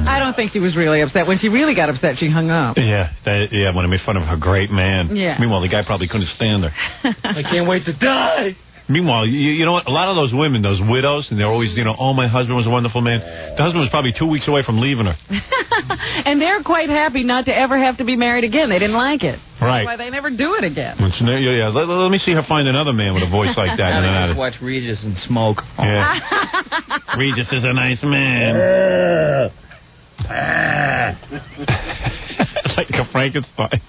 I don't think she was really upset. When she really got upset, she hung up. Yeah, when I made fun of her great man. Yeah. Meanwhile, the guy probably couldn't stand her. I can't wait to die. Meanwhile, you know what? A lot of those women, those widows, and they're always, oh, my husband was a wonderful man. The husband was probably 2 weeks away from leaving her. And they're quite happy not to ever have to be married again. They didn't like it. Right. That's why they never do it again. Yeah, let me see her find another man with a voice like that. I just watch Regis and smoke. Yeah. Regis is a nice man. Like a Frankenstein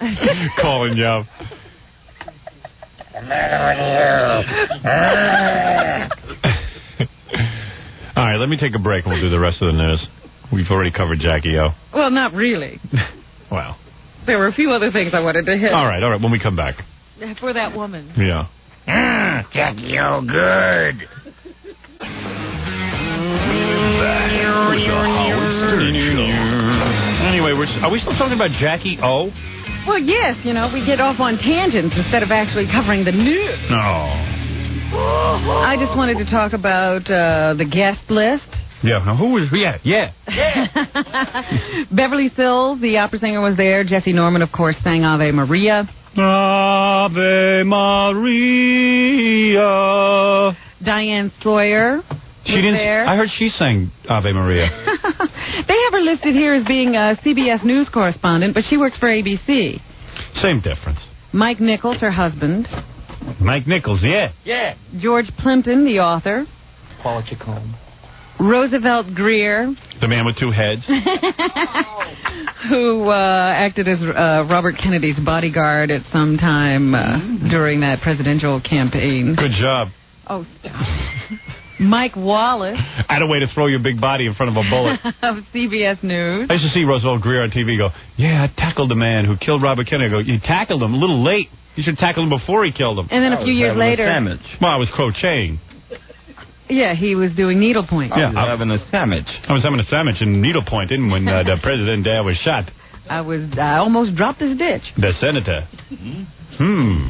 calling you up. All right, let me take a break and we'll do the rest of the news. We've already covered Jackie O. Well, not really. Wow. There were a few other things I wanted to hit. All right, when we come back. For that woman. Yeah. Jackie O, good. Anyway, are we still talking about Jackie O? Well, yes, we get off on tangents instead of actually covering the news. No. I just wanted to talk about the guest list. Yeah, now who was... Yeah. Beverly Sills, the opera singer, was there. Jesse Norman, of course, sang Ave Maria. Ave Maria. Diane Sawyer was there. I heard she sang Ave Maria. They have her listed here as being a CBS News correspondent, but she works for ABC. Same difference. Mike Nichols, her husband. Mike Nichols, yeah. George Plimpton, the author. Quality comb. Roosevelt Greer. The man with two heads. Who acted as Robert Kennedy's bodyguard at some time during that presidential campaign. Good job. Oh, stop. Mike Wallace. I had a way to throw your big body in front of a bullet. Of CBS News. I used to see Roosevelt Greer on TV go, yeah, I tackled the man who killed Robert Kennedy. I go, you tackled him a little late. You should tackle him before he killed him. And then a few years later... Well, I was crocheting. Yeah, he was doing needlepoint. Yeah, I was having a sandwich. I was having a sandwich and needlepointing when the president was shot. I almost dropped his ditch. The senator.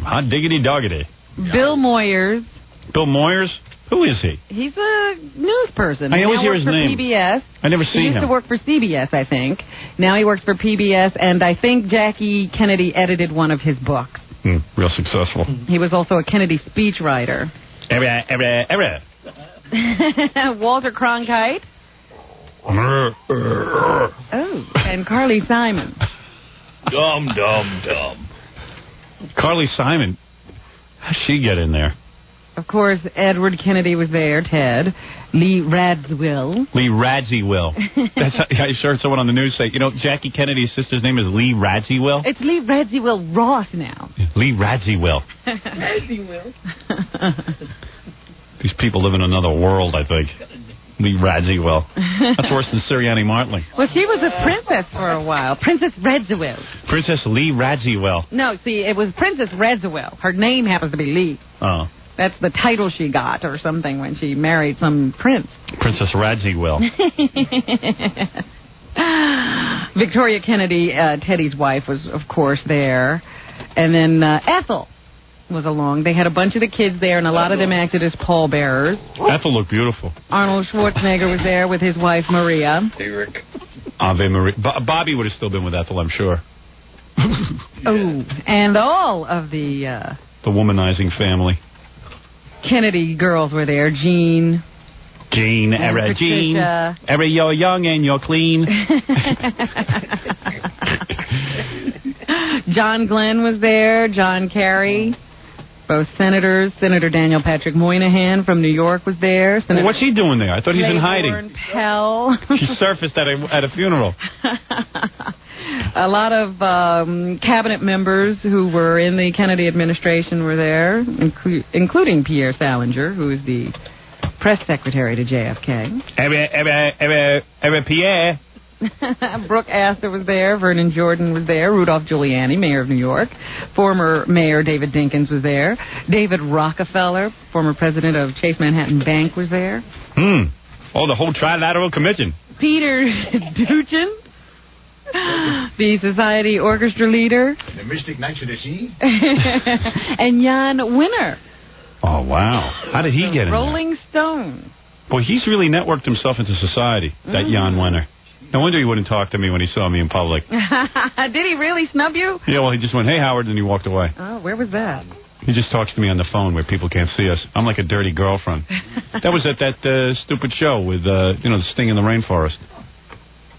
Hot diggity doggity. Bill Moyers. Bill Moyers? Who is he? He's a news person. I always hear his name. PBS. I never see him. He used to work for CBS, I think. Now he works for PBS, and I think Jackie Kennedy edited one of his books. Real successful. He was also a Kennedy speechwriter. Walter Cronkite. And Carly Simon. Dumb. Carly Simon. How'd she get in there? Of course, Edward Kennedy was there, Ted. Lee Radziwill. That's how, I heard someone on the news say, Jackie Kennedy's sister's name is Lee Radziwill? It's Lee Radziwill Ross now. Lee Radziwill. These people live in another world, I think. Lee Radziwill. That's worse than Sirianni Martling. Well, she was a princess for a while. Princess Radziwill. Princess Lee Radziwill. No, see, it was Princess Radziwill. Her name happens to be Lee. Oh. That's the title she got or something when she married some prince. Princess Radziwill. Victoria Kennedy, Teddy's wife, was, of course, there. And then Ethel was along. They had a bunch of the kids there, and a lot of them acted as pallbearers. Ethel looked beautiful. Arnold Schwarzenegger was there with his wife, Maria. Hey, Rick. Ave Maria. Bobby would have still been with Ethel, I'm sure. And all of the womanizing family. Kennedy girls were there. Jean, Patricia. You're young and you're clean. John Glenn was there. John Kerry. Both senators. Senator Daniel Patrick Moynihan from New York was there. Well, what's he doing there? I thought he's in hiding. Pell. She surfaced at a funeral. A lot of cabinet members who were in the Kennedy administration were there, including Pierre Salinger, who is the press secretary to JFK. Pierre. Brooke Astor was there. Vernon Jordan was there. Rudolph Giuliani, mayor of New York. Former mayor David Dinkins was there. David Rockefeller, former president of Chase Manhattan Bank, was there. Oh, the whole Trilateral Commission. Peter Duchin, the Society Orchestra leader. The Mystic Knights of the Sea. And Jan Winter. Oh, wow. How did he get in there? Rolling Stone. Boy, he's really networked himself into society, that Jan Winter. No wonder he wouldn't talk to me when he saw me in public. Did he really snub you? Yeah, well, he just went, hey, Howard, and he walked away. Oh, where was that? He just talks to me on the phone where people can't see us. I'm like a dirty girlfriend. That was at that stupid show with, the Sting in the Rainforest.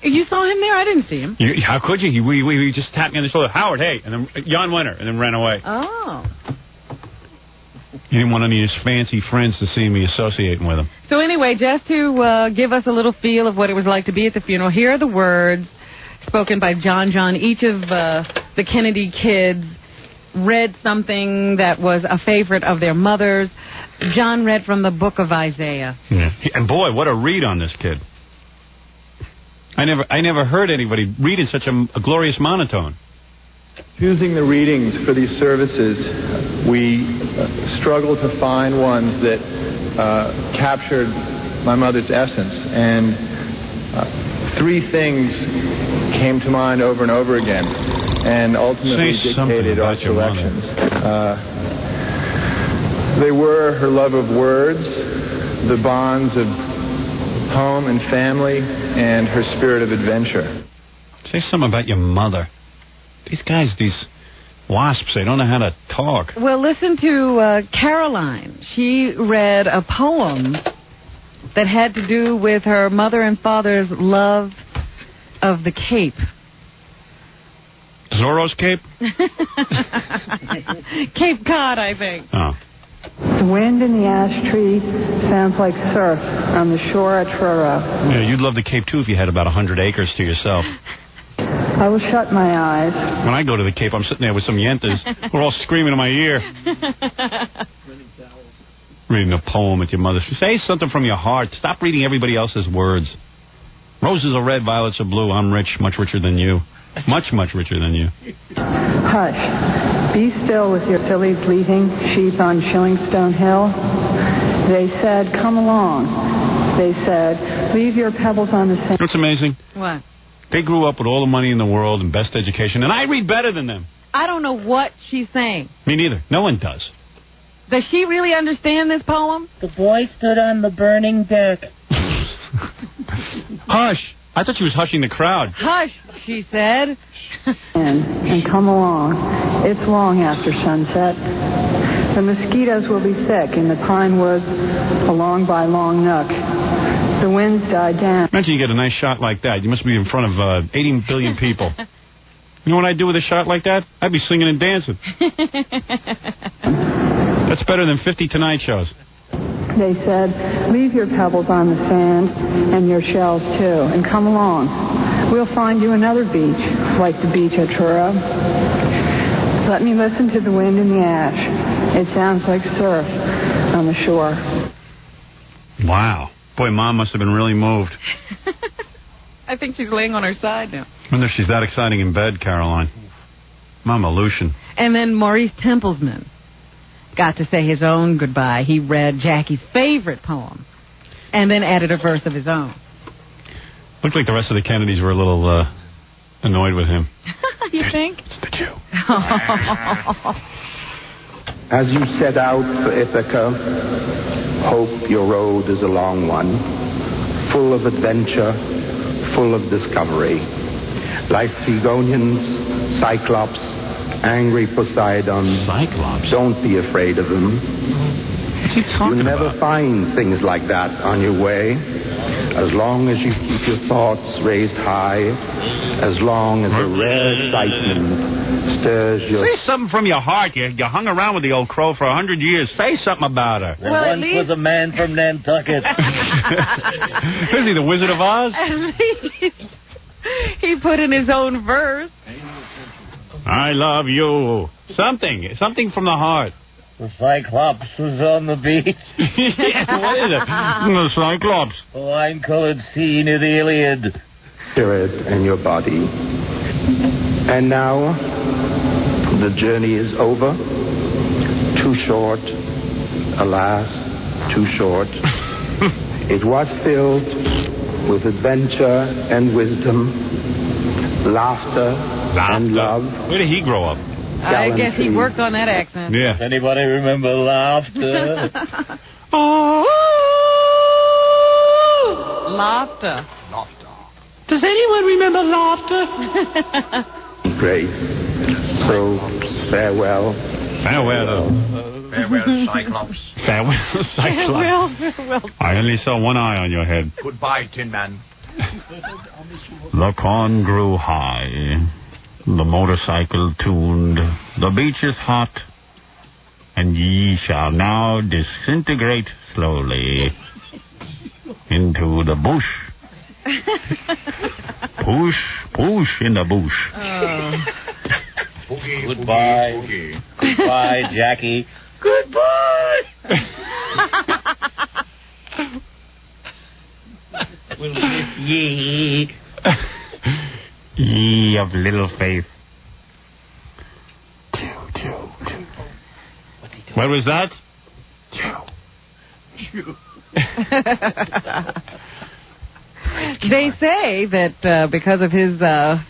You saw him there? I didn't see him. How could you? He just tapped me on the shoulder. Howard, hey, and then Jan Winter, and then ran away. Oh. He didn't want any of his fancy friends to see me associating with him. So anyway, just to give us a little feel of what it was like to be at the funeral, here are the words spoken by John. Each of the Kennedy kids read something that was a favorite of their mother's. John read from the book of Isaiah. Yeah. And boy, what a read on this kid. I never heard anybody read in such a glorious monotone. Choosing the readings for these services, we struggled to find ones that captured my mother's essence. And three things came to mind over and over again, and ultimately dictated our selections. They were her love of words, the bonds of home and family, and her spirit of adventure. Say something about your mother. These guys, these wasps, they don't know how to talk. Well, listen to Caroline. She read a poem that had to do with her mother and father's love of the Cape. Zorro's Cape? Cape Cod, I think. Oh. The wind in the ash tree sounds like surf on the shore at Truro. Yeah, you'd love the Cape, too, if you had about 100 acres to yourself. I will shut my eyes. When I go to the Cape, I'm sitting there with some yentas. We're all screaming in my ear. Reading a poem at your mother. Say something from your heart. Stop reading everybody else's words. Roses are red, violets are blue. I'm rich, much richer than you. Much, much richer than you. Hush. Be still with your silly bleating, sheep on Shillingstone Hill. They said, come along. They said, leave your pebbles on the sand. You know what's amazing? What? They grew up with all the money in the world and best education, and I read better than them. I don't know what she's saying. Me neither. No one does. Does she really understand this poem? The boy stood on the burning deck. Hush. I thought she was hushing the crowd. Hush, she said. And come along. It's long after sunset. The mosquitoes will be thick in the pine woods along by Long Nook. The winds died down. Imagine you get a nice shot like that. You must be in front of 18 billion people. You know what I'd do with a shot like that? I'd be singing and dancing. That's better than 50 Tonight shows. They said, leave your pebbles on the sand and your shells too, and come along. We'll find you another beach, like the beach at Truro. Let me listen to the wind in the ash. It sounds like surf on the shore. Wow. Boy, Mom must have been really moved. I think she's laying on her side now. I wonder if she's that exciting in bed, Caroline. Mama Lucian. And then Maurice Templesman got to say his own goodbye. He read Jackie's favorite poem and then added a verse of his own. Looked like the rest of the Kennedys were a little annoyed with him. You think? It's the Jew. As you set out for Ithaca, hope your road is a long one, full of adventure, full of discovery. Like Sigonians, Cyclops, angry Poseidon. Cyclops? Don't be afraid of them. What's he talking You'll never about? find things like that on your way. As long as you keep your thoughts raised high, as long as a rare excitement stirs your... Say something from your heart. You hung around with the old crow for 100 years. Say something about her. There once was a man from Nantucket. Is he the Wizard of Oz? At least he put in his own verse. I love you. Something from the heart. The Cyclops was on the beach. Yeah, what is it? The Cyclops. The wine-colored scene in the Iliad. Spirit and your body. And now, the journey is over. Too short. Alas, too short. It was filled with adventure and wisdom, laughter and love. Where did he grow up? I guess he worked on that accent. Yeah. Anybody remember laughter? Oh, laughter. Does anyone remember laughter? Great. So, farewell. Farewell. Farewell, Cyclops. Farewell, Cyclops. Farewell. I only saw one eye on your head. Goodbye, Tin Man. The corn grew high. The motorcycle tuned. The beach is hot. And and ye shall now disintegrate slowly into the bush. Push in the bush. Goodbye. Goodbye, Jackie. Goodbye. We'll miss ye. Ye of little faith. What was that? They say that because of his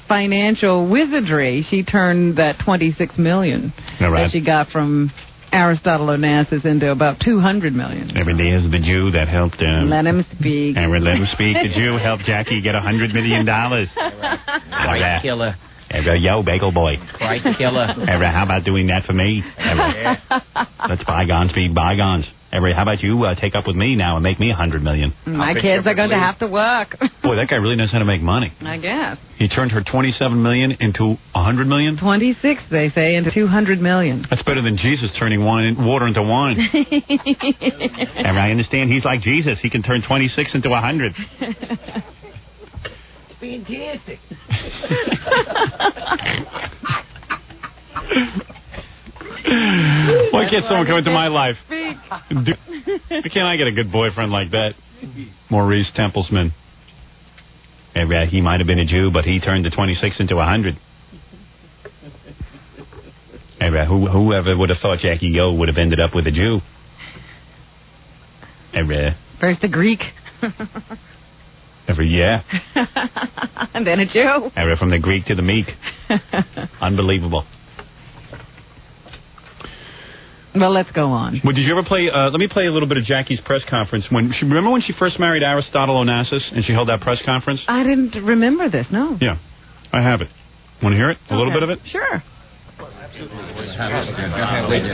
financial wizardry, she turned that $26 million that she got from Aristotle Onassis into about $200 million. Every day is the Jew that helped him. Let him speak. And let him speak. The Jew helped Jackie get $100 million. Christ killer. Yo, bagel boy. Christ killer. How about doing that for me? Let's bygones be bygones. How about you take up with me now and make me $100 million? My kids are going to have to work. Boy, that guy really knows how to make money. I guess. He turned her $27 million into $100 million? 26, they say, into $200 million. That's better than Jesus turning water into wine. I understand he's like Jesus. He can turn 26 into 100. Fantastic. Why can't someone come into my life? Why can't I get a good boyfriend like that? Maurice Templesman. He might have been a Jew, but he turned the 26 into 100. Whoever would have thought Jackie O would have ended up with a Jew? First a Greek. Yeah. And then a Jew. From the Greek to the meek. Unbelievable. Well, let's go on. Well, did you ever play, let me play a little bit of Jackie's press conference. Remember when she first married Aristotle Onassis and she held that press conference? I didn't remember this, no. Yeah, I have it. Want to hear it? A little bit of it? Sure.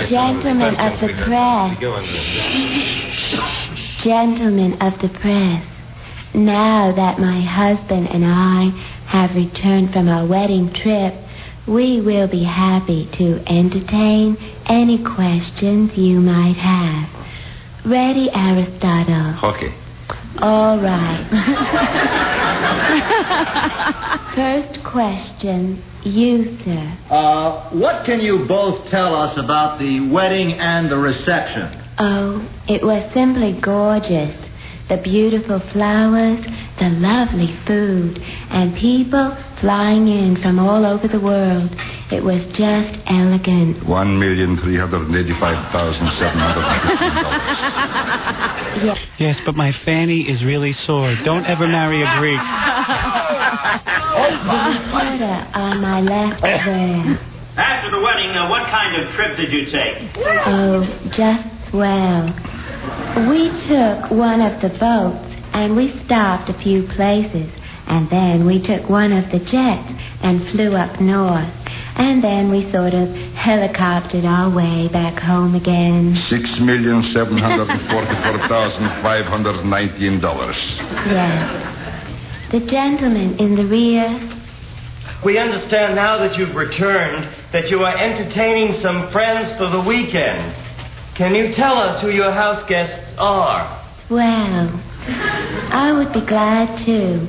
Gentlemen of the press. Gentlemen of the press. Now that my husband and I have returned from our wedding trip, we will be happy to entertain any questions you might have. Ready, Aristotle? Okay. All right. First question, you, sir. What can you both tell us about the wedding and the reception? Oh, it was simply gorgeous. The beautiful flowers, the lovely food, and people flying in from all over the world. It was just elegant. $1,385,750. Yes, but my fanny is really sore. Don't ever marry a Greek. Reporter on my left there. After the wedding, what kind of trip did you take? Oh, just swell. We took one of the boats and we stopped a few places. And then we took one of the jets and flew up north. And then we sort of helicoptered our way back home again. $6,744,519. Yes. The gentleman in the rear. We understand now that you've returned that you are entertaining some friends for the weekend. Can you tell us who your house guests are? Well, I would be glad to.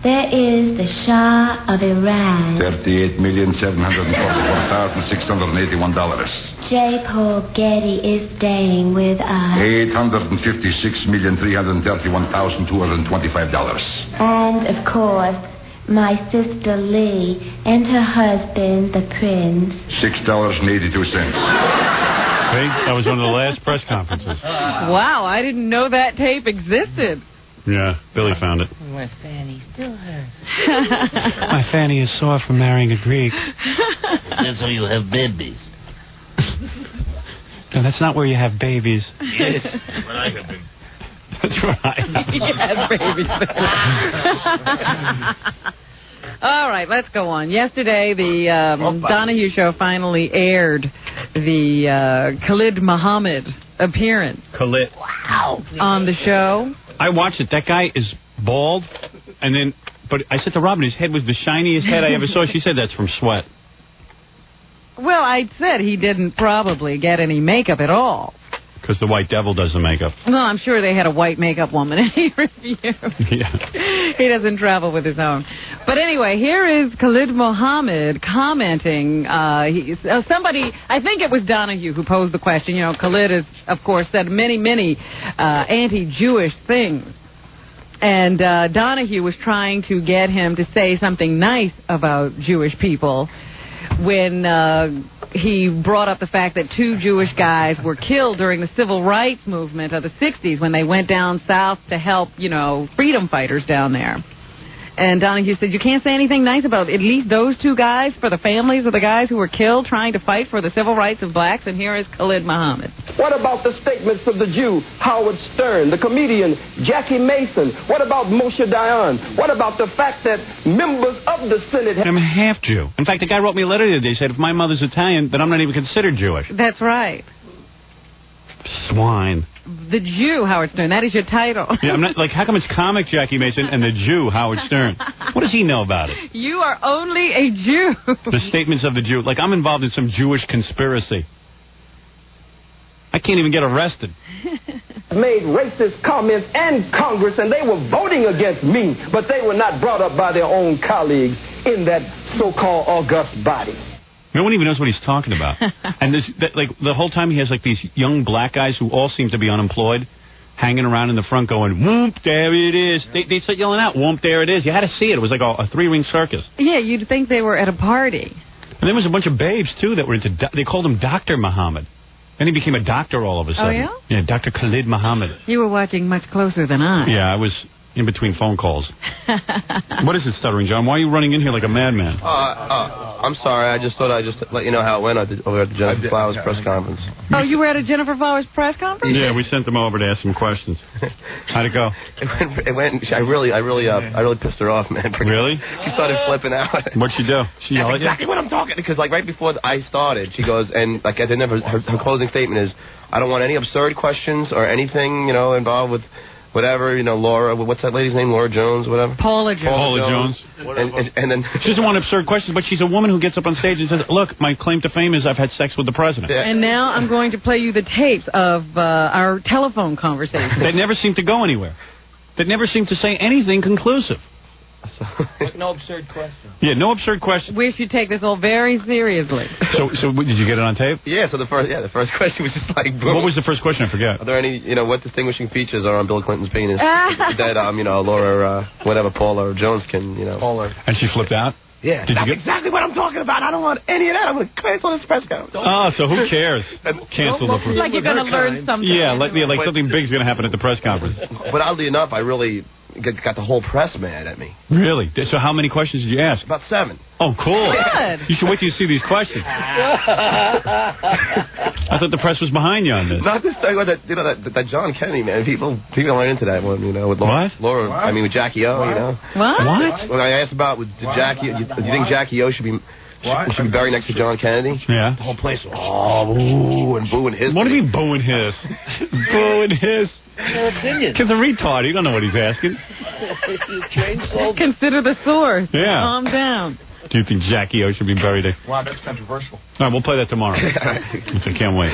There is the Shah of Iran. $38,744,681. J. Paul Getty is staying with us. $856,331,225. And, of course, my sister Lee and her husband, the prince. $6.82. That was one of the last press conferences. Wow, I didn't know that tape existed. Yeah, Billy found it. My fanny still hurts. My fanny is sore from marrying a Greek. That's how you have babies. No, that's not where you have babies. Yes, when I have babies. That's right. Yes, babies. All right, let's go on. Yesterday, the Donahue Show finally aired the Khalid Muhammad appearance. Khalid. Wow. On the show. I watched it. That guy is bald, but I said to Robin, his head was the shiniest head I ever saw. She said that's from sweat. Well, I said he didn't probably get any makeup at all. Because the white devil does the makeup. Well, I'm sure they had a white makeup woman, and he refused. Yeah. He doesn't travel with his own. But anyway, here is Khalid Muhammad commenting. Somebody, I think it was Donahue who posed the question. You know, Khalid has, of course, said many anti-Jewish things. And Donahue was trying to get him to say something nice about Jewish people when he brought up the fact that 2 Jewish guys were killed during the civil rights movement of the 60s when they went down south to help, you know, freedom fighters down there. And Donahue said, you can't say anything nice about at least those 2 guys for the families of the guys who were killed trying to fight for the civil rights of blacks. And here is Khalid Muhammad. What about the statements of the Jew Howard Stern, the comedian Jackie Mason? What about Moshe Dayan? What about the fact that members of the Senate... I'm half Jew. In fact, the guy wrote me a letter the other day, said, if my mother's Italian, then I'm not even considered Jewish. That's right. Swine. The Jew Howard Stern. That is your title. Yeah, I'm not, like, how come it's comic Jackie Mason and the Jew Howard Stern? What does he know about it? You are only a Jew. The statements of the Jew. Like, I'm involved in some Jewish conspiracy. I can't even get arrested. Made racist comments in Congress, and they were voting against me, but they were not brought up by their own colleagues in that so-called august body. No one even knows what he's talking about. And like the whole time he has like these young black guys who all seem to be unemployed, hanging around in the front going, whoop, there it is. They start yelling out, whoop, there it is. You had to see it. It was like a 3-ring circus. Yeah, you'd think they were at a party. And there was a bunch of babes, too, that were into... They called him Dr. Muhammad. Then he became a doctor all of a sudden. Oh, yeah? Yeah, Dr. Khalid Muhammad. You were watching much closer than I. Yeah, I was in between phone calls. What is it, Stuttering John? Why are you running in here like a madman? I'm sorry. I just thought I'd just let you know how it went over at the Jennifer Flowers press conference. Oh, you were at a Jennifer Flowers press conference? Yeah, we sent them over to ask some questions. How'd it go? It went. I really pissed her off, man. Really? She started flipping out. What'd she do? She yelled at you? Exactly what I'm talking. Because like right before I started, she goes and like at the end of her closing statement is, I don't want any absurd questions or anything involved with. Whatever, Laura, what's that lady's name? Laura Jones, whatever? Paula Jones. And then... She doesn't want absurd questions, but she's a woman who gets up on stage and says, look, my claim to fame is I've had sex with the president. Yeah. And now I'm going to play you the tapes of our telephone conversation. They never seem to go anywhere. They never seem to say anything conclusive. No absurd question. Yeah, no absurd question. We should take this all very seriously. So did you get it on tape? Yeah, so the first question was just like, boom. What was the first question? I forgot. Are there any, what distinguishing features are on Bill Clinton's penis that, Laura, whatever, Paula or Jones can, Paula. And she flipped out? Yeah, that's exactly what I'm talking about. I don't want any of that. I'm going to cancel this press conference. Oh, so who cares? Cancel the press. Like you're going to learn something. Yeah, like something big's going to happen at the press conference. But oddly enough, I really got the whole press mad at me. Really? So how many questions did you ask? About 7. Oh, cool. Good. You should wait till you see these questions. I thought the press was behind you on this. Not this thing, that John Kennedy, man. People are into that one, with Laura. What? Laura, I mean, with Jackie O, What? What I asked about was, do you think Jackie O should be buried next to John Kennedy? Yeah. The whole place, boo and hiss. What do you mean boo and hiss? Boo and hiss. Kid's a retard. You don't know what he's asking. Consider the source. Yeah. Calm down. Do you think Jackie O should be buried there? Wow, that's controversial. All right, we'll play that tomorrow. I can't wait.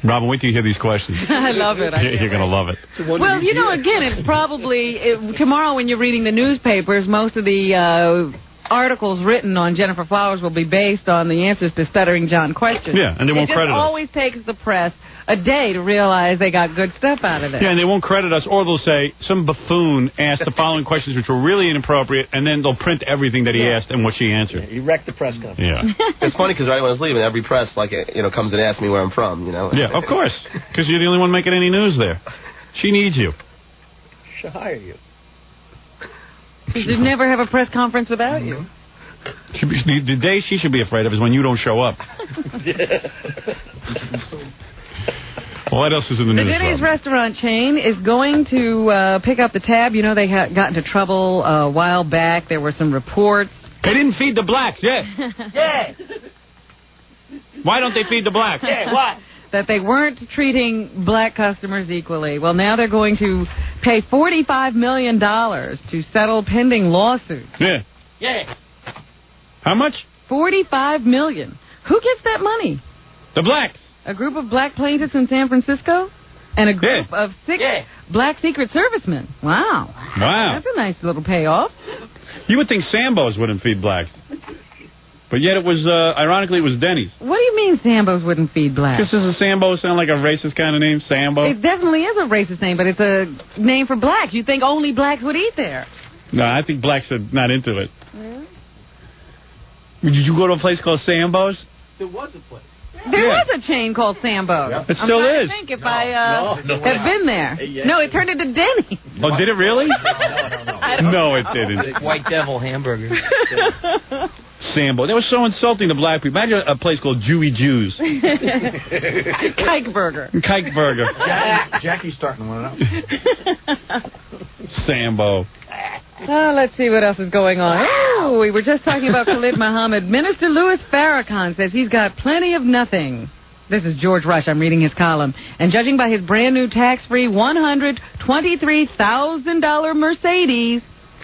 Robin, wait till you hear these questions. I love it. You're going to love it. Well, again, it's probably tomorrow when you're reading the newspapers, most of the articles written on Jennifer Flowers will be based on the answers to Stuttering John questions. Yeah, and they won't credit us. It always takes the press a day to realize they got good stuff out of it. Yeah, and they won't credit us, or they'll say some buffoon asked the following questions which were really inappropriate, and then they'll print everything that he asked and what she answered. He wrecked the press conference. Yeah. It's funny because right when I was leaving, every press comes and asks me where I'm from. Yeah, of course, because you're the only one making any news there. She needs you. She'll hire you. She should never have a press conference without you. The day she should be afraid of is when you don't show up. Well, what else is in the news? The Denny's restaurant chain is going to pick up the tab. They got into trouble a while back. There were some reports. They didn't feed the blacks, yeah. Yeah. Why don't they feed the blacks? Yeah, why? That they weren't treating black customers equally. Well, now they're going to pay $45 million to settle pending lawsuits. Yeah. Yeah. How much? $45 million Who gets that money? The blacks. A group of black plaintiffs in San Francisco? And a group of 6 black Secret Servicemen. Wow. Wow. That's a nice little payoff. You would think Sambos wouldn't feed blacks. But yet it was, ironically, it was Denny's. What do you mean Sambos wouldn't feed blacks? Because does a Sambo sound like a racist kind of name? Sambo? It definitely is a racist name, but it's a name for blacks. You'd think only blacks would eat there. No, I think blacks are not into it. Yeah. Did you go to a place called Sambo's? There was a place. There was a chain called Sambo's. Yep. It still is. I think if I have been there. No, it turned into Denny. Oh, did it really? No, it didn't. White Devil hamburger. Sambo. That was so insulting to black people. Imagine a place called Jewy Jews. Kike Burger. Kike Burger. Jackie's starting one up. Sambo. Oh, let's see what else is going on. Oh, we were just talking about Khalid Muhammad. Minister Louis Farrakhan says he's got plenty of nothing. This is George Rush. I'm reading his column. And judging by his brand new tax-free $123,000 Mercedes...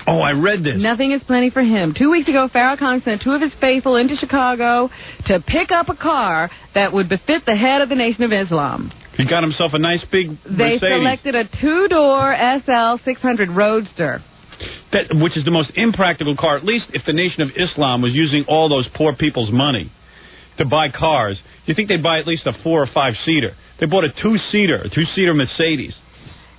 Oh, I read this. Nothing is plenty for him. 2 weeks ago, Farrakhan sent 2 of his faithful into Chicago to pick up a car that would befit the head of the Nation of Islam. He got himself a nice big Mercedes. They selected a 2-door SL 600 Roadster. Which is the most impractical car, at least if the Nation of Islam was using all those poor people's money to buy cars. You think they'd buy at least a 4 or 5-seater. They bought a 2-seater Mercedes.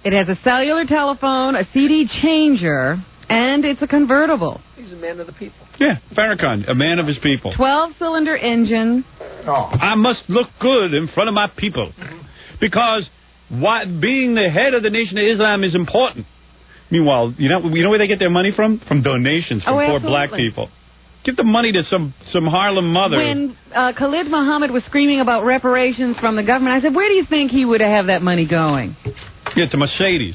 It has a cellular telephone, a CD changer, and it's a convertible. He's a man of the people. Yeah, Farrakhan, a man of his people. 12-cylinder engine. Oh. I must look good in front of my people. Because being the head of the Nation of Islam is important. Meanwhile, you know where they get their money from? From donations from poor black people. Give the money to some Harlem mother. When Khalid Muhammad was screaming about reparations from the government, I said, where do you think he would have that money going? Yeah, to Mercedes.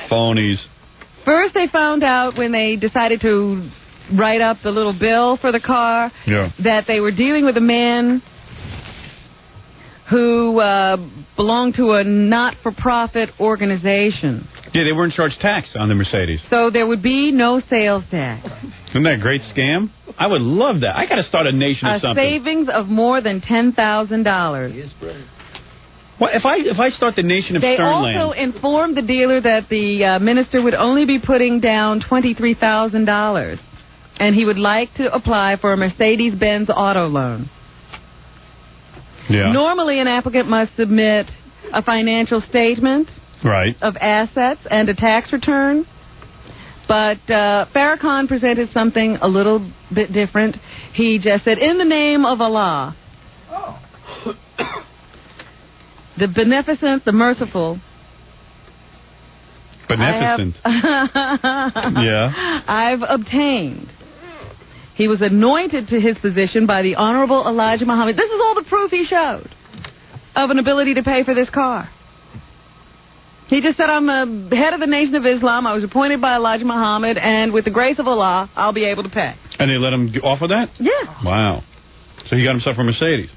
Phonies. First, they found out when they decided to write up the little bill for the car that they were dealing with a man who belonged to a not-for-profit organization. Yeah, they weren't charged tax on the Mercedes. So there would be no sales tax. Isn't that a great scam? I would love that. I got to start a nation of something. A savings of more than $10,000. Yes, brilliant. Well, if I start the Nation of Sternland... They also informed the dealer that the minister would only be putting down $23,000, and he would like to apply for a Mercedes-Benz auto loan. Yeah. Normally, an applicant must submit a financial statement of assets and a tax return. But Farrakhan presented something a little bit different. He just said, in the name of Allah, the beneficent, the merciful. Beneficent. I've obtained. He was anointed to his position by the Honorable Elijah Muhammad. This is all the proof he showed of an ability to pay for this car. He just said, I'm the head of the Nation of Islam. I was appointed by Elijah Muhammad, and with the grace of Allah, I'll be able to pay. And they let him offer that? Yeah. Wow. So he got himself a Mercedes.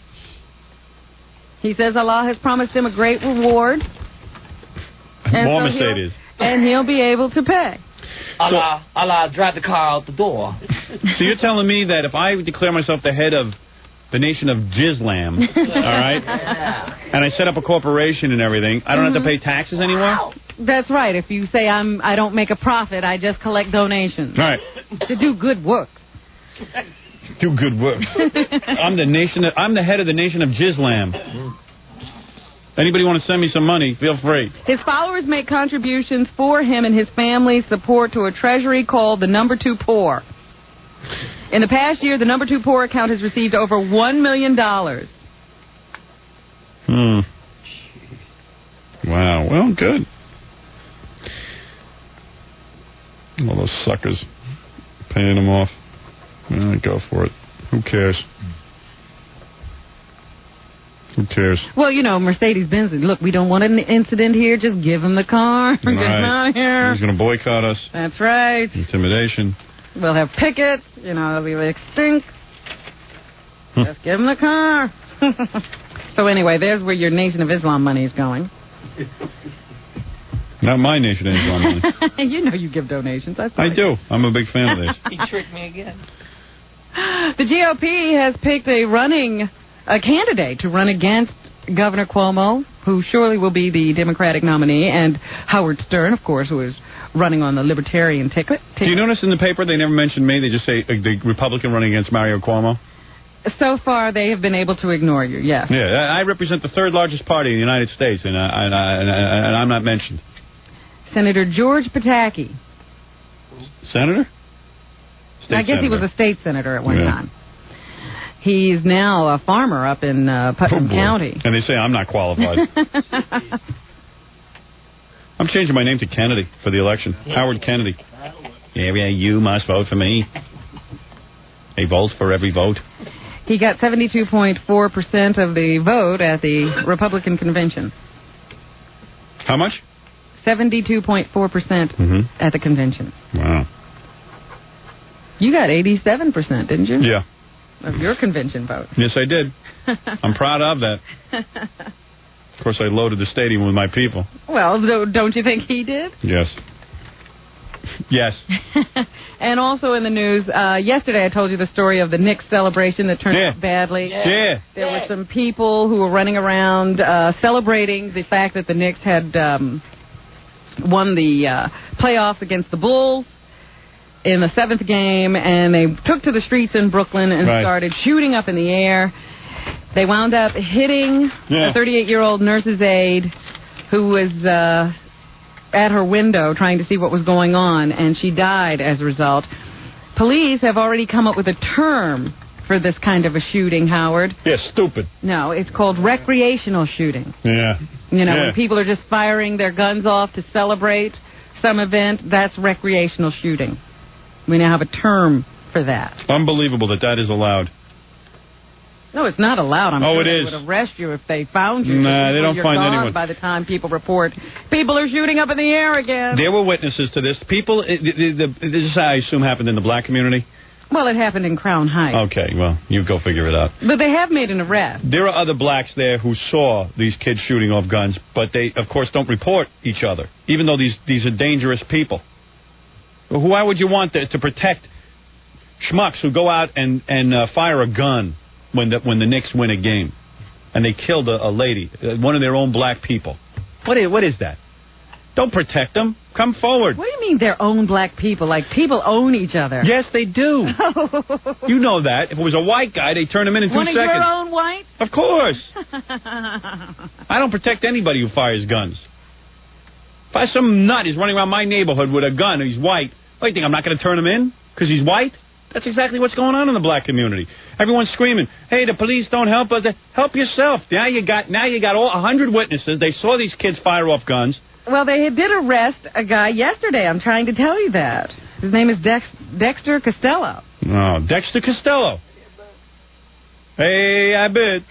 He says Allah has promised him a great reward. More Mercedes. And he'll be able to pay. Allah, drive the car out the door. So you're telling me that if I declare myself the head of the Nation of Jizlam, all right, and I set up a corporation and everything, I don't have to pay taxes anymore? That's right. If you say I don't make a profit, I just collect donations. Right. To do good work. Do good work. I'm the head of the Nation of Jizlam. Anybody want to send me some money, feel free. His followers make contributions for him and his family's support to a treasury called the Number 2 Poor. In the past year, the Number 2 Poor account has received over $1 million. Wow. Well, good. All those suckers paying them off. Go for it. Who cares? Who cares? Well, you know, Mercedes-Benz, look, we don't want an incident here. Just give him the car. Get him out of here. He's going to boycott us. That's right. Intimidation. We'll have pickets. You know, they'll be like, stink. Just give him the car. So anyway, there's where your Nation of Islam money is going. Not my Nation of Islam money. You know you give donations. I do. I'm a big fan of this. He tricked me again. The GOP has picked a candidate to run against Governor Cuomo, who surely will be the Democratic nominee, and Howard Stern, of course, who is running on the Libertarian ticket. Do you notice in the paper they never mention me? They just say the Republican running against Mario Cuomo. So far, they have been able to ignore you, yes. Yeah, I represent the third largest party in the United States, and I'm not mentioned. Senator George Pataki. Senator? I guess he was a state senator at one time. He's now a farmer up in Putnam County. And they say I'm not qualified. I'm changing my name to Kennedy for the election. Howard Kennedy. Yeah, you must vote for me. A vote for every vote. He got 72.4% of the vote at the Republican convention. How much? 72.4% at the convention. Wow. You got 87%, didn't you? Yeah. Of your convention vote. Yes, I did. I'm proud of that. Of course, I loaded the stadium with my people. Well, don't you think he did? Yes. Yes. And also in the news, yesterday I told you the story of the Knicks celebration that turned out badly. Yeah. There were some people who were running around celebrating the fact that the Knicks had won the playoffs against the Bulls in the 7th game, and they took to the streets in Brooklyn and started shooting up in the air. They wound up hitting a 38-year-old nurse's aide who was at her window trying to see what was going on, and she died as a result. Police have already come up with a term for this kind of a shooting, Howard. Yeah, stupid. No, it's called recreational shooting. Yeah. You know, when people are just firing their guns off to celebrate some event, that's recreational shooting. We now have a term for that. Unbelievable that is allowed. No, it's not allowed. I'm sure they would arrest you if they found you. Nah, they don't find anyone. By the time people report, people are shooting up in the air again. There were witnesses to this. People, this I assume happened in the black community? Well, it happened in Crown Heights. Okay, well, you go figure it out. But they have made an arrest. There are other blacks there who saw these kids shooting off guns, but they, of course, don't report each other, even though these are dangerous people. Why would you want to protect schmucks who go out and fire a gun when the Knicks win a game, and they killed a lady, one of their own black people? What is that? Don't protect them. Come forward. What do you mean their own black people? Like people own each other? Yes, they do. You know that. If it was a white guy, they'd turn him in 2 seconds. One of your own white? Of course. I don't protect anybody who fires guns. If some nut is running around my neighborhood with a gun and he's white, what do you think, I'm not going to turn him in because he's white? That's exactly what's going on in the black community. Everyone's screaming, hey, the police don't help us. Help yourself. Now you got all 100 witnesses. They saw these kids fire off guns. Well, they did arrest a guy yesterday. I'm trying to tell you that. His name is Dexter Costello. Oh, Dexter Costello. Hey, I bet.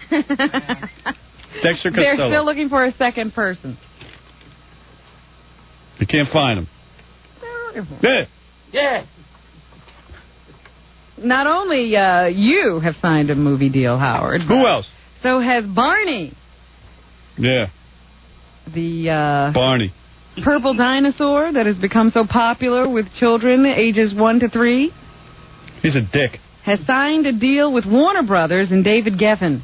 Dexter Costello. They're still looking for a second person. You can't find him. Yeah. Not only you have signed a movie deal, Howard. Who else? So has Barney. Yeah. The Barney. Purple dinosaur that has become so popular with children ages 1 to 3. He's a dick. Has signed a deal with Warner Brothers and David Geffen.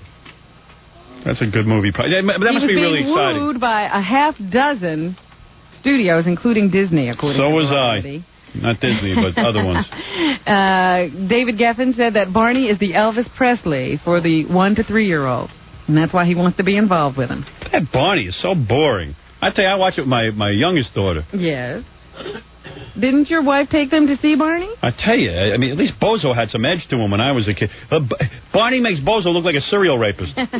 That's a good movie. That must be really exciting. He was being wooed by a half dozen studios, including Disney, according to Variety. Not Disney, but other ones. David Geffen said that Barney is the Elvis Presley for the 1 to 3 year olds, and that's why he wants to be involved with him. That Barney is so boring. I tell you, I watch it with my youngest daughter. Yes. Didn't your wife take them to see Barney? I tell you, I mean, at least Bozo had some edge to him when I was a kid. Barney makes Bozo look like a serial rapist. At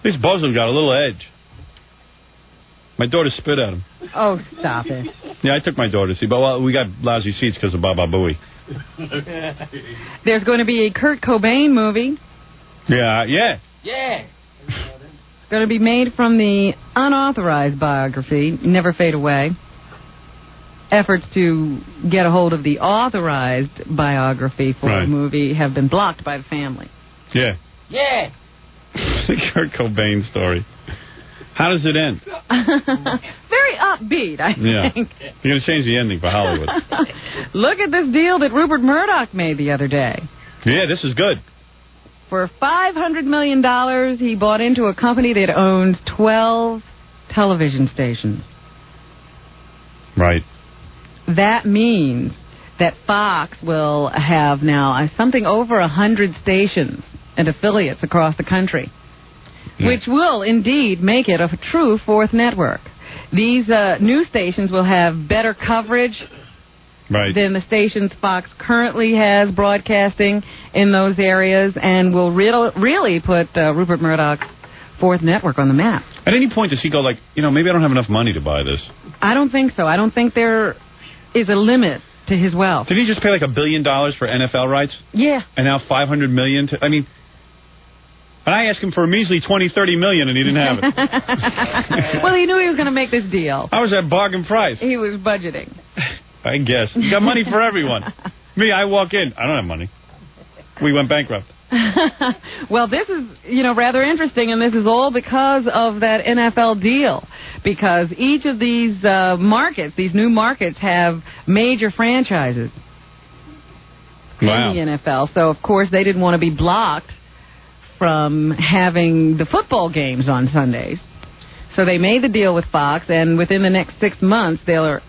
least Bozo got a little edge. My daughter spit at him. Oh, stop it. Yeah, I took my daughter to see, but we got lousy seats because of Baba Booey. There's going to be a Kurt Cobain movie. Yeah. It's going to be made from the unauthorized biography, Never Fade Away. Efforts to get a hold of the authorized biography for the movie have been blocked by the family. Yeah. The Kurt Cobain story. How does it end? Very upbeat, I think. You're going to change the ending for Hollywood. Look at this deal that Rupert Murdoch made the other day. Yeah, this is good. For $500 million, he bought into a company that owns 12 television stations. Right. That means that Fox will have now something over 100 stations and affiliates across the country, which will indeed make it a true fourth network. These new stations will have better coverage than the stations Fox currently has broadcasting in those areas, and will really put Rupert Murdoch's fourth network on the map. At any point does he go like, maybe I don't have enough money to buy this? I don't think so. I don't think there is a limit to his wealth. Did he just pay like $1 billion for NFL rights? Yeah. And now $500 million to, and I asked him for a measly $20-30 million, and he didn't have it. Well, he knew he was going to make this deal. I was at bargain price. He was budgeting. I guess. He got money for everyone. Me, I walk in. I don't have money. We went bankrupt. Well, this is, rather interesting, and this is all because of that NFL deal. Because each of these markets, these new markets, have major franchises in the NFL. So, of course, they didn't want to be blocked from having the football games on Sundays. So they made the deal with Fox, and within the next 6 months, they're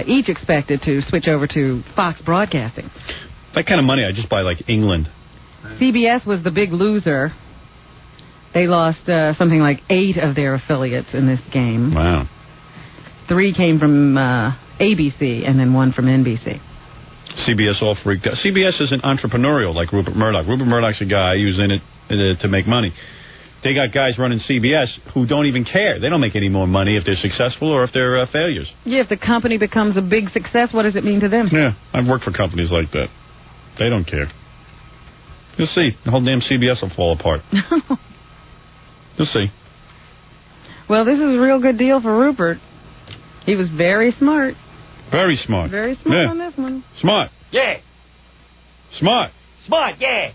each expected to switch over to Fox Broadcasting. That kind of money, I just buy like England. CBS was the big loser. They lost something like 8 of their affiliates in this game. Wow. 3 came from ABC and then 1 from NBC. CBS all freaked out. CBS isn't entrepreneurial like Rupert Murdoch. Rupert Murdoch's a guy who's in it to make money. They got guys running CBS who don't even care. They don't make any more money if they're successful or if they're failures. Yeah, if the company becomes a big success, what does it mean to them? Yeah, I've worked for companies like that. They don't care. You'll see. The whole damn CBS will fall apart. You'll see. Well, this is a real good deal for Rupert. He was very smart. Very smart. Very smart on this one. Smart. Yeah. Smart. Smart, yeah.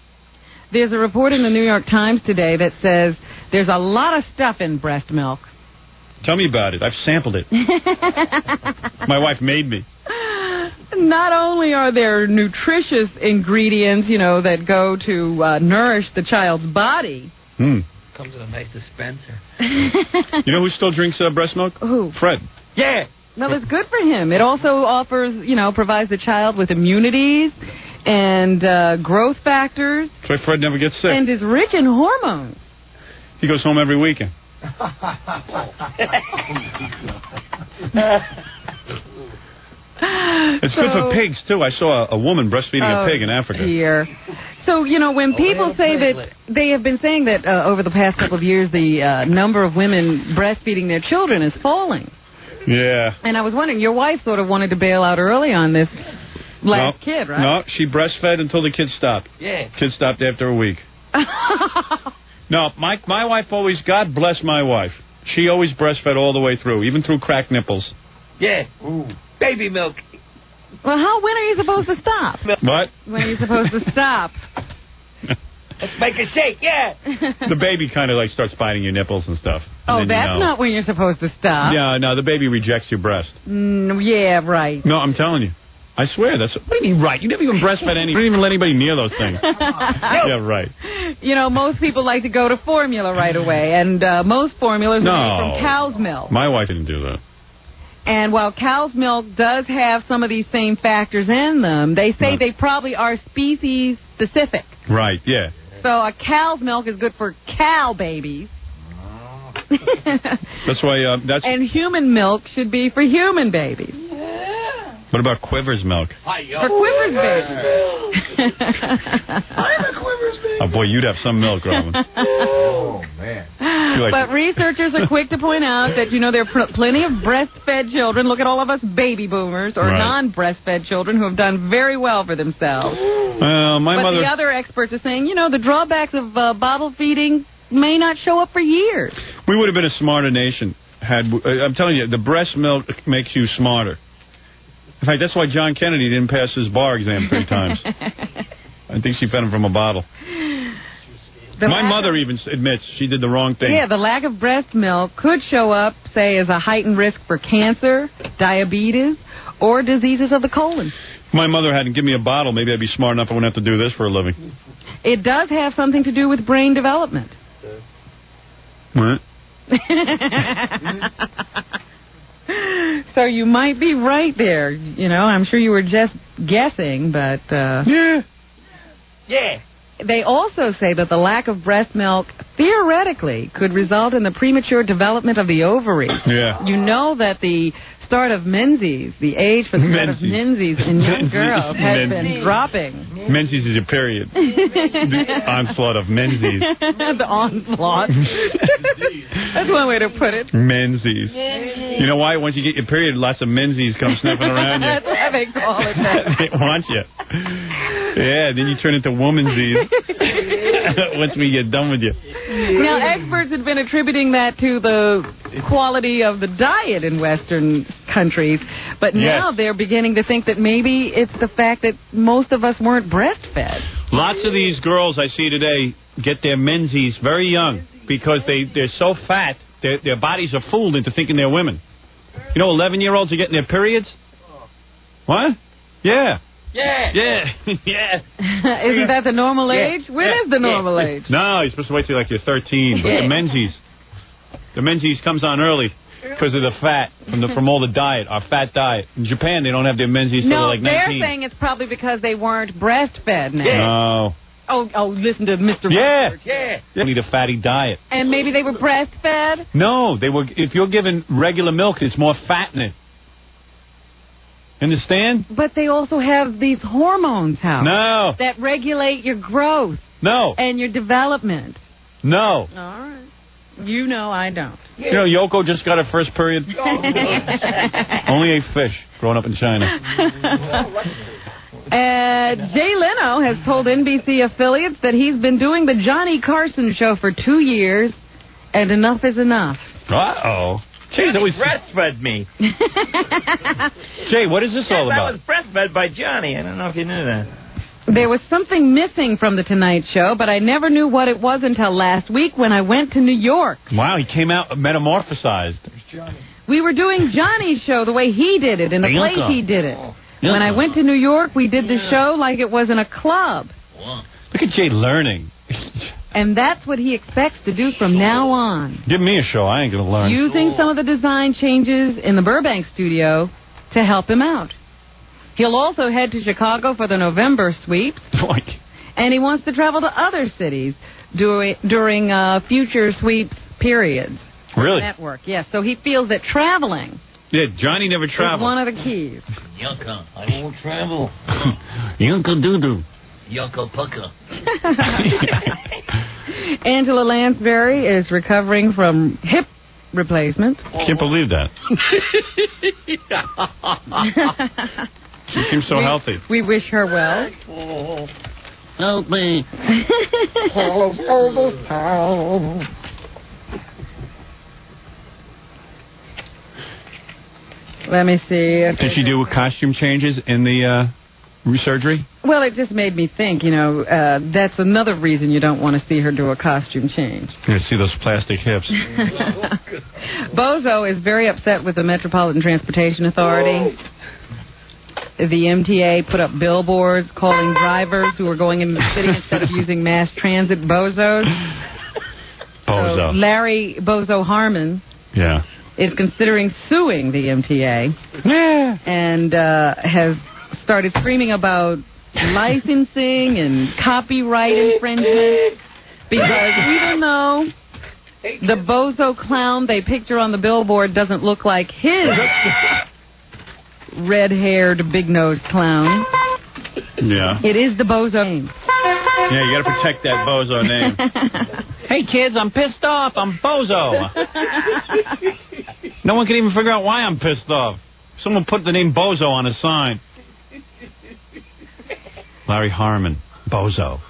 There's a report in the New York Times today that says there's a lot of stuff in breast milk. Tell me about it. I've sampled it. My wife made me. Not only are there nutritious ingredients, that go to nourish the child's body. Comes in a nice dispenser. You know who still drinks breast milk? Who? Fred. Yeah. No, that's good for him. It also offers, provides the child with immunities and growth factors. That's why Fred never gets sick. And is rich in hormones. He goes home every weekend. It's good for pigs, too. I saw a woman breastfeeding a pig in Africa. Dear. So, when people say that, they have been saying that over the past couple of years, the number of women breastfeeding their children is falling. Yeah. And I was wondering, your wife sort of wanted to bail out early on this last kid, right? No, she breastfed until the kid stopped. Yeah. Kid stopped after a week. No, my wife always, God bless my wife. She always breastfed all the way through, even through cracked nipples. Yeah. Ooh. Baby milk. Well, when are you supposed to stop? What? When are you supposed to stop? Let's make a shake, yeah. The baby kind of like starts biting your nippels and stuff. And that's not when you're supposed to stop. Yeah, no, the baby rejects your breast. Yeah, right. No, I'm telling you. I swear, what do you mean right? You never even breastfed any. You don't even let anybody near those things. Yeah, right. Most people like to go to formula right away, and most formulas are made from cow's milk. My wife didn't do that. And while cow's milk does have some of these same factors in them, they say they probably are species specific. Right, yeah. So a cow's milk is good for cow babies. That's why and human milk should be for human babies. What about Quiver's milk? For Quiver's babies. I'm a Quiver's baby. Oh, boy, you'd have some milk, Robin. Oh, man. But researchers are quick to point out that, there are plenty of breastfed children. Look at all of us baby boomers or non-breastfed children who have done very well for themselves. The other experts are saying, the drawbacks of bottle feeding may not show up for years. We would have been a smarter nation. I'm telling you, the breast milk makes you smarter. In fact, that's why John Kennedy didn't pass his bar exam 3 times. I think she fed him from a bottle. My mother even admits she did the wrong thing. Yeah, the lack of breast milk could show up, say, as a heightened risk for cancer, diabetes, or diseases of the colon. If my mother hadn't given me a bottle, maybe I'd be smart enough I wouldn't have to do this for a living. It does have something to do with brain development. What? So you might be right there. You know, I'm sure you were just guessing, but... Yeah. They also say that the lack of breast milk theoretically could result in the premature development of the ovaries. Yeah. You know that the start of menses, the age for the start of menses in young girls has been dropping. Menses is your period. The onslaught of menses. The onslaught. That's one way to put it. Menses. You know why? Once you get your period, lots of menses come sniffing around you. That's why they call it that. They want you. Yeah, then you turn into womansies once we get done with you. Now, experts have been attributing that to the quality of the diet in Western countries, but now they're beginning to think that maybe it's the fact that most of us weren't breastfed. Lots of these girls I see today get their menses very young because they're so fat, their bodies are fooled into thinking they're women. You know, 11-year-olds are getting their periods? What? Yeah. Yeah. Isn't that the normal age? When is the normal age? No, you're supposed to wait till like you're 13. But the menses comes on early because of the fat from all the diet, our fat diet. In Japan, they don't have their menses till they're like 19. No, they're saying it's probably because they weren't breastfed now. No. Oh, listen to Mr. Rogers. They need a fatty diet. And maybe they were breastfed? No, they were. If you're given regular milk, it's more fat in it. Understand? But they also have these hormones, Hal. No. That regulate your growth. No. And your development. No. All right. You know I don't. You know, Yoko just got her first period. Only ate fish growing up in China. Jay Leno has told NBC affiliates that he's been doing the Johnny Carson show for 2 years, and enough is enough. Uh-oh. Jay breastfed me. Jay, what is this all about? I was breastfed by Johnny. I don't know if you knew that. There was something missing from The Tonight Show, but I never knew what it was until last week when I went to New York. Wow, he came out metamorphosized. We were doing Johnny's show the way he did it, in the place he did it. When I went to New York, we did the show like it was in a club. Look at Jay learning. And that's what he expects to do from now on. Give me a show. I ain't going to learn. Using some of the design changes in the Burbank studio to help him out. He'll also head to Chicago for the November sweeps. And he wants to travel to other cities during future sweeps periods. Really? Network, yes. So he feels that traveling... Yeah, Johnny never traveled. Is one of the keys. Yucca, I won't travel. Yucca doo-doo. Yucca pucka. Angela Lansbury is recovering from hip replacement. Can't believe that. She seems so healthy. We wish her well. Help me. Let me see. Did she do costume changes in the surgery? Well, it just made me think, that's another reason you don't want to see her do a costume change. Yeah, see those plastic hips. Bozo is very upset with the Metropolitan Transportation Authority. The MTA put up billboards calling drivers who are going into the city instead of using mass transit bozos. Bozo. So Larry Bozo Harmon is considering suing the MTA and has started screaming about licensing and copyright infringement because even though the Bozo clown they picture on the billboard doesn't look like his red-haired, big-nosed clown, it is the Bozo name. Yeah, you got to protect that Bozo name. Hey, kids, I'm pissed off. I'm Bozo. No one can even figure out why I'm pissed off. Someone put the name Bozo on a sign. Larry Harmon, Bozo.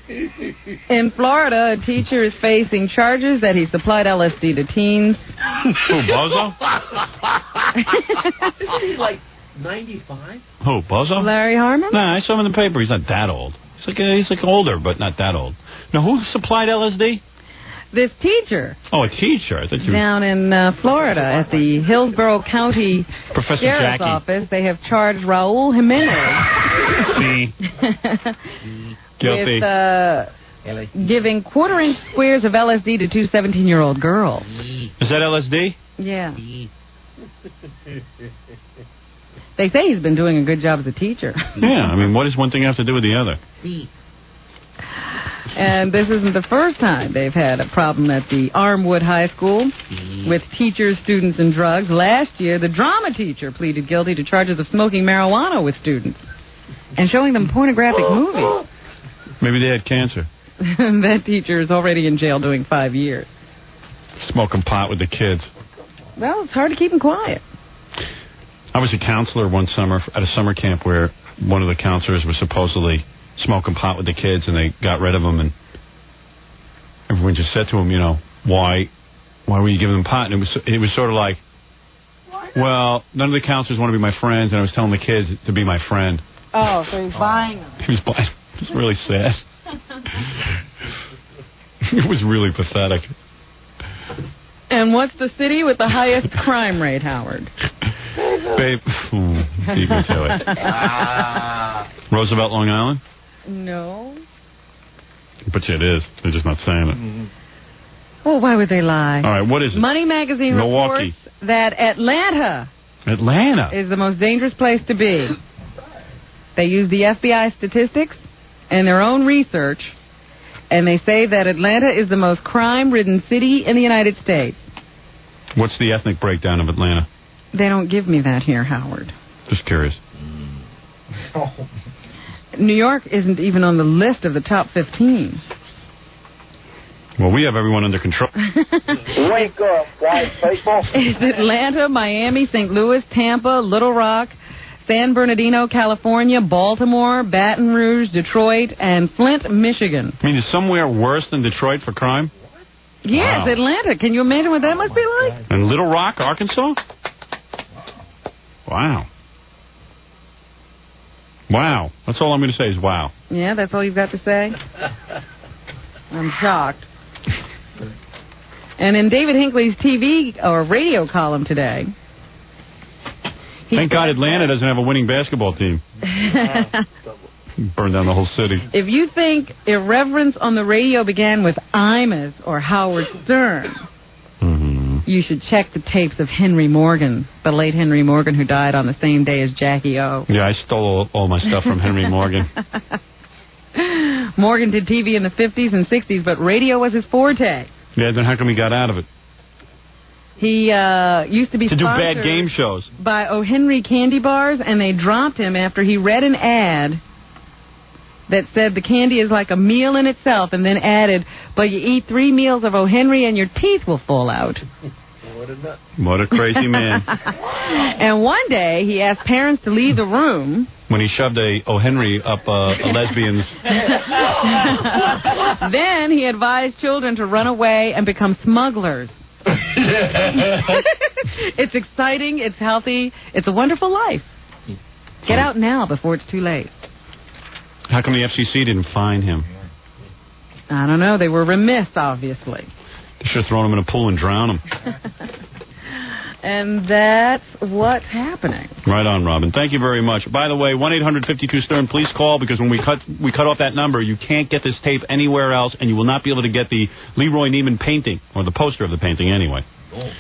In Florida, a teacher is facing charges that he supplied LSD to teens. Who, Bozo? 95? Who, Bozo? Larry Harmon? Nah, I saw him in the paper. He's not that old. He's like older, but not that old. Now, who supplied LSD? This teacher. Oh, a teacher. I thought you were... Down in Florida at the Hillsborough County Professor Sheriff's Jackie. Office, they have charged Raul Jimenez Guilty. with giving quarter-inch squares of LSD to two 17-year-old girls. Is that LSD? Yeah. They say he's been doing a good job as a teacher. Yeah, I mean, what does one thing have to do with the other? And this isn't the first time they've had a problem at the Armwood High School with teachers, students, and drugs. Last year, the drama teacher pleaded guilty to charges of smoking marijuana with students and showing them pornographic movies. Maybe they had cancer. That teacher is already in jail doing 5 years. Smoking pot with the kids. Well, it's hard to keep them quiet. I was a counselor one summer at a summer camp where one of the counselors was supposedly smoking pot with the kids, and they got rid of him, and everyone just said to him, you know, why were you giving them pot? And it was sort of like, well, none of the counselors want to be my friends, and I was telling the kids to be my friend. Oh, so he's buying them. He was buying. It was really sad. It was really pathetic. And what's the city with the highest crime rate, Howard? Babe, beat me to it. Roosevelt, Long Island? No. But it is. They're just not saying it. Well, why would they lie? All right, what is it? Money Magazine Milwaukee. reports that Atlanta is the most dangerous place to be. They use the FBI statistics and their own research, and they say that Atlanta is the most crime-ridden city in the United States. What's the ethnic breakdown of Atlanta? They don't give me that here, Howard. Just curious. New York isn't even on the list of the top 15. Well, we have everyone under control. Wake up, white people. It's Atlanta, Miami, St. Louis, Tampa, Little Rock, San Bernardino, California, Baltimore, Baton Rouge, Detroit, and Flint, Michigan. I mean, is somewhere worse than Detroit for crime? Yes, Wow. Atlanta. Can you imagine what that must be like? And Little Rock, Arkansas? Wow. Wow. That's all I'm going to say is wow. Yeah, that's all you've got to say? I'm shocked. And in David Hinckley's TV or radio column today... Thank God Atlanta doesn't have a winning basketball team. Burned down the whole city. If you think irreverence on the radio began with Imus or Howard Stern, you should check the tapes of Henry Morgan, the late Henry Morgan, who died on the same day as Jackie O. Yeah, I stole all my stuff from Henry Morgan. Morgan did TV in the 50s and 60s, but radio was his forte. Yeah, then how come he got out of it? He used to be To do bad sponsored game shows. by O. Henry candy bars, and they dropped him after he read an ad that said the candy is like a meal in itself, and then added, but you eat 3 meals of O. Henry and your teeth will fall out. What a crazy man. And one day, he asked parents to leave the room. When he shoved a O. Henry up a lesbian's... Then he advised children to run away and become smugglers. It's exciting, it's healthy, it's a wonderful life. Get out now before it's too late. How come the FCC didn't fine him? I don't know, they were remiss, obviously. They should have thrown him in a pool and drowned him. And that's what's happening. Right on, Robin. Thank you very much. By the way, 1-800-52-STERN, please call, because when we cut off that number, you can't get this tape anywhere else, and you will not be able to get the Leroy Neiman painting, or the poster of the painting anyway. Oh.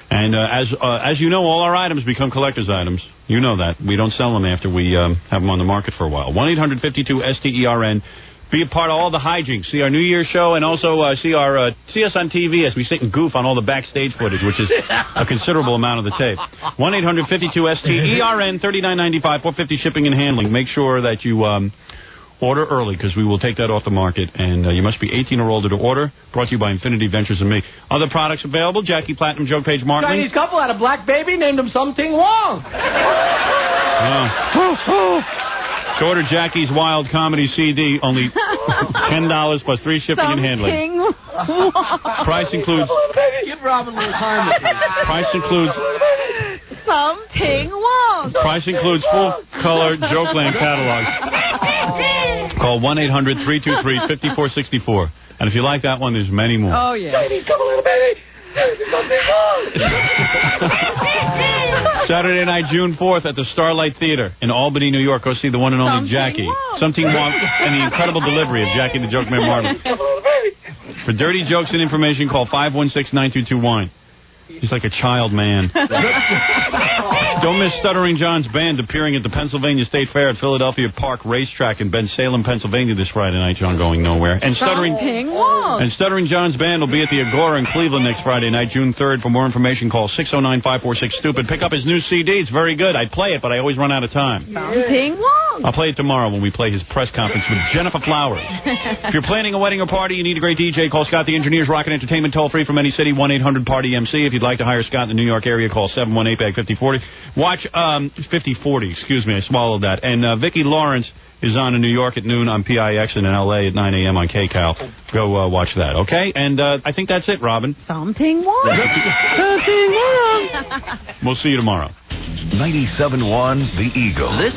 And as you know, all our items become collector's items. You know that. We don't sell them after we have them on the market for a while. 1-800-52-STERN. Be a part of all the hijinks. See our New Year's show, and also see us on TV as we sit and goof on all the backstage footage, which is a considerable amount of the tape. 1-800-52-STERN, $39.95, $4.50 shipping and handling. Make sure that you order early, because we will take that off the market, and you must be 18 or older to order. Brought to you by Infinity Ventures and me. Other products available: Jackie Platinum, Joe Page Martin. Chinese couple had a black baby, named him something Wong. To order Jackie's Wild Comedy CD, only $10 plus free shipping and handling. Price includes... Give Robin a little time. Price includes Something wrong. Price includes full-color Jokeland catalog. Call 1-800-323-5464. And if you like that one, there's many more. Oh, yeah. Chinese, come on, little baby. Something wrong. Saturday night, June 4th at the Starlight Theater in Albany, New York. Go see the one and only Jackie. Something Wrong and the incredible delivery of Jackie the Joke Man Martin. For dirty jokes and information, call 516-922-WINE. He's like a child man. Don't miss Stuttering John's band appearing at the Pennsylvania State Fair at Philadelphia Park Racetrack in Bensalem, Pennsylvania this Friday night. John going nowhere. And Stuttering John's band will be at the Agora in Cleveland next Friday night, June 3rd. For more information, call 609-546-STUPID. Pick up his new CD. It's very good. I play it, but I always run out of time. Something wrong. I'll play it tomorrow when we play his press conference with Jennifer Flowers. If you're planning a wedding or party, you need a great DJ, call Scott the Engineer's Rocket Entertainment, toll-free from any city, 1-800-PARTY-MC. If you'd like to hire Scott in the New York area, call 718-BAG-5040. Watch 5040, excuse me, I swallowed that. And Vicki Lawrence is on in New York at noon on PIX and in L.A. at 9 a.m. on KCAL. Go watch that, okay? And I think that's it, Robin. Something wrong. We'll see you tomorrow. 97.1 The Eagle. This